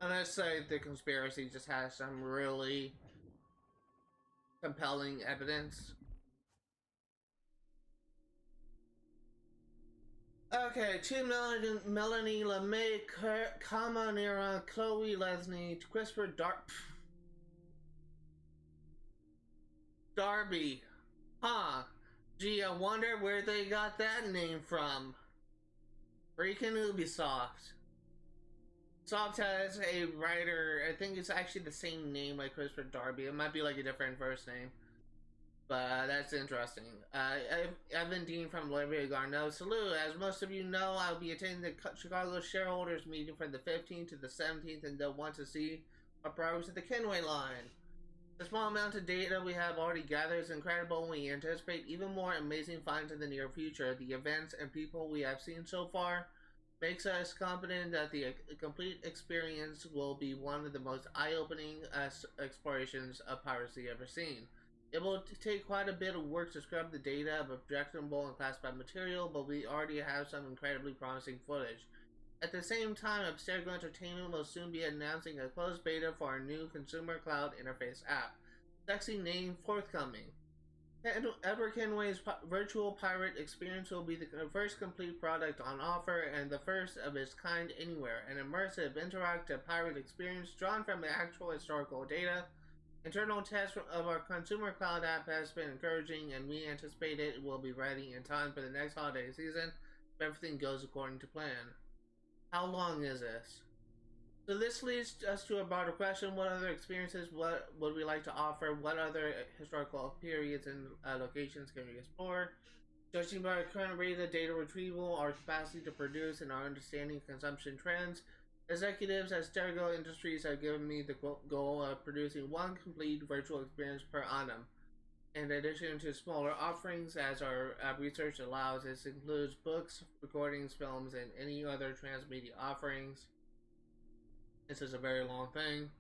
Unless the conspiracy just has some really compelling evidence. Okay, to Melanie LeMay, Kama Nira, Chloe Lesney, Christopher Darby. Huh. Gee, I wonder where they got that name from. Freaking Ubisoft. Ubisoft has a writer, I think it's actually the same name like Christopher Darby. It might be like a different first name. But that's interesting. Evan Dean from Liberate Garneau. Salute. As most of you know, I'll be attending the Chicago shareholders meeting from the 15th to the 17th, and they'll want to see our progress at the Kenway line. The small amount of data we have already gathered is incredible, and we anticipate even more amazing finds in the near future. The events and people we have seen so far makes us confident that the complete experience will be one of the most eye-opening explorations of piracy ever seen. It will take quite a bit of work to scrub the data of objectionable and classified material, but we already have some incredibly promising footage. At the same time, Abstergo Entertainment will soon be announcing a closed beta for our new consumer cloud interface app. Sexy name forthcoming. Ever Kenway's virtual pirate experience will be the first complete product on offer and the first of its kind anywhere. An immersive, interactive pirate experience drawn from the actual historical data. Internal tests of our consumer cloud app has been encouraging, and we anticipate it will be ready in time for the next holiday season if everything goes according to plan. How long is this? So this leads us to a broader question. What other experiences would we like to offer? What other historical periods and locations can we explore? Judging by our current rate of data retrieval, our capacity to produce, and our understanding of consumption trends, executives at Stardew Industries have given me the goal of producing one complete virtual experience per annum. In addition to smaller offerings, as our research allows, this includes books, recordings, films, and any other transmedia offerings. This is a very long thing.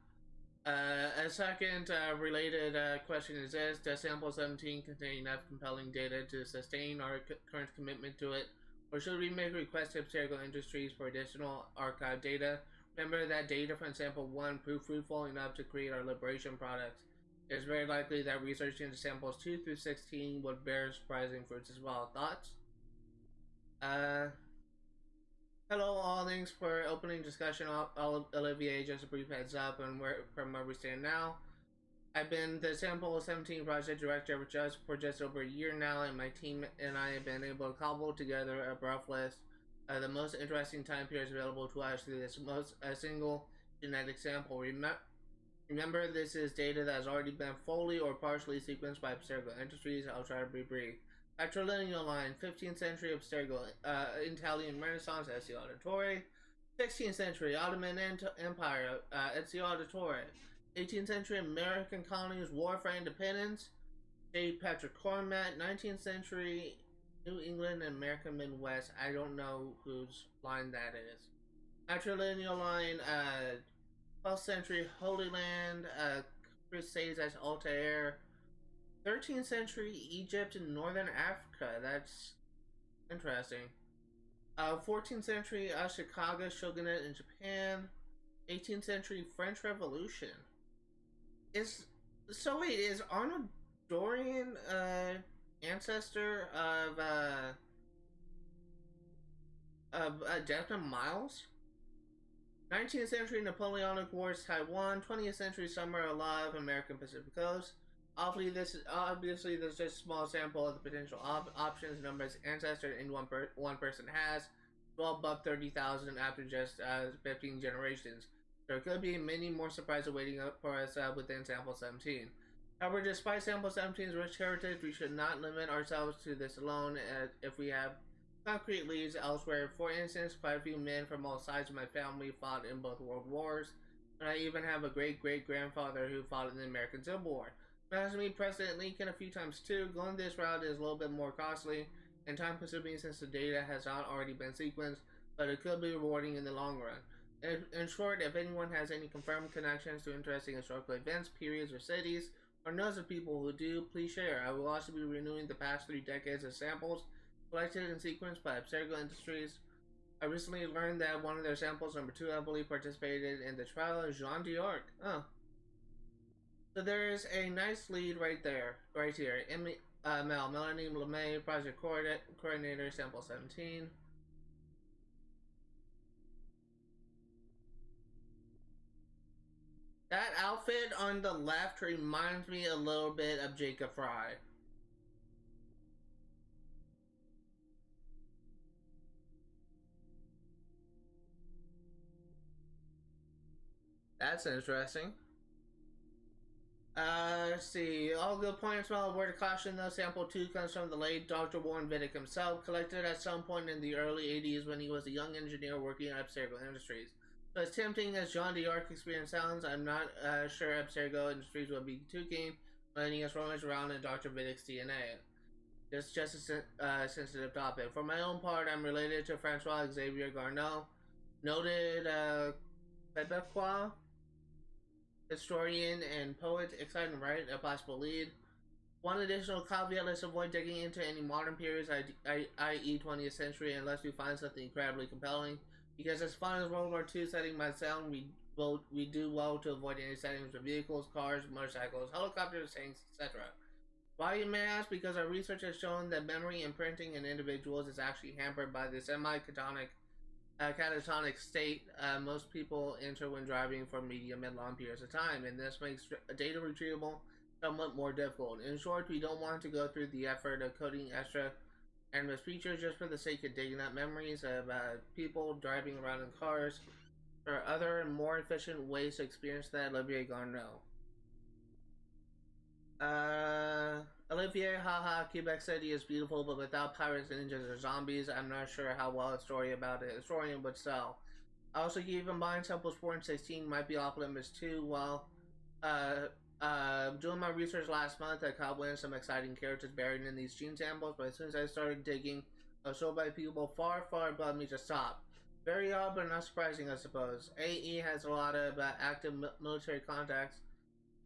A second related question is this: does Sample 17 contain enough compelling data to sustain our current commitment to it? Or should we make requests to Abstergo Industries for additional archive data? Remember that data from Sample 1 proved fruitful enough to create our Liberation products. It is very likely that research into Samples 2 through 16 would bear surprising fruits as well. Thoughts? Hello all, thanks for opening discussion. Olivier, just a brief heads up on from where we stand now. I've been the Sample 17 project director for just over a year now, and my team and I have been able to cobble together a rough list of the most interesting time periods available to us through this single genetic sample. Remember, this is data that has already been fully or partially sequenced by Abstergo Industries. I'll try to be brief. Patrilineal line, 15th century Abstergo, Italian Renaissance, Ezio Auditore. 16th century Ottoman Empire, Ezio Auditore. 18th century American colonies, war for independence, J. Patrick Cormat. 19th century New England and American Midwest. I don't know whose line that is. Patrilineal line, 12th century Holy Land, Crusades as Altair. 13th century Egypt and Northern Africa. That's interesting. 14th century Ashikaga Shogunate in Japan. 18th century French Revolution. Is Arnold Dorian ancestor of Desmond Miles? 19th century Napoleonic Wars, Taiwan. 20th century Summer of Love, American Pacific Coast. Obviously, this is just a small sample of the potential options numbers ancestor any one person has. Well above 30,000 after just 15 generations. There could be many more surprises waiting up for us within sample 17. However, despite sample 17's rich heritage, we should not limit ourselves to this alone if we have concrete leads elsewhere. For instance, quite a few men from all sides of my family fought in both world wars, and I even have a great-great-grandfather who fought in the American Civil War. As to meet President Lincoln a few times too. Going this route is a little bit more costly and time-consuming since the data has not already been sequenced, but it could be rewarding in the long run. In short, if anyone has any confirmed connections to interesting historical events, periods, or cities, or knows of people who do, please share. I will also be renewing the past 3 decades of samples collected and sequenced by Abstergo Industries. I recently learned that one of their samples, number 2, I believe, participated in the trial of Jean d'Arc. Oh. So there's a nice lead right here. Mel, Melanie LeMay, Project Coordinator, Sample 17. That outfit on the left reminds me a little bit of Jacob Fry. That's interesting. Let's see. All good points, well, word of caution though. Sample 2 comes from the late Dr. Warren Vidic himself, collected at some point in the early 80s when he was a young engineer working at Abstergo Industries. So as tempting as Jean d'Arc experience sounds, I'm not sure Abstergo Industries would be too keen letting us rummage around in Dr. Vidic's DNA. It's just a sensitive topic. For my own part, I'm related to Francois Xavier Garneau, noted Quebecois historian and poet. Exciting, right? A possible lead. One additional caveat: let's avoid digging into any modern periods, i.e. 20th century, unless we find something incredibly compelling. Because as fun as World War II setting might sound, we do well to avoid any settings for vehicles, cars, motorcycles, helicopters, tanks, etc. Why, you may ask? Because our research has shown that memory imprinting in individuals is actually hampered by the catatonic state most people enter when driving for medium and long periods of time, and this makes data retrieval somewhat more difficult. In short, we don't want to go through the effort of coding extra Animus features just for the sake of digging up memories of people driving around in cars. There are other and more efficient ways to experience that. Olivier Garneau. Olivier, haha, Quebec City is beautiful, but without pirates, ninjas, or zombies, I'm not sure how well a story about a historian would sell. I also keep in mind samples 4 and 16 might be off limits too. Well, doing my research last month, I caught wind of some exciting characters buried in these gene samples, but as soon as I started digging, I was told by people far, far above me to stop. Very odd, but not surprising, I suppose. AE has a lot of active military contacts,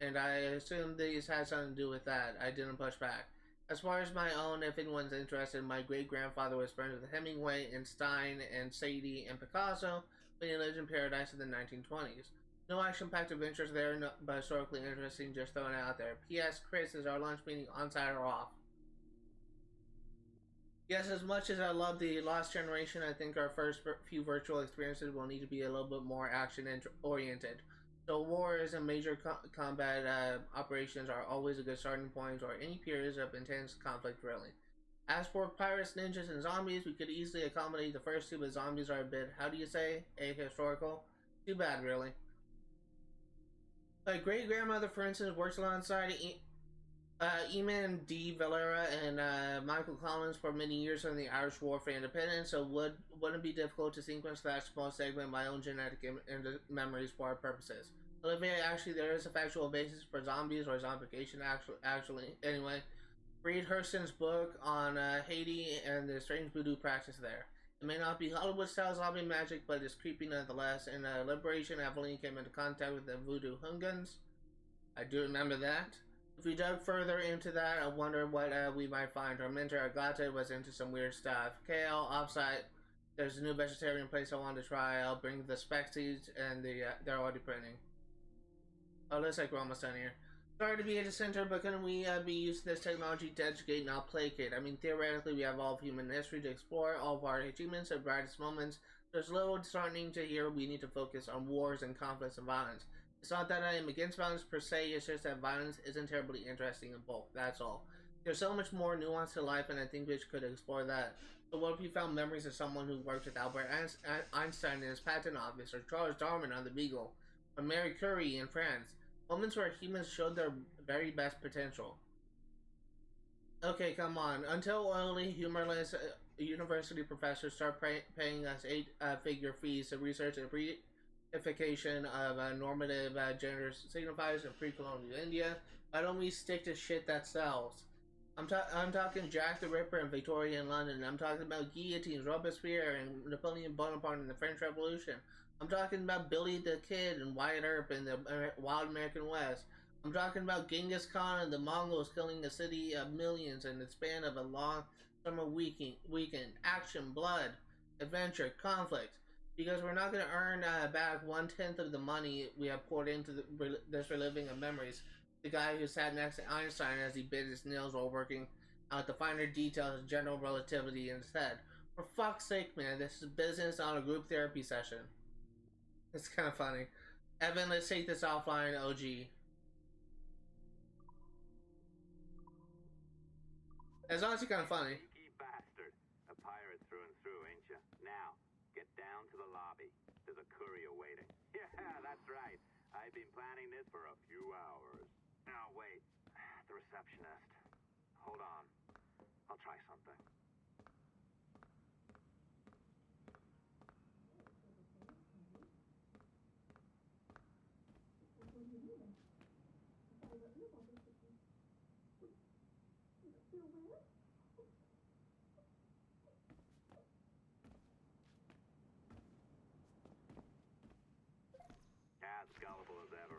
and I assumed these had something to do with that. I didn't push back. As far as my own, if anyone's interested, my great-grandfather was friends with Hemingway and Stein and Sadie and Picasso when he lived in Paradise in the 1920s. No action-packed adventures there, but historically interesting, just throwing it out there. P.S. Chris, is our lunch meeting on-site or off? Yes, as much as I love the Lost Generation, I think our first few virtual experiences will need to be a little bit more action-oriented. So wars and major combat operations are always a good starting point, or any periods of intense conflict, really. As for pirates, ninjas, and zombies, we could easily accommodate the first two, but zombies are a bit, how do you say, ahistorical? Too bad, really. My great-grandmother, for instance, works alongside Eamon D. Valera and Michael Collins for many years on the Irish War for Independence, so wouldn't be difficult to sequence that small segment of my own genetic memories for our purposes. Olivia, actually, there is a factual basis for zombies or zombification. Actually, anyway, read Hurston's book on Haiti and the strange voodoo practice there. It may not be Hollywood-style zombie magic, but it's creepy nonetheless. In Liberation, Aveline came into contact with the voodoo Hungans. I do remember that. If we dug further into that, I wonder what we might find. Our mentor Agate was into some weird stuff. KL, offsite, there's a new vegetarian place I want to try. I'll bring the spec seeds and they're already printing. Oh, looks like we're almost done here. Sorry to be at the center, but couldn't we be using this technology to educate, not placate? I mean, theoretically, we have all of human history to explore, all of our achievements and brightest moments. There's little disheartening to hear we need to focus on wars and conflicts and violence. It's not that I am against violence per se, it's just that violence isn't terribly interesting in bulk, that's all. There's so much more nuance to life, and I think we could explore that. So what if we found memories of someone who worked with Albert Einstein in his patent office, or Charles Darwin on the Beagle, or Marie Curie in France? Moments where humans showed their very best potential. Okay, come on. Until oily, humorless university professors start paying us 8-figure fees to research and reification of normative gender signifiers in pre-colonial India, why don't we stick to shit that sells? I'm talking Jack the Ripper in Victorian London. I'm talking about guillotines, Robespierre, and Napoleon Bonaparte in the French Revolution. I'm talking about Billy the Kid and Wyatt Earp in the Wild American West. I'm talking about Genghis Khan and the Mongols killing a city of millions in the span of a long summer weekend. Action, blood, adventure, conflict. Because we're not going to earn back 1/10 of the money we have poured into this reliving of memories. The guy who sat next to Einstein as he bit his nails while working out the finer details of general relativity in his head. For fuck's sake, man, this is business, not a group therapy session. It's kind of funny. Evan, let's take this offline, OG. It's honestly kind of funny. Sneaky bastard. A pirate through and through, ain't ya? Now, get down to the lobby. There's a courier waiting. Yeah, that's right. I've been planning this for a few hours. Now, wait. The receptionist. Hold on. I'll try something. As gullible as ever.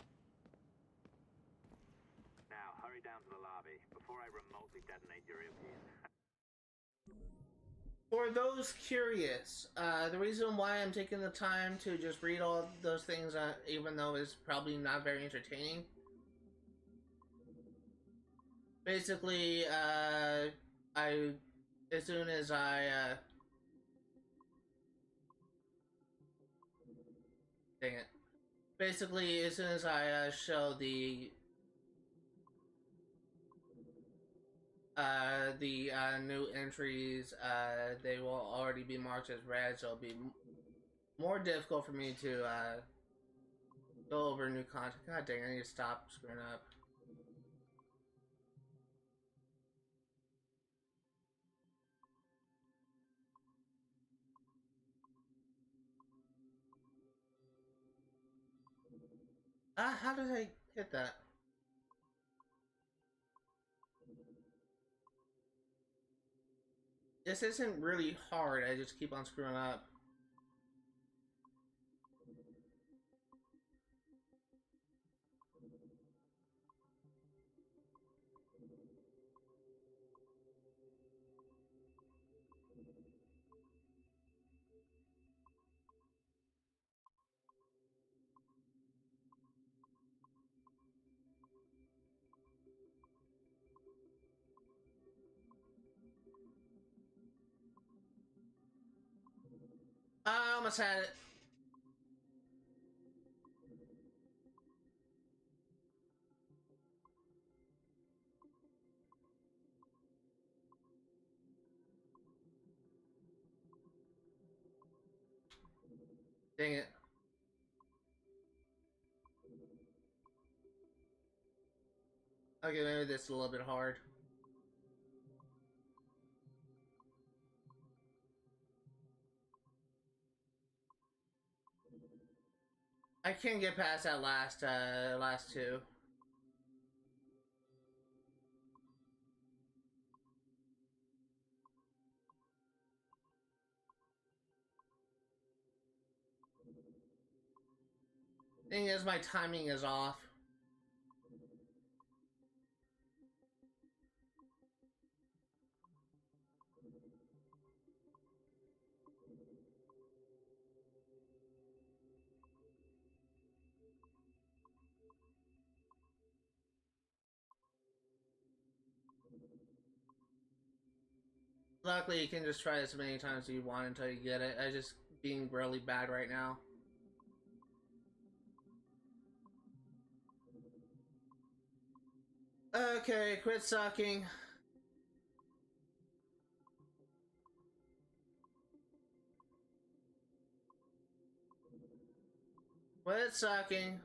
Now, hurry down to the lobby before I remotely detonate your earpiece. For those curious, the reason why I'm taking the time to just read all those things, even though it's probably not very entertaining. Basically, as soon as I, dang it. Basically, as soon as I show the new entries, they will already be marked as red, so it'll be more difficult for me to go over new content. God dang, I need to stop screwing up. How did I hit that? This isn't really hard, I just keep on screwing up. I almost had it. Dang it. Okay, maybe this is a little bit hard. I can't get past that last two. Thing is, my timing is off. Luckily, you can just try as many times as you want until you get it. I just being really bad right now. Okay, quit sucking. Quit sucking.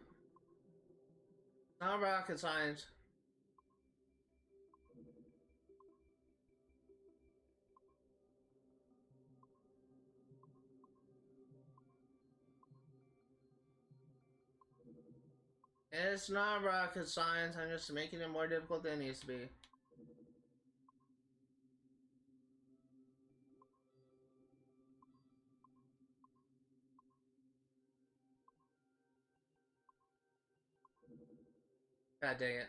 Not rocket science. It's not rocket science, I'm just making it more difficult than it needs to be. God dang it.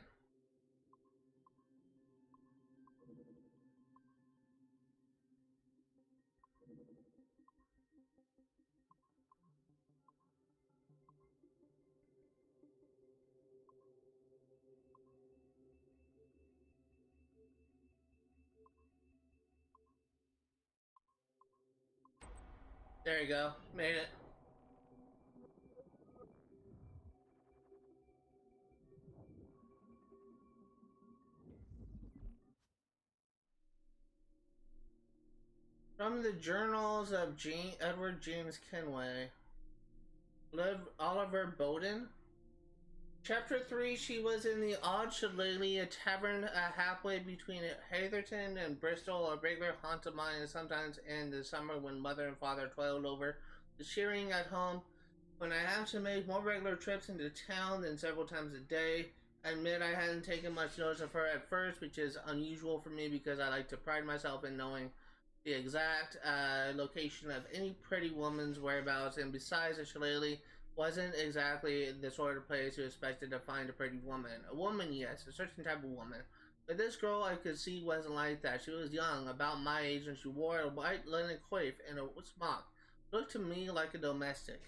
There you go. Made it. From the journals of Edward James Kenway. Oliver Bowden. Chapter 3, she was in the odd Shillelagh, a tavern halfway between Hatherton and Bristol, a regular haunt of mine, sometimes in the summer when mother and father toiled over the shearing at home. When I have to make more regular trips into town than several times a day, I admit I hadn't taken much notice of her at first, which is unusual for me because I like to pride myself in knowing the exact location of any pretty woman's whereabouts, and besides, the Shillelagh wasn't exactly the sort of place you expected to find a pretty woman. A woman, yes, a certain type of woman. But this girl I could see wasn't like that. She was young, about my age, and she wore a white linen coif and a smock. Looked to me like a domestic.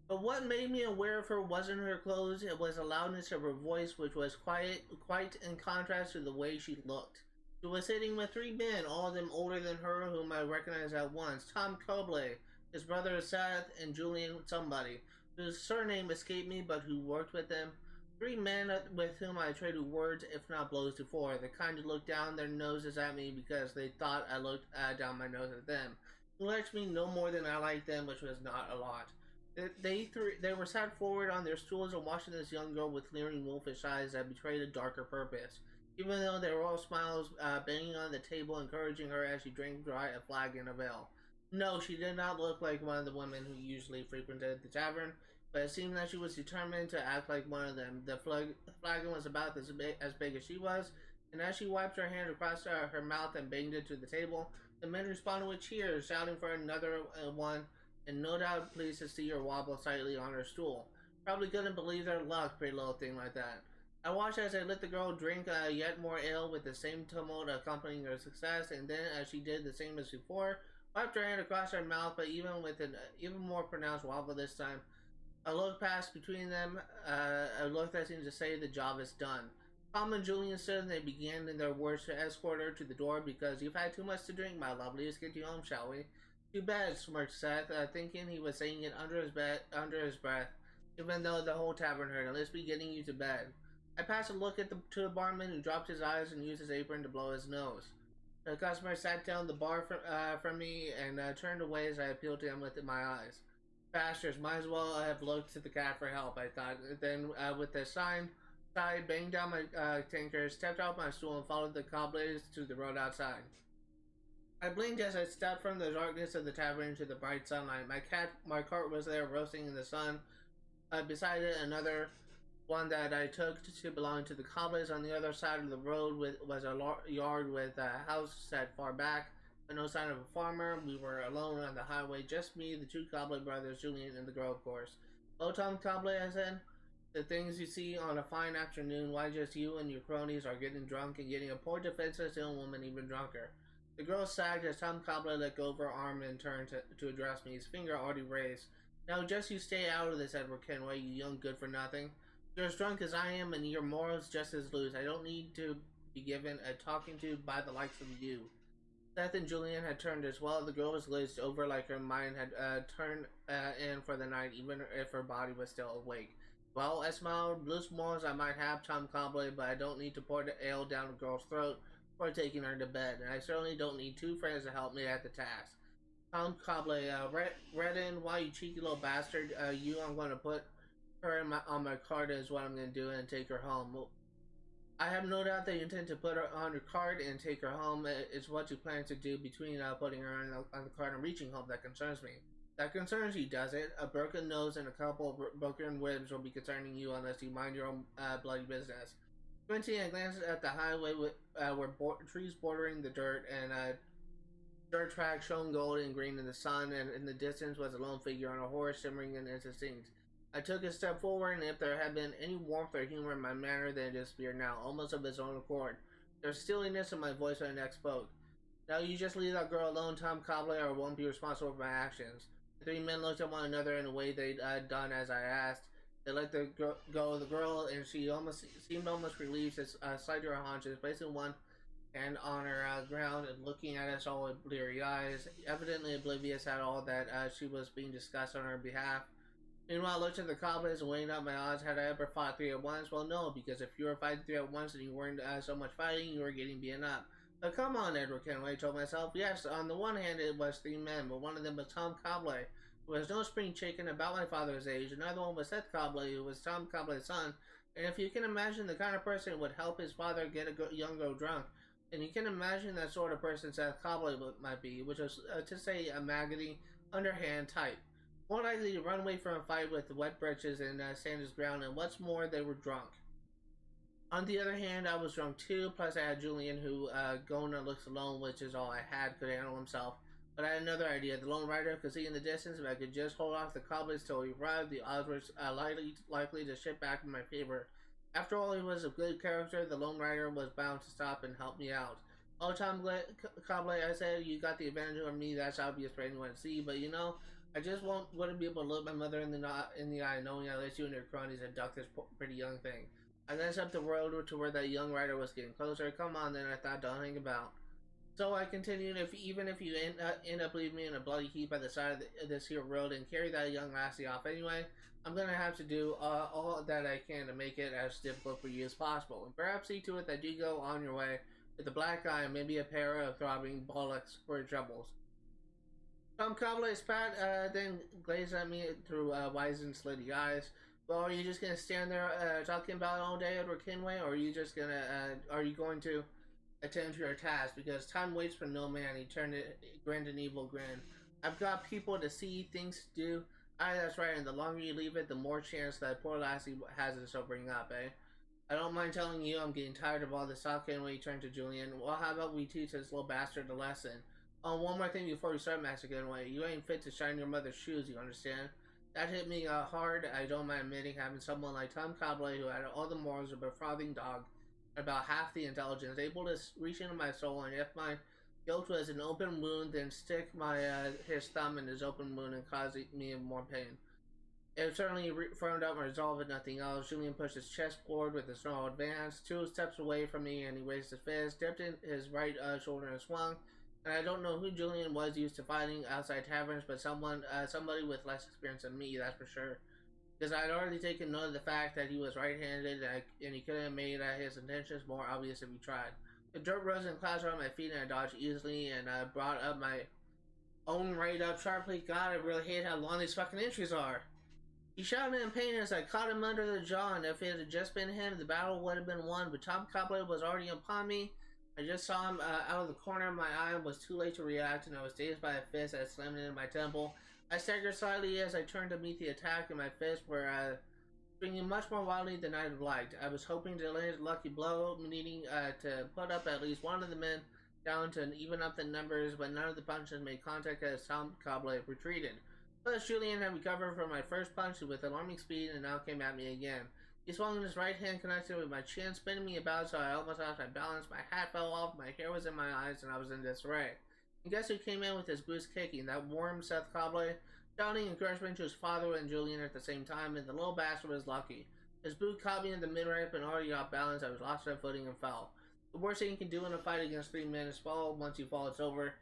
But what made me aware of her wasn't her clothes, it was the loudness of her voice, which was quite in contrast to the way she looked. She was sitting with 3 men, all of them older than her, whom I recognized at once. Tom Cobley, his brother Seth, and Julian somebody, whose surname escaped me but who worked with them. 3 men with whom I traded words, if not blows before. The kind who looked down their noses at me because they thought I looked down my nose at them. Who liked me no more than I liked them, which was not a lot. They were sat forward on their stools and watching this young girl with leering wolfish eyes that betrayed a darker purpose. Even though they were all smiles, banging on the table, encouraging her as she drank dry a flagon of ale. No, she did not look like one of the women who usually frequented the tavern, but it seemed that she was determined to act like one of them. The flagon was about as big as she was, and as she wiped her hand across her mouth and banged it to the table, the men responded with cheers, shouting for another one, and no doubt pleased to see her wobble slightly on her stool. Probably couldn't believe their luck, pretty little thing like that. I watched as I let the girl drink yet more ale with the same tumult accompanying her success, and then, as she did the same as before, wiped her hand across her mouth, but even with an even more pronounced wobble this time. A look passed between them, a look that seemed to say the job is done. Tom and Julian stood and they began in their words to escort her to the door because you've had too much to drink, my lovely. Let's get you home, shall we? Too bad, smirked Seth, thinking he was saying it under his breath, even though the whole tavern heard it. Let's be getting you to bed. I passed a look to the barman who dropped his eyes and used his apron to blow his nose. The customer sat down the bar from me and turned away as I appealed to him with my eyes. Bastards, might as well have looked to the cat for help, I thought. Then, with a sign, outside, banged down my tanker, stepped off my stool, and followed the cobblers to the road outside. I blinked as I stepped from the darkness of the tavern into the bright sunlight. My cart was there, roasting in the sun. Beside it, another one that I took to belong to the cobblers. On the other side of the road was a yard with a house set far back, but no sign of a farmer. We were alone on the highway, just me, the two cobbler brothers, Julian, and the girl, of course. "Oh, Tom Cobbler," I said. "The things you see on a fine afternoon, why just you and your cronies are getting drunk and getting a poor defenseless young woman even drunker." The girl sagged as Tom Cobbler let go of her arm and turned to address me, his finger already raised. "Now just you stay out of this, Edward Kenway, you young good-for-nothing. You're as drunk as I am and your morals just as loose. I don't need to be given a talking to by the likes of you." Seth and Julian had turned as well. The girl was glazed over like her mind had turned in for the night, even if her body was still awake. "Well," I smiled, "loose morals I might have, Tom Cobbler, but I don't need to pour the ale down a girl's throat for taking her to bed, and I certainly don't need two friends to help me at the task." Tom Cobbler reddened. "Why, you cheeky little bastard, I'm going to put her on my cart is what I'm going to do and take her home." "Well, I have no doubt that you intend to put her on your cart and take her home. It's what you plan to do between putting her on the cart and reaching home that concerns me." "That concerns you, does it? A broken nose and a couple of broken ribs will be concerning you unless you mind your own bloody business." Squinting, I glanced at the highway where trees bordering the dirt and dirt track shone gold and green in the sun, and in the distance was a lone figure on a horse, shimmering and indistinct. I took a step forward, and if there had been any warmth or humor in my manner, then it disappeared now, almost of its own accord. There was steeliness in my voice when I next spoke. "Now you just leave that girl alone, Tom Cobbler, or I won't be responsible for my actions." The three men looked at one another in a way they'd done as I asked. They let go of the girl, and she seemed almost relieved to slide to her haunches, placing one hand on her ground and looking at us all with bleary eyes, evidently oblivious at all that she was being discussed on her behalf. Meanwhile, I looked at the cobblers and weighing up my odds. Had I ever fought three at once? Well, no, because if you were fighting three at once and you weren't so much fighting, you were getting beaten up. "But come on, Edward Kenway," I told myself. "Yes, on the one hand it was three men, but one of them was Tom Cobbler, who was no spring chicken, about my father's age. Another one was Seth Cobbler, who was Tom Cobbler's son. And if you can imagine the kind of person who would help his father get a young girl drunk, then you can imagine that sort of person Seth Cobbler might be, which was, to say, a maggoty, underhand type. More likely to run away from a fight with wet britches and stand his ground, and what's more, they were drunk. On the other hand, I was drunk too, plus I had Julian, who, Gona looks alone, which is all I had, could handle himself. But I had another idea. The lone rider could see in the distance. If I could just hold off the cobblers till he arrived, the odds were likely to shift back in my favor. After all, he was a good character. The lone rider was bound to stop and help me out. "Oh, Tom Cobbler," I said, "you got the advantage over me. That's obvious for anyone to see. But you know, I just wouldn't be able to look my mother in the eye, knowing I let you and your cronies abduct this pretty young thing." I glanced up the road to where that young rider was getting closer. "Come on, then," I thought, "don't hang about." So I continued, even if you end up leaving me in a bloody heap by the side of this here road and carry that young lassie off anyway, I'm going to have to do all that I can to make it as difficult for you as possible. And perhaps see to it that you go on your way with a black eye and maybe a pair of throbbing bullocks for your troubles." Tom Cobbler spat, then glazed at me through wizened, slitty eyes. "Well, are you just going to stand there talking about it all day, Edward Kenway, or are you going to attend to your task? Because time waits for no man." He grinned an evil grin. "I've got people to see, things to do." "Aye, that's right, and the longer you leave it, the more chance that poor lassie has of sobering up, eh? I don't mind telling you I'm getting tired of all this talk." Anyway, he turned to Julian. "Well, how about we teach this little bastard a lesson? Oh, one more thing before we start, Master Kenway. You ain't fit to shine your mother's shoes, you understand?" That hit me hard. I don't mind admitting, having someone like Tom Cobbler, who had all the morals of a frothing dog, about half the intelligence, able to reach into my soul, and if my guilt was an open wound, then stick his thumb in his open wound and cause me more pain. It certainly firmed up my resolve and nothing else. Julian pushed his chest forward with a snarl advance, 2 steps away from me, and he raised his fist, dipped in his right shoulder and swung. And I don't know who Julian was used to fighting outside taverns, but somebody with less experience than me, that's for sure. Because I had already taken note of the fact that he was right-handed, and he couldn't have made his intentions more obvious if he tried. The dirt rose in clouds around my feet, and I dodged easily, and brought up my own right up sharply. God, I really hate how long these fucking entries are. He shouted in pain as I caught him under the jaw, and if it had just been him, the battle would have been won, but Tom Kabah was already upon me. I just saw him out of the corner of my eye and was too late to react, and I was dazed by a fist that slammed into my temple. I staggered slightly as I turned to meet the attack, and my fists were swinging much more wildly than I'd have liked. I was hoping to land a lucky blow, needing to put up at least one of the men down to even up the numbers, but none of the punches made contact as Tom Kabah retreated. Plus, Julian had recovered from my first punch with alarming speed and now came at me again. He swung his right hand connected with my chin, spinning me about so I almost lost my balance. My hat fell off, my hair was in my eyes, and I was in disarray. And guess who came in with his boots kicking? That worm Seth Kabah, shouting encouragement to his father and Julian at the same time, and the little bastard was lucky. His boot caught me in the mid-ramp and already off balance. I was lost my footing and fell. The worst thing you can do in a fight against 3 men is fall. Once you fall, it's over.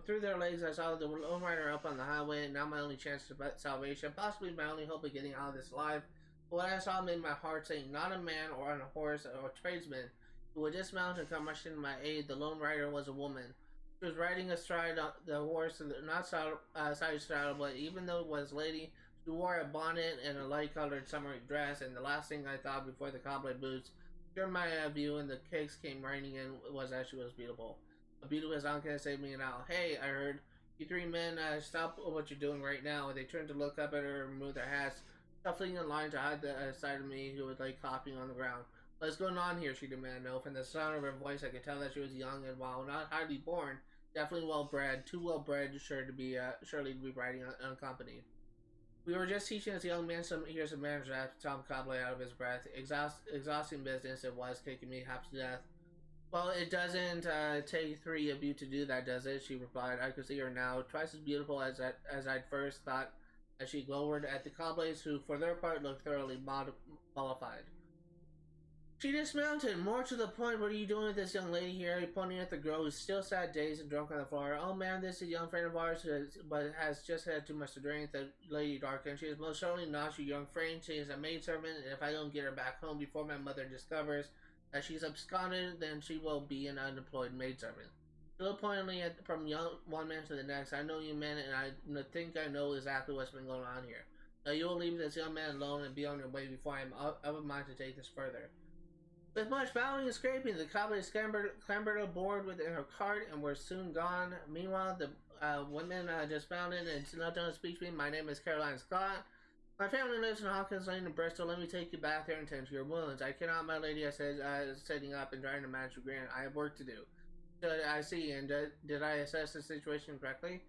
Through their legs, I saw the Lone Rider up on the highway, and now my only chance of salvation, possibly my only hope of getting out of this alive. But what I saw made my heart sing. Not a man or on a horse or a tradesman who would dismount and come rushing to my aid. The Lone Rider was a woman. She was riding astride the horse, not side saddle, but even though it was lady, she wore a bonnet and a light-colored summer dress, and the last thing I thought before the Kabah boots turned my view and the kicks came raining in was that she was beautiful. A beautiful Antocha saved me now. Hey, I heard. You 3 men, stop what you're doing right now. They turned to look up at her and remove their hats, shuffling in line to hide the side of me who was like coughing on the ground. What's going on here? She demanded. No, from the sound of her voice, I could tell that she was young and, while not highly born, definitely well-bred. Too well-bred, surely to be riding unaccompanied. We were just teaching this young man some manners, asked Tom Kabah out of his breath. Exhausting business it was, kicking me half to death. Well, it doesn't take 3 of you to do that, does it? She replied. I could see her now, twice as beautiful as I'd first thought, as she glowered at the Kabahs, who, for their part, looked thoroughly mollified. She dismounted. More to the point, what are you doing with this young lady here? Pointing at the girl who still sat dazed and drunk on the floor. Oh, ma'am, this is a young friend of ours, but has just had too much to drink. The lady darkened. She is most certainly not your young friend. She is a maidservant, and if I don't get her back home before my mother discovers that she's absconded, then she will be an unemployed maidservant. She looked pointedly from one man to the next. I know you men, and I think I know exactly what's been going on here. Now you will leave this young man alone and be on your way before I am of a mind to take this further. With much bowing and scraping, the Kabah clambered aboard within her cart and were soon gone. Meanwhile, the women dismounted and knelt down to speak to me. My name is Caroline Scott. My family lives in Hawkins Lane in Bristol. Let me take you back there and tend to your wounds. I cannot, my lady, I said, sitting up and trying to manage your grin. I have work to do. I see, and did I assess the situation correctly?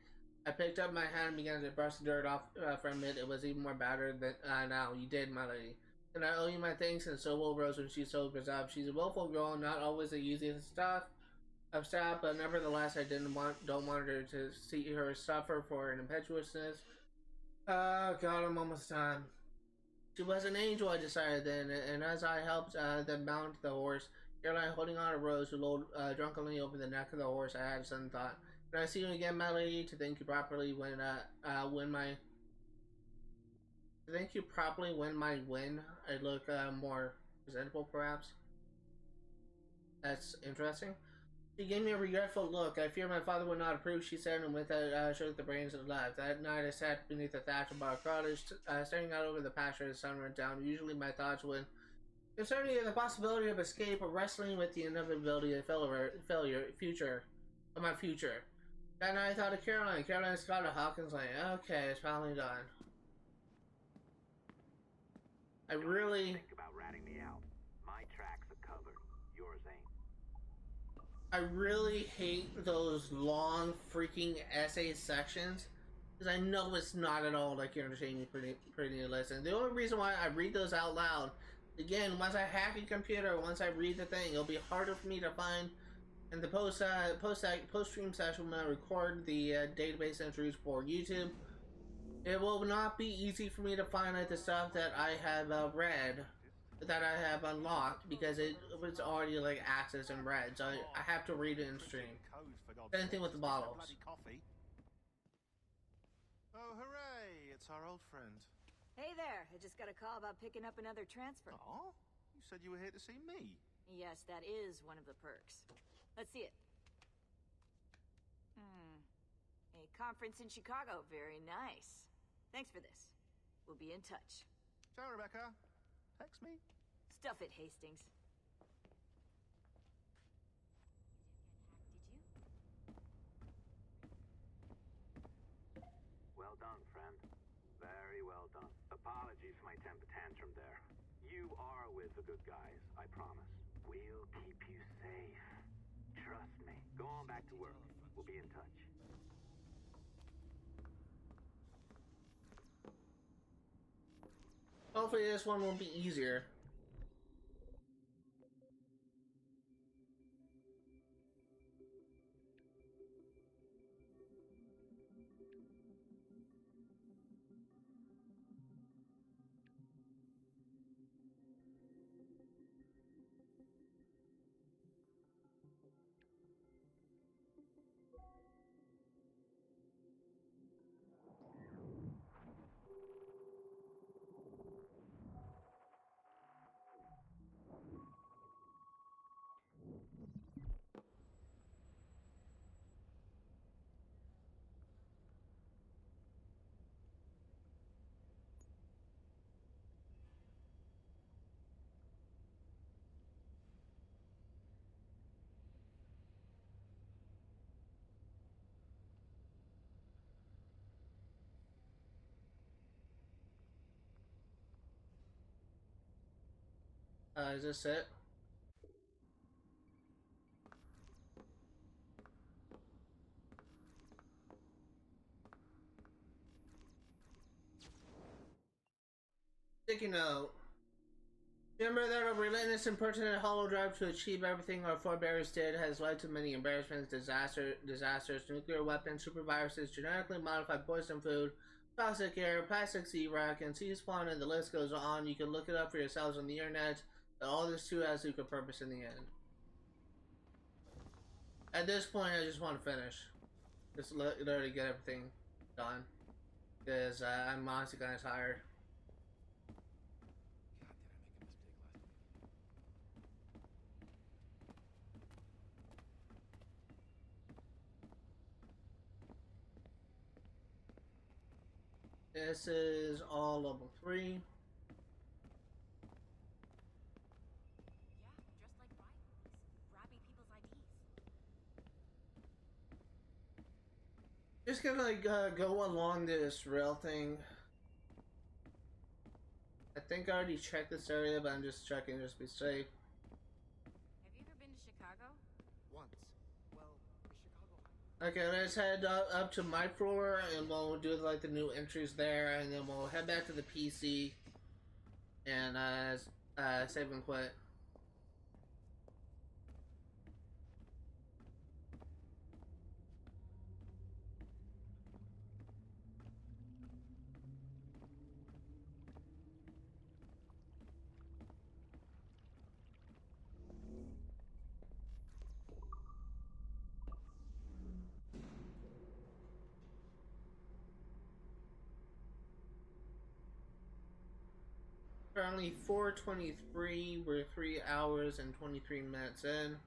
I picked up my hand and began to brush the dirt off from it. It was even more battered than now. You did, my lady. And I owe you my thanks, and so will Rose when she sobers up. She's a willful girl, not always the easiest of staff, but nevertheless, I don't want her to see her suffer for an impetuousness. Oh God, I'm almost done. She was an angel, I decided then, and as I helped them mount the horse, Caroline holding on to Rose, who rolled drunkenly over the neck of the horse, I had a sudden thought. Can I see you again, my lady, to thank you properly when my win I look more presentable, perhaps? That's interesting. She gave me a regretful look. I fear my father would not approve, she said, and with that shook the brains of life. That night I sat beneath the thatch of our cottage, staring out over the pasture as the sun went down. Usually my thoughts would concerning the possibility of escape or wrestling with the inevitability of my future. That night I thought of Caroline. Caroline Scott of Hawkins Lane. Okay, it's finally done. I really think about ratting me out. My tracks are covered. Yours ain't. I really hate those long freaking essay sections because I know it's not at all like entertaining pretty to listen. The only reason why I read those out loud, again, once I hack a computer, once I read the thing, it'll be harder for me to find. And the post-stream session when I record the database entries for YouTube, it will not be easy for me to find the stuff that I have read, that I have unlocked, because it was already like accessed and read, so I have to read it in stream. Same thing with the bottles. Oh, hooray! It's our old friend. Hey there, I just got a call about picking up another transfer. Oh? You said you were here to see me. Yes, that is one of the perks. Let's see it. A conference in Chicago. Very nice. Thanks for this. We'll be in touch. Ciao, Rebecca. Text me. Stuff it, Hastings. Well done, friend. Very well done. Apologies for my temper tantrum there. You are with the good guys, I promise. We'll keep you safe. Trust me. Go on back to work. We'll be in touch. Hopefully this one will be easier. Is this it? Sticky note. Remember that a relentless, impertinent hollow drive to achieve everything our forebears did has led to many embarrassments, disasters, nuclear weapons, super viruses, genetically modified poison food, toxic air, plastic sea wreck, and sea spawn, and the list goes on. You can look it up for yourselves on the internet. But all this too has a good purpose in the end. At this point, I just want to finish. Just literally get everything done. Because I'm honestly kind of tired. This is all level 3. Just gonna like go along this rail thing. I think I already checked this area, but I'm just checking just to be safe. Have you ever been to Chicago? Once. Well, Chicago. Okay, let's head up to my floor, and we'll do like the new entries there, and then we'll head back to the PC and save and quit. Currently 4:23. We're 3 hours and 23 minutes in.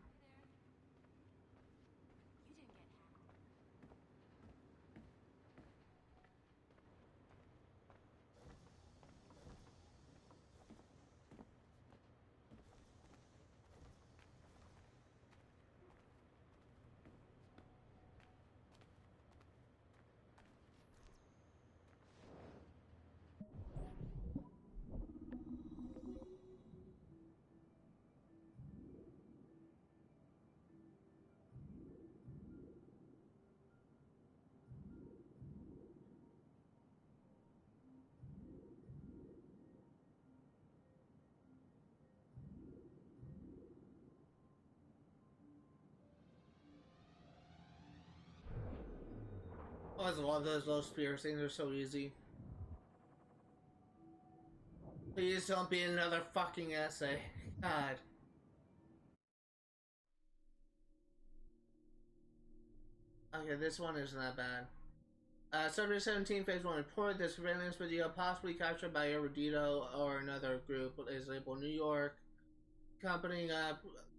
I always love those spears things, they're so easy. Please don't be another fucking essay. God. Okay, this one isn't that bad. Subject 17, Phase 1 report. This surveillance video, possibly captured by Erudito or another group, is labeled New York. Accompanying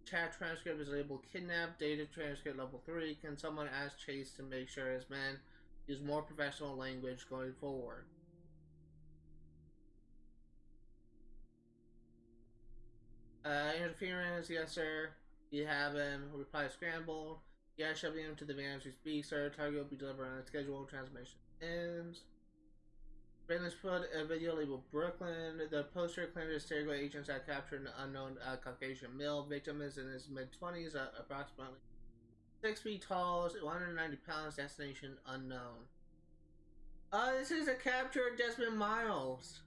chat transcript is labeled kidnap. Data transcript level 3. Can someone ask Chase to make sure his men use more professional language going forward? Interference, yes, sir. You have him. Reply scrambled. Yeah, shoving him to the van as we speak, sir. Target will be delivered on schedule. Transmission ends. Brandon's put a video labeled Brooklyn. The poster claimed that Stardew agents had captured an unknown Caucasian male. Victim is in his mid-20s, approximately 6 feet tall, 190 pounds, destination unknown. This is a capture of Desmond Miles.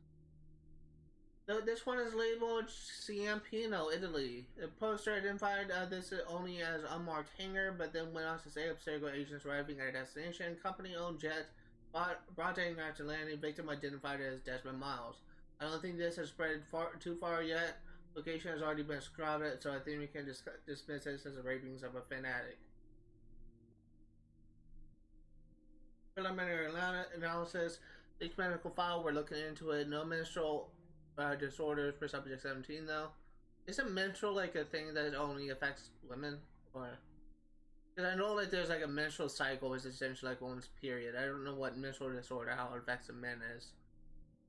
This one is labeled Ciampino, Italy. The poster identified this only as unmarked hangar, but then went on to say Stardew agents arriving at a destination. Company-owned jet brought to hangar after landing. Victim identified as Desmond Miles. I don't think this has spread too far yet. Location has already been scrubbed, so I think we can dismiss this as the ravings of a fanatic. Preliminary analysis. The medical file, we're looking into it. No menstrual disorders per subject 17 though. Isn't menstrual like a thing that only affects women? Or because I know like there's like a menstrual cycle is essentially like a woman's period. I don't know what menstrual disorder, how it affects a man is.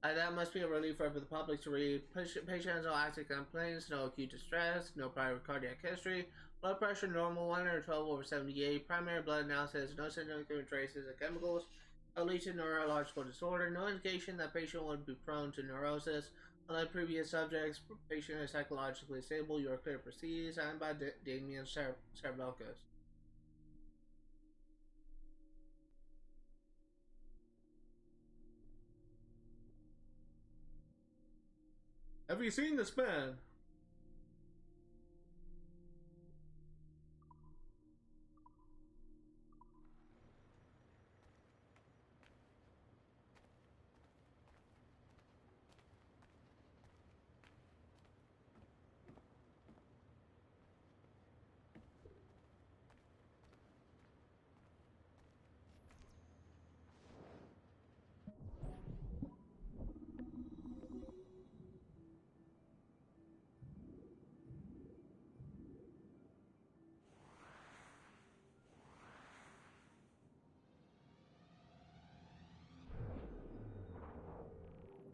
That must be a relief for the public to read. Patient has no active complaints, no acute distress, no prior cardiac history, blood pressure normal, 112/78, primary blood analysis, no significant traces of chemicals, no lead to neurological disorder, no indication that patient would be prone to neurosis. Unlike previous subjects, patient is psychologically stable. You are clear to proceed. Signed by Damien Cervelcus. Have you seen this man?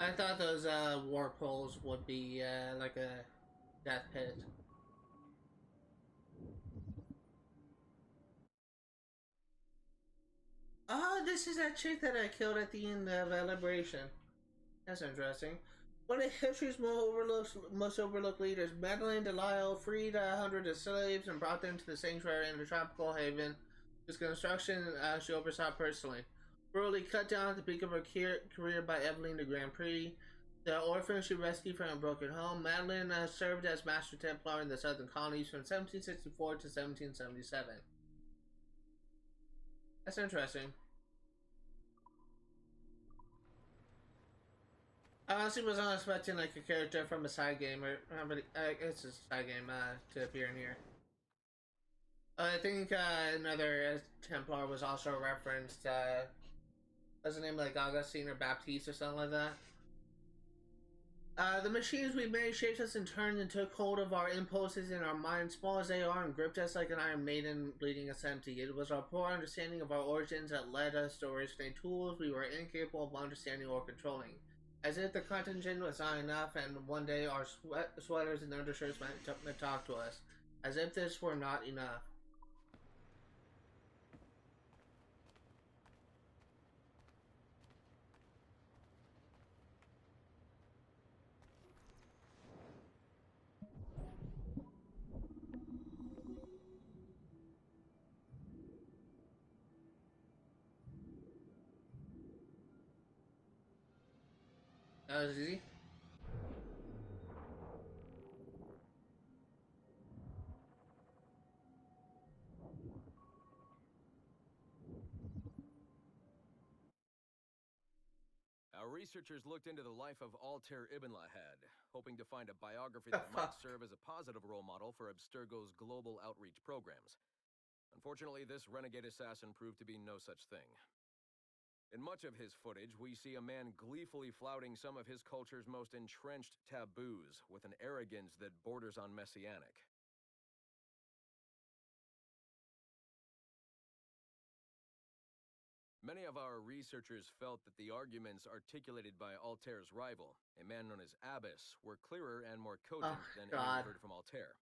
I thought those warp holes would be like a death pit. Oh, this is that chick that I killed at the end of Liberation. That's interesting. One of history's most overlooked leaders, Madeline Delisle, freed 100 of slaves and brought them to the sanctuary in the tropical haven, whose construction she oversaw personally. Brutally cut down at the peak of her career by Evelyn de Grand Prix, the orphan she rescued from a broken home. Madeline served as Master Templar in the southern colonies from 1764 to 1777. That's interesting. I honestly was not expecting like a character from a side game, or it's a side game to appear in here. I think another Templar was also referenced. What's the name, like Augustine or Baptiste or something like that? The machines we made shaped us and turned and took hold of our impulses in our minds, small as they are, and gripped us like an iron maiden, bleeding us empty. It was our poor understanding of our origins that led us to originate tools we were incapable of understanding or controlling. As if the contingent was not enough, and one day our sweaters and undershirts might talk to us. As if this were not enough. That was easy. Our researchers looked into the life of Altair Ibn Lahad, hoping to find a biography that might serve as a positive role model for Abstergo's global outreach programs. Unfortunately, this renegade assassin proved to be no such thing. In much of his footage, we see a man gleefully flouting some of his culture's most entrenched taboos with an arrogance that borders on messianic. Many of our researchers felt that the arguments articulated by Altair's rival, a man known as Abyss, were clearer and more cogent than any we heard from Altair.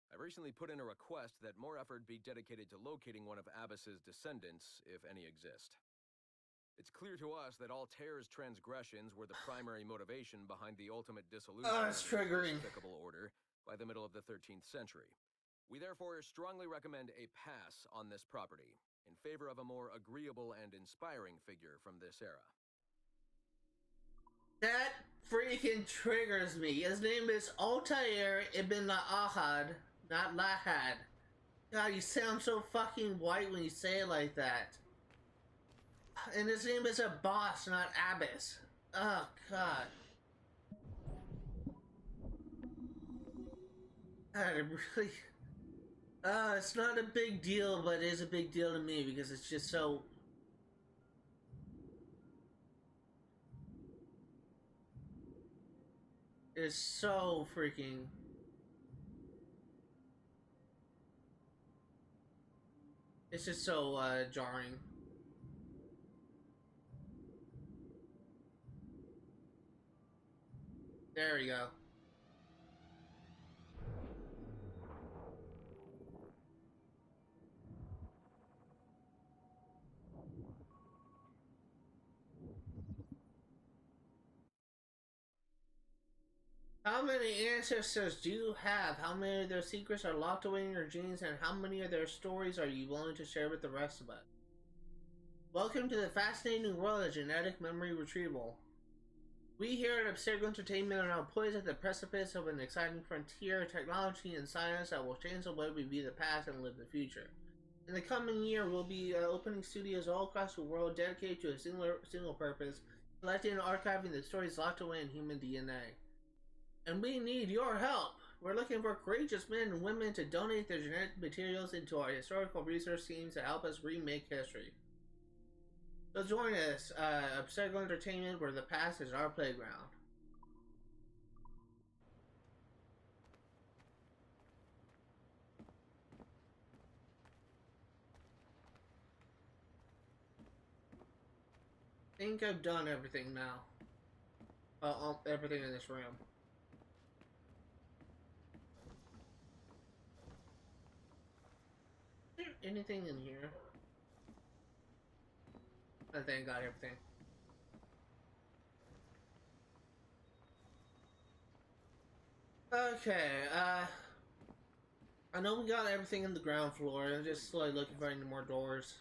I recently put in a request that more effort be dedicated to locating one of Abyss's descendants, if any exist. It's clear to us that Altair's transgressions were the primary motivation behind the ultimate dissolution of this despicable order by the middle of the 13th century. We therefore strongly recommend a pass on this property, in favor of a more agreeable and inspiring figure from this era. That freaking triggers me. His name is Altair ibn Ahad, not Lahad. God, you sound so fucking white when you say it like that. And his name is a boss, not Abyss. Oh, God. God, it really... it's not a big deal, but it is a big deal to me because it's just so... It's so freaking... It's just so, jarring. There we go. How many ancestors do you have? How many of their secrets are locked away in your genes? And how many of their stories are you willing to share with the rest of us? Welcome to the fascinating world of genetic memory retrieval. We here at Abstergo Entertainment are now poised at the precipice of an exciting frontier of technology and science that will change the way we view the past and live the future. In the coming year, we'll be opening studios all across the world dedicated to a single purpose, collecting and archiving the stories locked away in human DNA. And we need your help! We're looking for courageous men and women to donate their genetic materials into our historical research teams to help us remake history. So join us, Abstergo Entertainment, where the past is our playground. I think I've done everything now. Everything in this room. Is there anything in here? I think I got everything. Okay, I know we got everything in the ground floor. I'm just slowly looking for any more doors.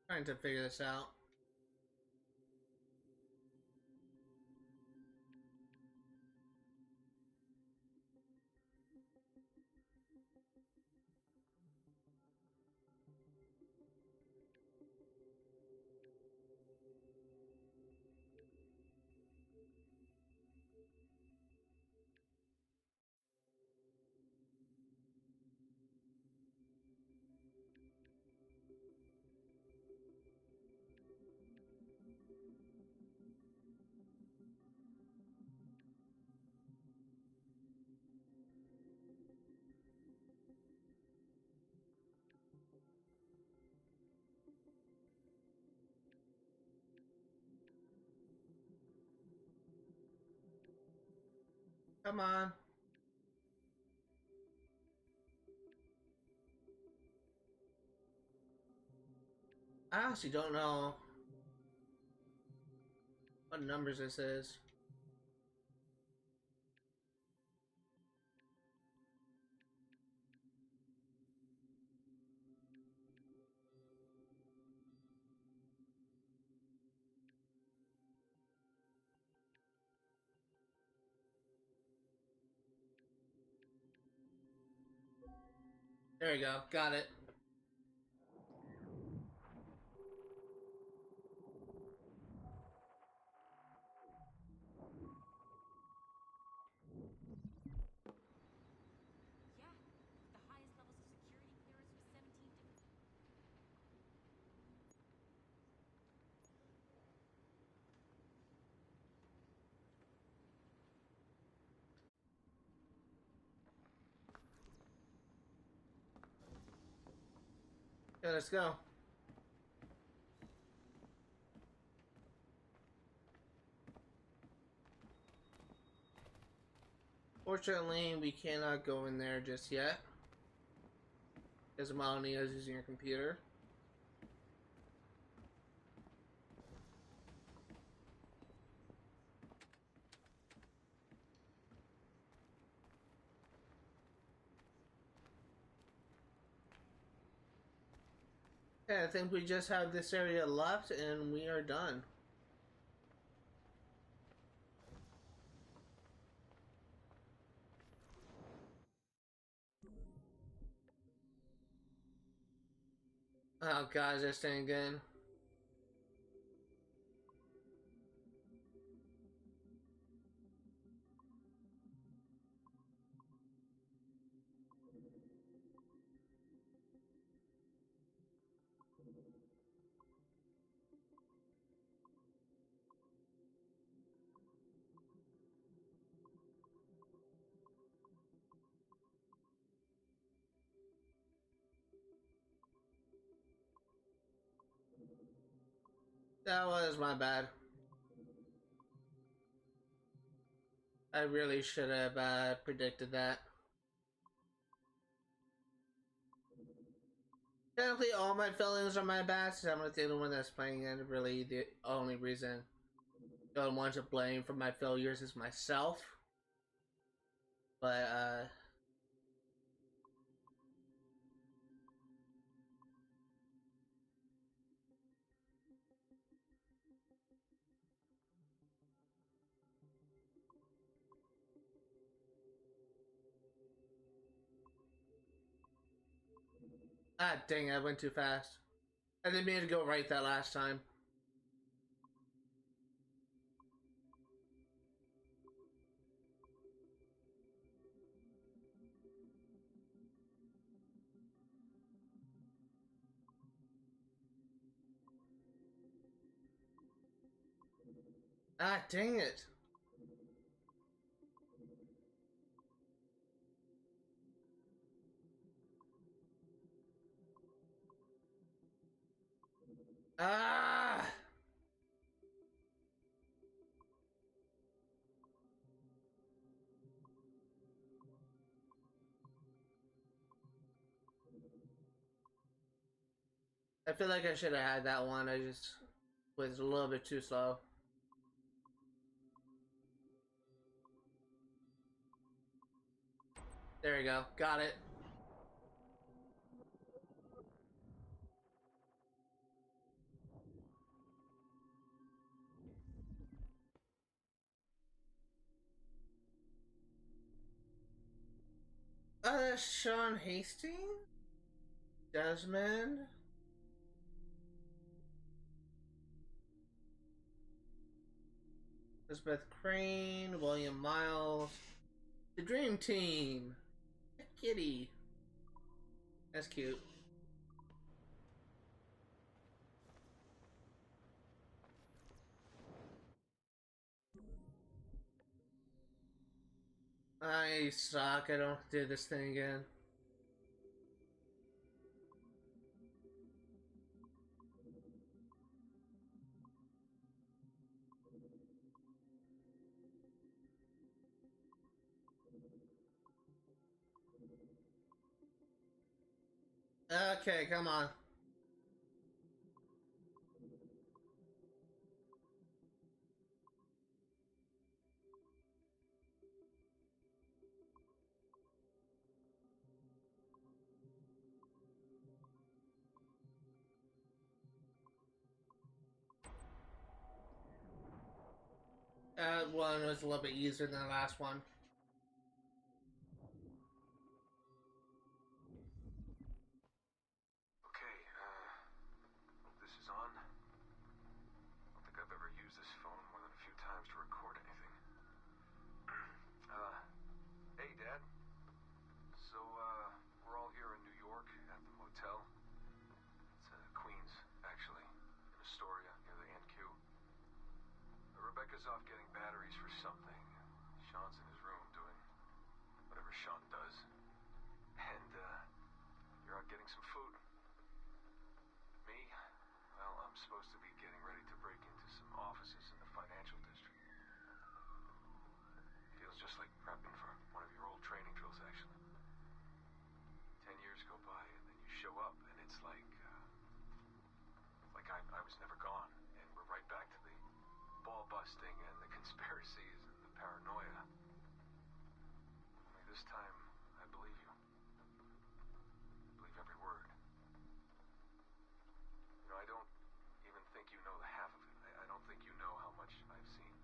Trying to figure this out. Come on. I honestly don't know what numbers this is. There you go. Got it. Yeah, let's go. Fortunately, we cannot go in there just yet, because Melania is using her computer. Yeah, I think we just have this area left and we are done. Oh god, this thing again. That was my bad. I really should have predicted that. Technically, all my failings are my bad, since I'm not the only one that's playing it. Really, the only reason the only one to blame for my failures is myself. But, ah, dang it, I went too fast. I didn't mean to go right that last time. Ah, dang it. Ah! I feel like I should have had that one. I just was a little bit too slow. There you go. Got it. Sean Hastings? Desmond? Elizabeth Crane, William Miles, the Dream Team, Kitty. That's cute. I suck. I don't do this thing again. Okay, come on. That one was a little bit easier than the last one. Okay, hope this is on. I don't think I've ever used this phone more than a few times to record anything. Hey, Dad. So, we're all here in New York at the motel. It's Queens, actually, in Astoria, near the NQ. Rebecca's off getting batteries for something. Sean's in his room doing whatever Sean does. And, you're out getting some food. Me? Well, I'm supposed to be getting ready to break into some offices in the financial district. Feels just like prepping for one of your old training drills, actually. 10 years go by, and then you show up, and it's like I was never gone, and we're right back to the ball busting and the conspiracies and the paranoia. Only this time, I believe you. I believe every word. You know, I don't even think you know the half of it. I don't think you know how much I've seen.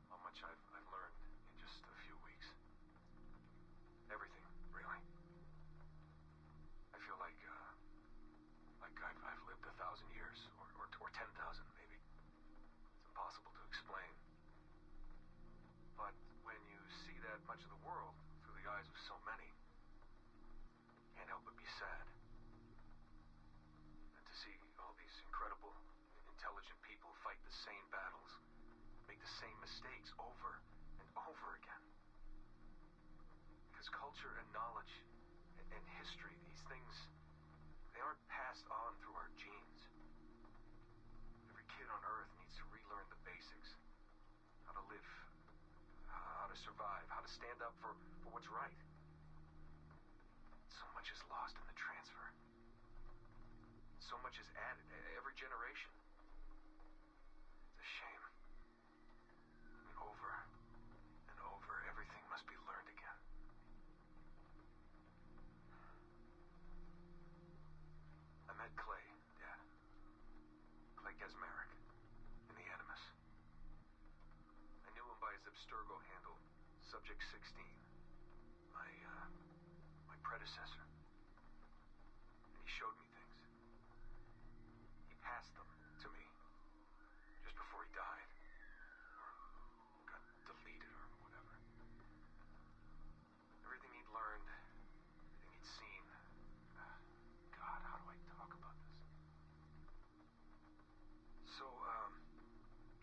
How much I've learned in just a few weeks. Everything, really. I feel like I've lived 1,000 years, or 10,000 maybe. It's impossible to explain. But when you see that much of the world through the eyes of so many, you can't help but be sad. And to see all these incredible, intelligent people fight the same battles, make the same mistakes over and over again. Because culture and knowledge and history, these things, they aren't passed on through our genes. Every kid on Earth needs to relearn the basics. How to live, how to survive, how to stand up for what's right. So much is lost in the transfer. So much is added every generation. It's a shame. And over and over, everything must be learned again. I met Clay, Dad. Clay Gesmerick, in the Animus. I knew him by his Abstergo handle, Subject 16. My predecessor. And he showed me things. He passed them to me, just before he died. Or got deleted or whatever. Everything he'd learned, everything he'd seen. God, how do I talk about this? So,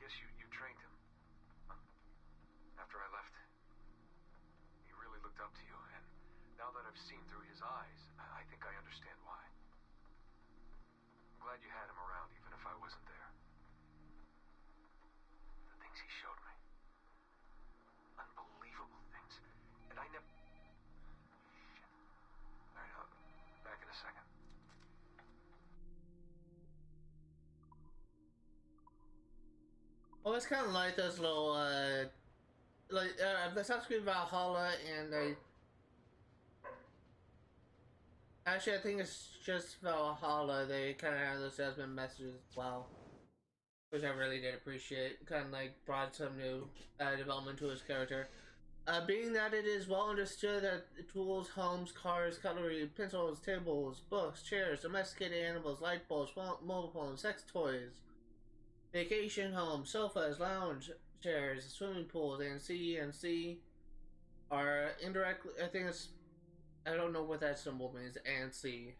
guess you trained him, huh? After I left, he really looked up to you, and now that I've seen through his eyes, I think I understand why. I'm glad you had him around, even if I wasn't there. The things he showed me. Unbelievable things. And I never... Shit. Alright, back in a second. Well, it's kind of like those little, Assassin's Creed Valhalla and actually, I think it's just Valhalla. They kind of have those salesman messages as well, which I really did appreciate. Kind of like brought some new development to his character. Being that it is well understood that tools, homes, cars, cutlery, pencils, tables, books, chairs, domesticated animals, light bulbs, mobile phones, sex toys, vacation homes, sofas, lounge chairs, swimming pools, and C are indirectly, I don't know what that symbol means, and C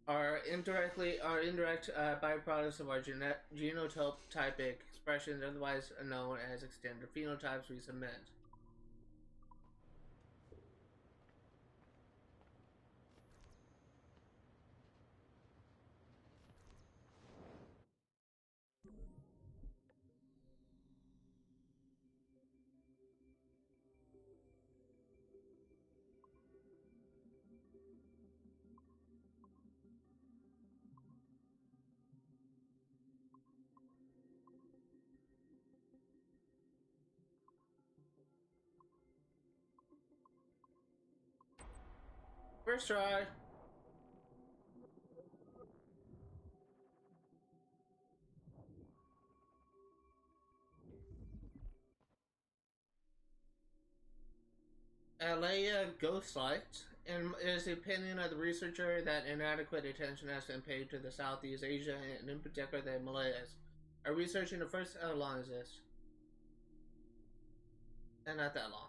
are indirect byproducts of our genotype typic expressions, otherwise known as extended phenotypes we submit. First try. Alea Ghostlight, and it is the opinion of the researcher that inadequate attention has been paid to the Southeast Asia and in particular the Himalayas. Our research into first, how long is this? And not that long.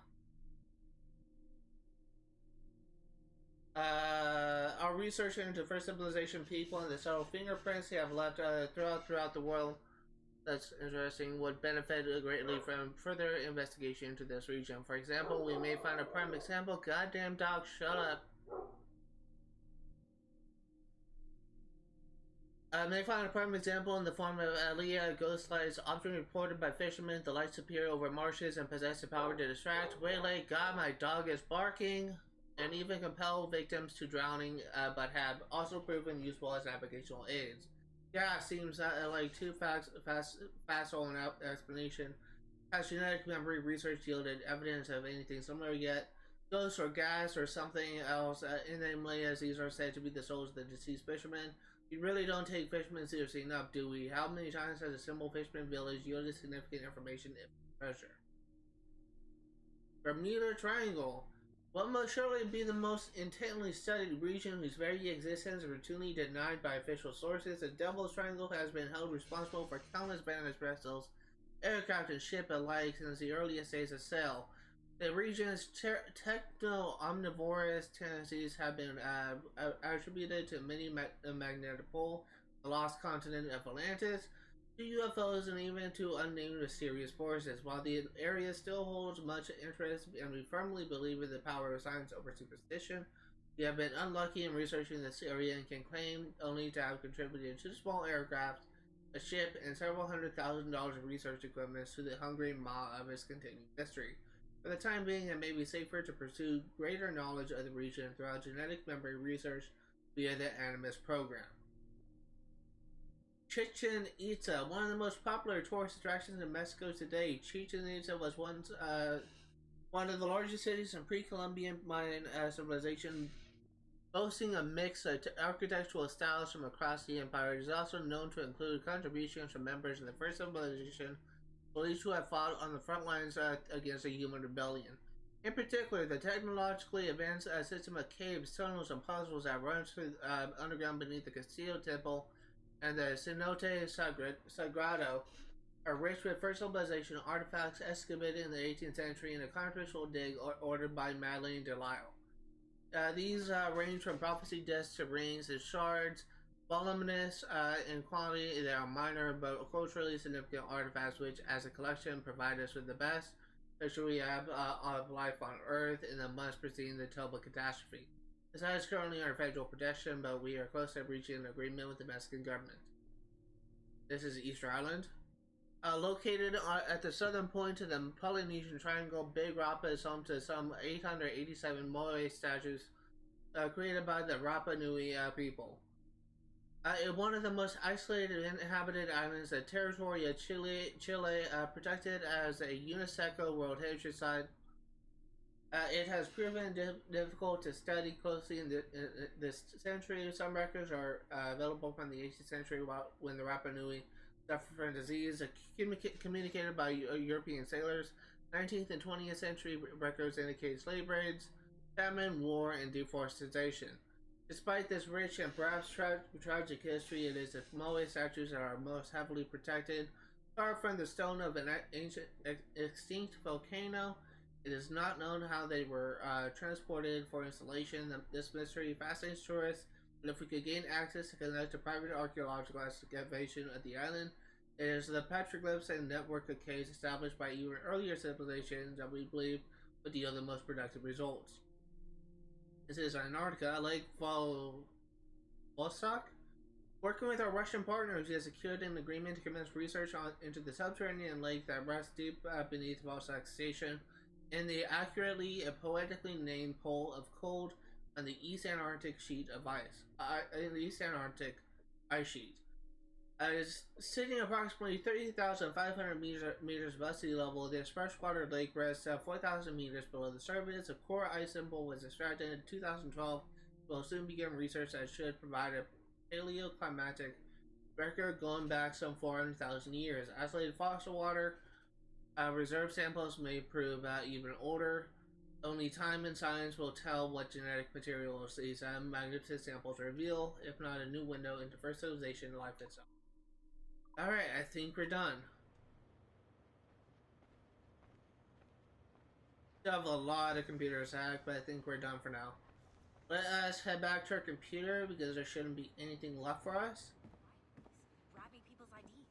Our research into first civilization people and the subtle fingerprints they have left throughout the world, that's interesting, would benefit greatly from further investigation into this region. For example, we may find a prime example. Goddamn dog, shut up. May find a prime example in the form of Alea ghost lights, often reported by fishermen. The lights appear over marshes and possess the power to distract, waylay, God, my dog is barking, and even compel victims to drowning, but have also proven useful as navigational aids. Yeah, seems like too fast on explanation. Has genetic memory research yielded evidence of anything similar yet? Ghosts or gas or something else in the Himalayas, these are said to be the souls of the deceased fishermen. We really don't take fishermen seriously enough, do we? How many times has a simple fisherman village yielded significant information if treasure? Bermuda Triangle. What must surely be the most intently studied region whose very existence is routinely denied by official sources. The Devil's Triangle has been held responsible for countless banished vessels, aircraft and ship alike since the earliest days of sail. The region's techno-omnivorous tendencies have been attributed to many magnetic pole, the lost continent of Atlantis, to UFOs, and even to unnamed mysterious forces. While the area still holds much interest and we firmly believe in the power of science over superstition, we have been unlucky in researching this area and can claim only to have contributed 2 small aircraft, a ship, and several $100,000 of research equipment to the hungry maw of its continued history. For the time being, it may be safer to pursue greater knowledge of the region throughout genetic memory research via the Animus program. Chichen Itza, one of the most popular tourist attractions in Mexico today. Chichen Itza was once one of the largest cities in pre-Columbian Mayan civilization, boasting a mix of architectural styles from across the empire. It is also known to include contributions from members of the first civilization believed to have fought on the front lines against a human rebellion. In particular, the technologically advanced system of caves, tunnels, and puzzles that runs through underground beneath the Castillo Temple and the Cenote Sagrado are rich with first civilization artifacts excavated in the 18th century in a controversial dig ordered by Madeleine de Lisle. These range from prophecy discs to rings and shards. Voluminous in quantity, they are minor but culturally significant artifacts which, as a collection, provide us with the best picture we have of life on Earth in the months preceding the Toba catastrophe. The site is currently under federal protection, but we are close to reaching an agreement with the Mexican government. This is Easter Island. Located at the southern point of the Polynesian Triangle, Big Rapa is home to some 887 Moai statues created by the Rapa Nui people. One of the most isolated inhabited islands, the territory of Chile, protected as a UNESCO World Heritage Site. It has proven difficult to study closely in this century. Some records are available from the 18th century when the Rapa Nui suffered from disease communicated by European sailors. 19th and 20th century records indicate slave raids, famine, war, and deforestation. Despite this rich and perhaps tragic history, it is the Moai statues that are most heavily protected. Carved from the stone of an ancient extinct volcano, it is not known how they were transported for installation. This mystery fascinates tourists, and if we could gain access to conduct a private archaeological excavation of the island, it is the petroglyphs and network of caves established by even earlier civilizations that we believe would yield the most productive results. This is Antarctica, Lake Vostok. Working with our Russian partners, we have secured an agreement to commence research into the subterranean lake that rests deep beneath Vostok Station in the accurately and poetically named Pole of Cold on the East Antarctic sheet of ice. In the East Antarctic ice sheet. It is sitting approximately 30,500 meters above sea level. This freshwater lake rests 4,000 meters below the surface. A core ice symbol was extracted in 2012 will soon begin research that should provide a paleoclimatic record going back some 400,000 years. Isolated fossil water reserve samples may prove even older. Only time and science will tell what genetic materials these magnetic samples reveal, if not a new window into first civilization and life itself. Alright, I think we're done. Still have a lot of computers hacked, but I think we're done for now. Let us head back to our computer because there shouldn't be anything left for us. Grabbing people's IDs.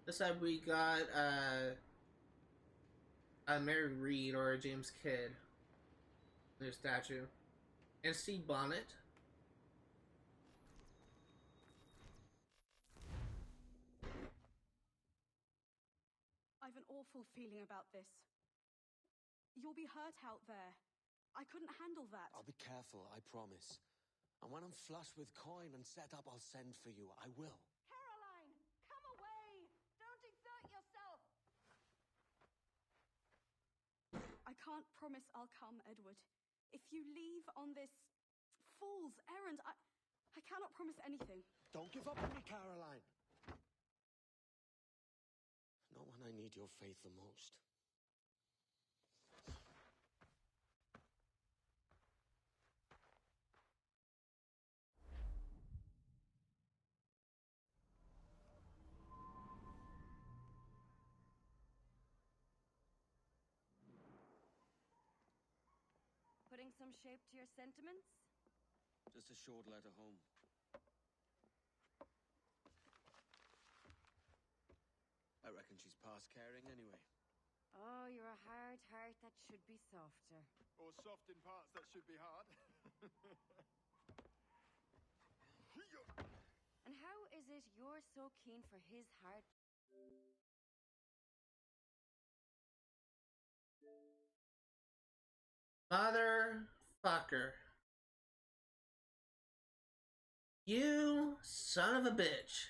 This time we got Mary Reed or James Kidd, their statue, and Steve Bonnet. I've an awful feeling about this. You'll be hurt out there. I couldn't handle that. I'll be careful, I promise. And when I'm flush with coin and set up, I'll send for you. I will. Caroline, come away! Don't exert yourself! I can't promise I'll come, Edward. If you leave on this fool's errand, I cannot promise anything. Don't give up on me, Caroline. Not when I need your faith the most. Putting some shape to your sentiments? Just a short letter home. I reckon she's past caring anyway. Oh, you're a hard heart that should be softer. Or soft in parts that should be hard. And how is it you're so keen for his heart? Motherfucker. You son of a bitch.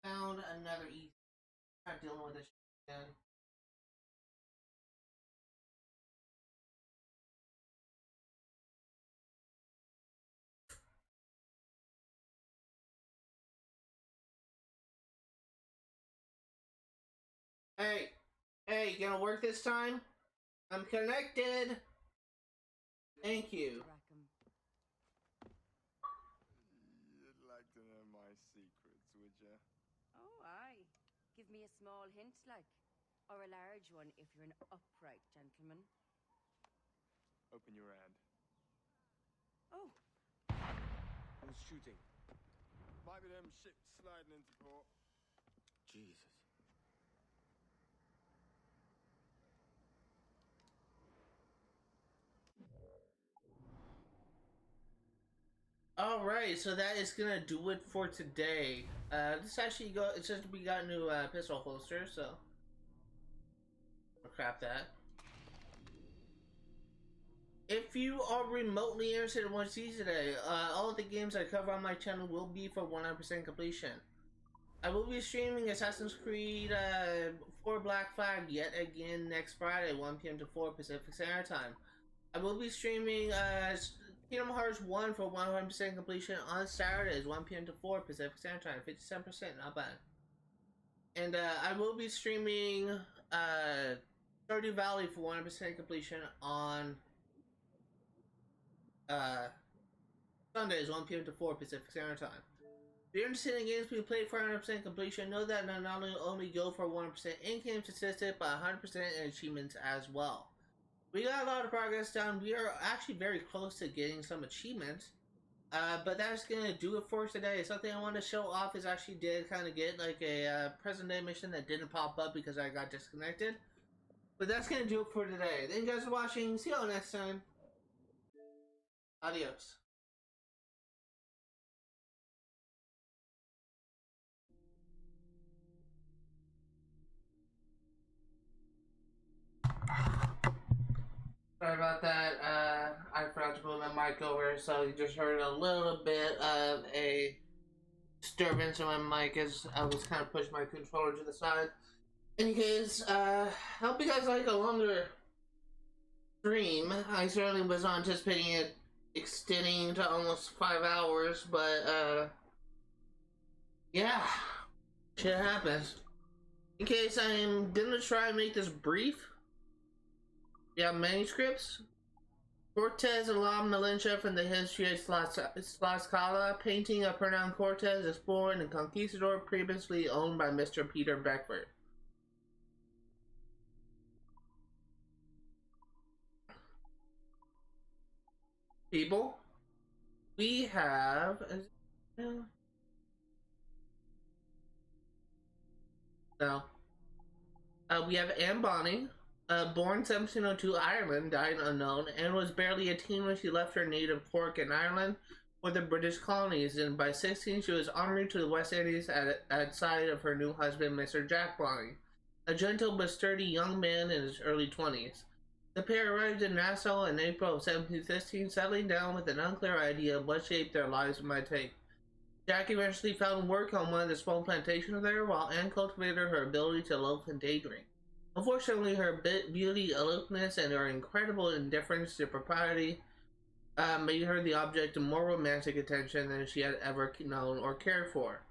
Found another easy. Not dealing with this shit again. Hey, gonna work this time? I'm connected. Thank you. You'd like to know my secrets, would you? Oh, aye. Give me a small hint, like. Or a large one, if you're an upright gentleman. Open your hand. Oh. Who's shooting? Might be them ships sliding into port. Jesus. Alright, so that is gonna do it for today. This actually it's just we got a new pistol holster, so I'll crap that. If you are remotely interested in what you see today, all of the games I cover on my channel will be for 100% completion. I will be streaming Assassin's Creed 4 Black Flag yet again next Friday, 1 p.m. to 4 Pacific Standard Time. I will be streaming Kingdom Hearts 1 for 100% completion on Saturdays, 1 p.m. to 4 Pacific Standard Time, 57%, not bad. And I will be streaming Stardew Valley for 100% completion on Sundays, 1 p.m. to 4 Pacific Standard Time. If you're interested in games we play for 100% completion, know that I not only go for 100% in-game statistics, but 100% in achievements as well. We got a lot of progress done. We are actually very close to getting some achievements. But that's going to do it for today. Something I want to show off is actually did kind of get like a present day mission that didn't pop up because I got disconnected. But that's going to do it for today. Thank you guys for watching. See you all next time. Adios. Sorry about that. I forgot to move my mic over, so you just heard a little bit of a disturbance in my mic as I was kind of pushing my controller to the side. In any case, hope you guys like a longer stream. I certainly was not anticipating it extending to almost 5 hours, but yeah, shit happens. In case I'm gonna try and make this brief. Yeah, manuscripts. Cortez and La Malinche from the history of Tlaxcala, painting of Hernan Cortez, explorer and conquistador previously owned by Mr. Peter Beckford. People, we have we have Anne Bonny, born 1702 Ireland, died unknown, and was barely a teen when she left her native Cork in Ireland for the British colonies, and by 16 she was en route to the West Indies at sight of her new husband, Mr. Jack Bonny, a gentle but sturdy young man in his early 20s. The pair arrived in Nassau in April of 1715, settling down with an unclear idea of what shape their lives might take. Jack eventually found work on one of the small plantations there, while Anne cultivated her ability to loaf and daydream. Unfortunately, her beauty, aloofness, and her incredible indifference to propriety made her the object of more romantic attention than she had ever known or cared for.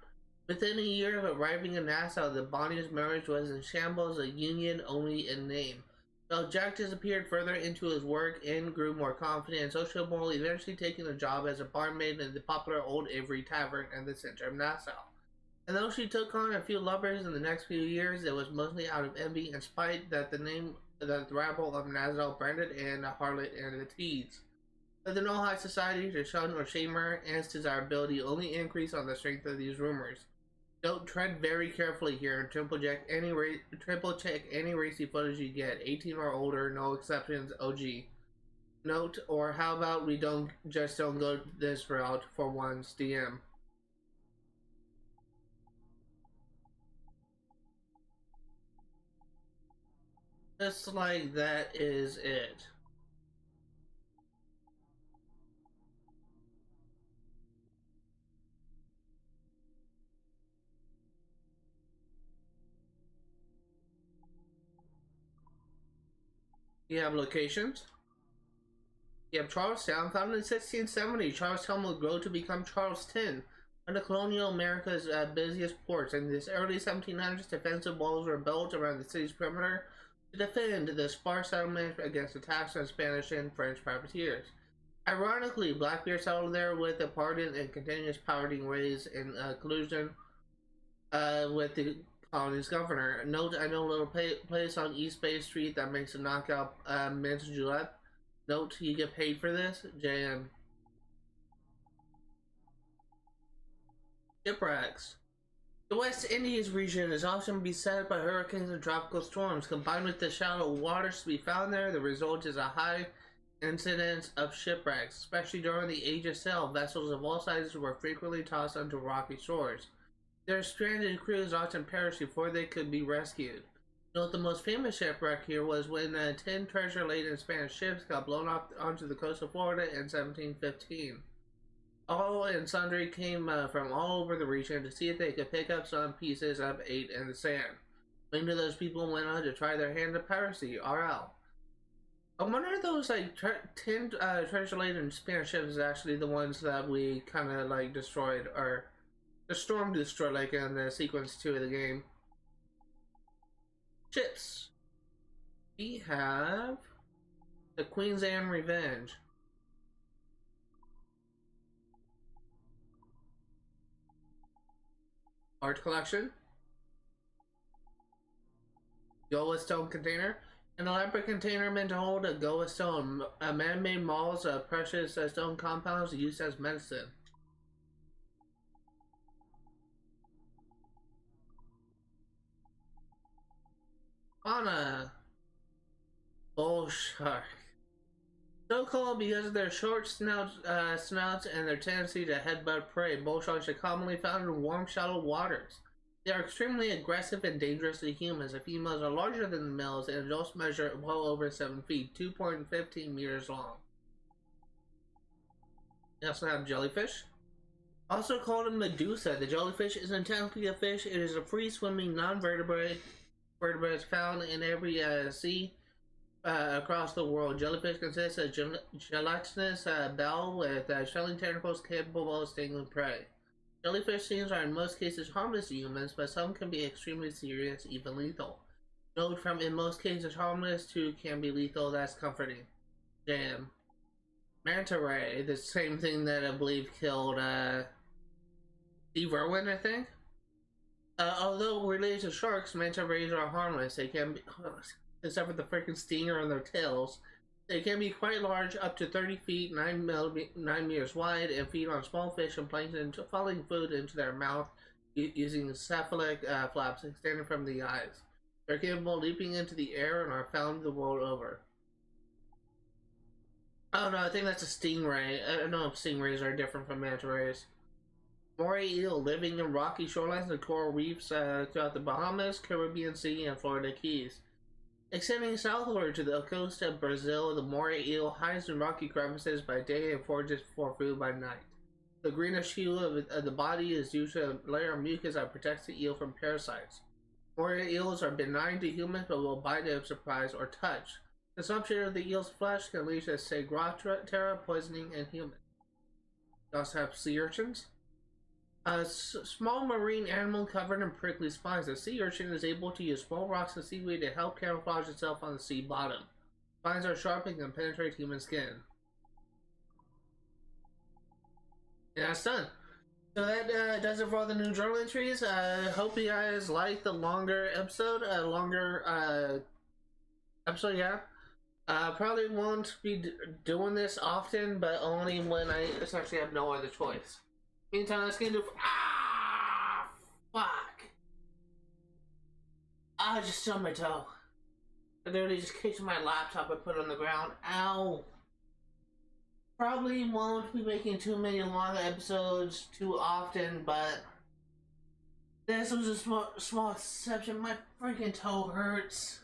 Within a year of arriving in Nassau, the Bonny's marriage was in shambles, a union only in name. While Jack disappeared further into his work and grew more confident and sociable, eventually taking a job as a barmaid in the popular Old Avery Tavern in the center of Nassau. And though she took on a few lovers in the next few years, it was mostly out of envy and spite that the rabble of Nassau branded Anne a harlot and a tease. But no high society to shun or shame her, Anne's desirability only increased on the strength of these rumors. Don't tread very carefully here and triple check any racy footage you get. 18 or older, no exceptions, OG. Note, or how about we don't go this route for once, DM. Just like that is it. You have locations. You have Charles-Towne, founded in 1670. Charles-Towne will grow to become Charles-Towne, one of colonial America's busiest ports. In this early 1700s, defensive walls were built around the city's perimeter to defend the sparse settlement against attacks on Spanish and French privateers. Ironically, Blackbeard settled there with a pardon and continuous powering ways in collusion with the colony's governor. Note, I know a little place on East Bay Street that makes a knockout mint julep. Note, you get paid for this. JM. Shipwrecks. The West Indies region is often beset by hurricanes and tropical storms. Combined with the shallow waters to be found there, the result is a high incidence of shipwrecks. Especially during the Age of Sail, vessels of all sizes were frequently tossed onto rocky shores. Their stranded crews often perished before they could be rescued. Note, the most famous shipwreck here was when 10 treasure-laden Spanish ships got blown off onto the coast of Florida in 1715. All and sundry came from all over the region to see if they could pick up some pieces of eight in the sand. Many of those people went on to try their hand at piracy, RL. I wonder if those 10 treasure-laden Spanish ships is actually the ones that we kind of destroyed, or the storm destroyed in the sequence 2 of the game. Ships. We have the Queen's Anne Revenge. Art collection. Goa stone container. An elaborate container meant to hold a Goa stone, a man-made malls of precious stone compounds used as medicine. Fauna. Bull shark. So called because of their short snouts and their tendency to headbutt prey. Bull sharks are commonly found in warm, shallow waters. They are extremely aggressive and dangerous to humans. The females are larger than the males and adults measure well over 7 feet, 2.15 meters long. They also have jellyfish. Also called a medusa, the jellyfish isn't technically a fish. It is a free-swimming, non-vertebrate vertebrates found in every sea across the world. Jellyfish consists of gelatinous bell with shelling tentacles capable of stinging prey. Jellyfish stings are in most cases harmless to humans, but some can be extremely serious, even lethal. Note from in most cases harmless to can be lethal, that's comforting. Damn. Manta ray, the same thing that I believe killed Steve Irwin, I think. Although related to sharks, manta rays are harmless. They can be, except for the freaking stinger on their tails. They can be quite large, up to 30 feet, 9 meters wide, and feed on small fish and plankton, falling food into their mouth using cephalic flaps extended from the eyes. They're capable of leaping into the air and are found the world over. Oh no, I think that's a stingray. I don't know if stingrays are different from manta rays. Moray eel living in rocky shorelines and coral reefs throughout the Bahamas, Caribbean Sea, and Florida Keys. Extending southward to the coast of Brazil, the moray eel hides in rocky crevices by day and forages for food by night. The greenish hue of the body is due to a layer of mucus that protects the eel from parasites. Moray eels are benign to humans but will bite if surprised or touched. Consumption of the eel's flesh can lead to Sagrotera poisoning in humans. We also have sea urchins. A small marine animal covered in prickly spines. The sea urchin is able to use small rocks and seaweed to help camouflage itself on the sea bottom. Spines are sharp and can penetrate human skin. And that's done. So that does it for all the new journal entries. Hope you guys like the longer episode. Yeah. Probably won't be doing this often, but only when I essentially have no other choice. Meantime, let's get into fuck. I just stubbed my toe. I literally just kicked my laptop and put it on the ground. Ow. Probably won't be making too many long episodes too often, but this was a small exception. My freaking toe hurts.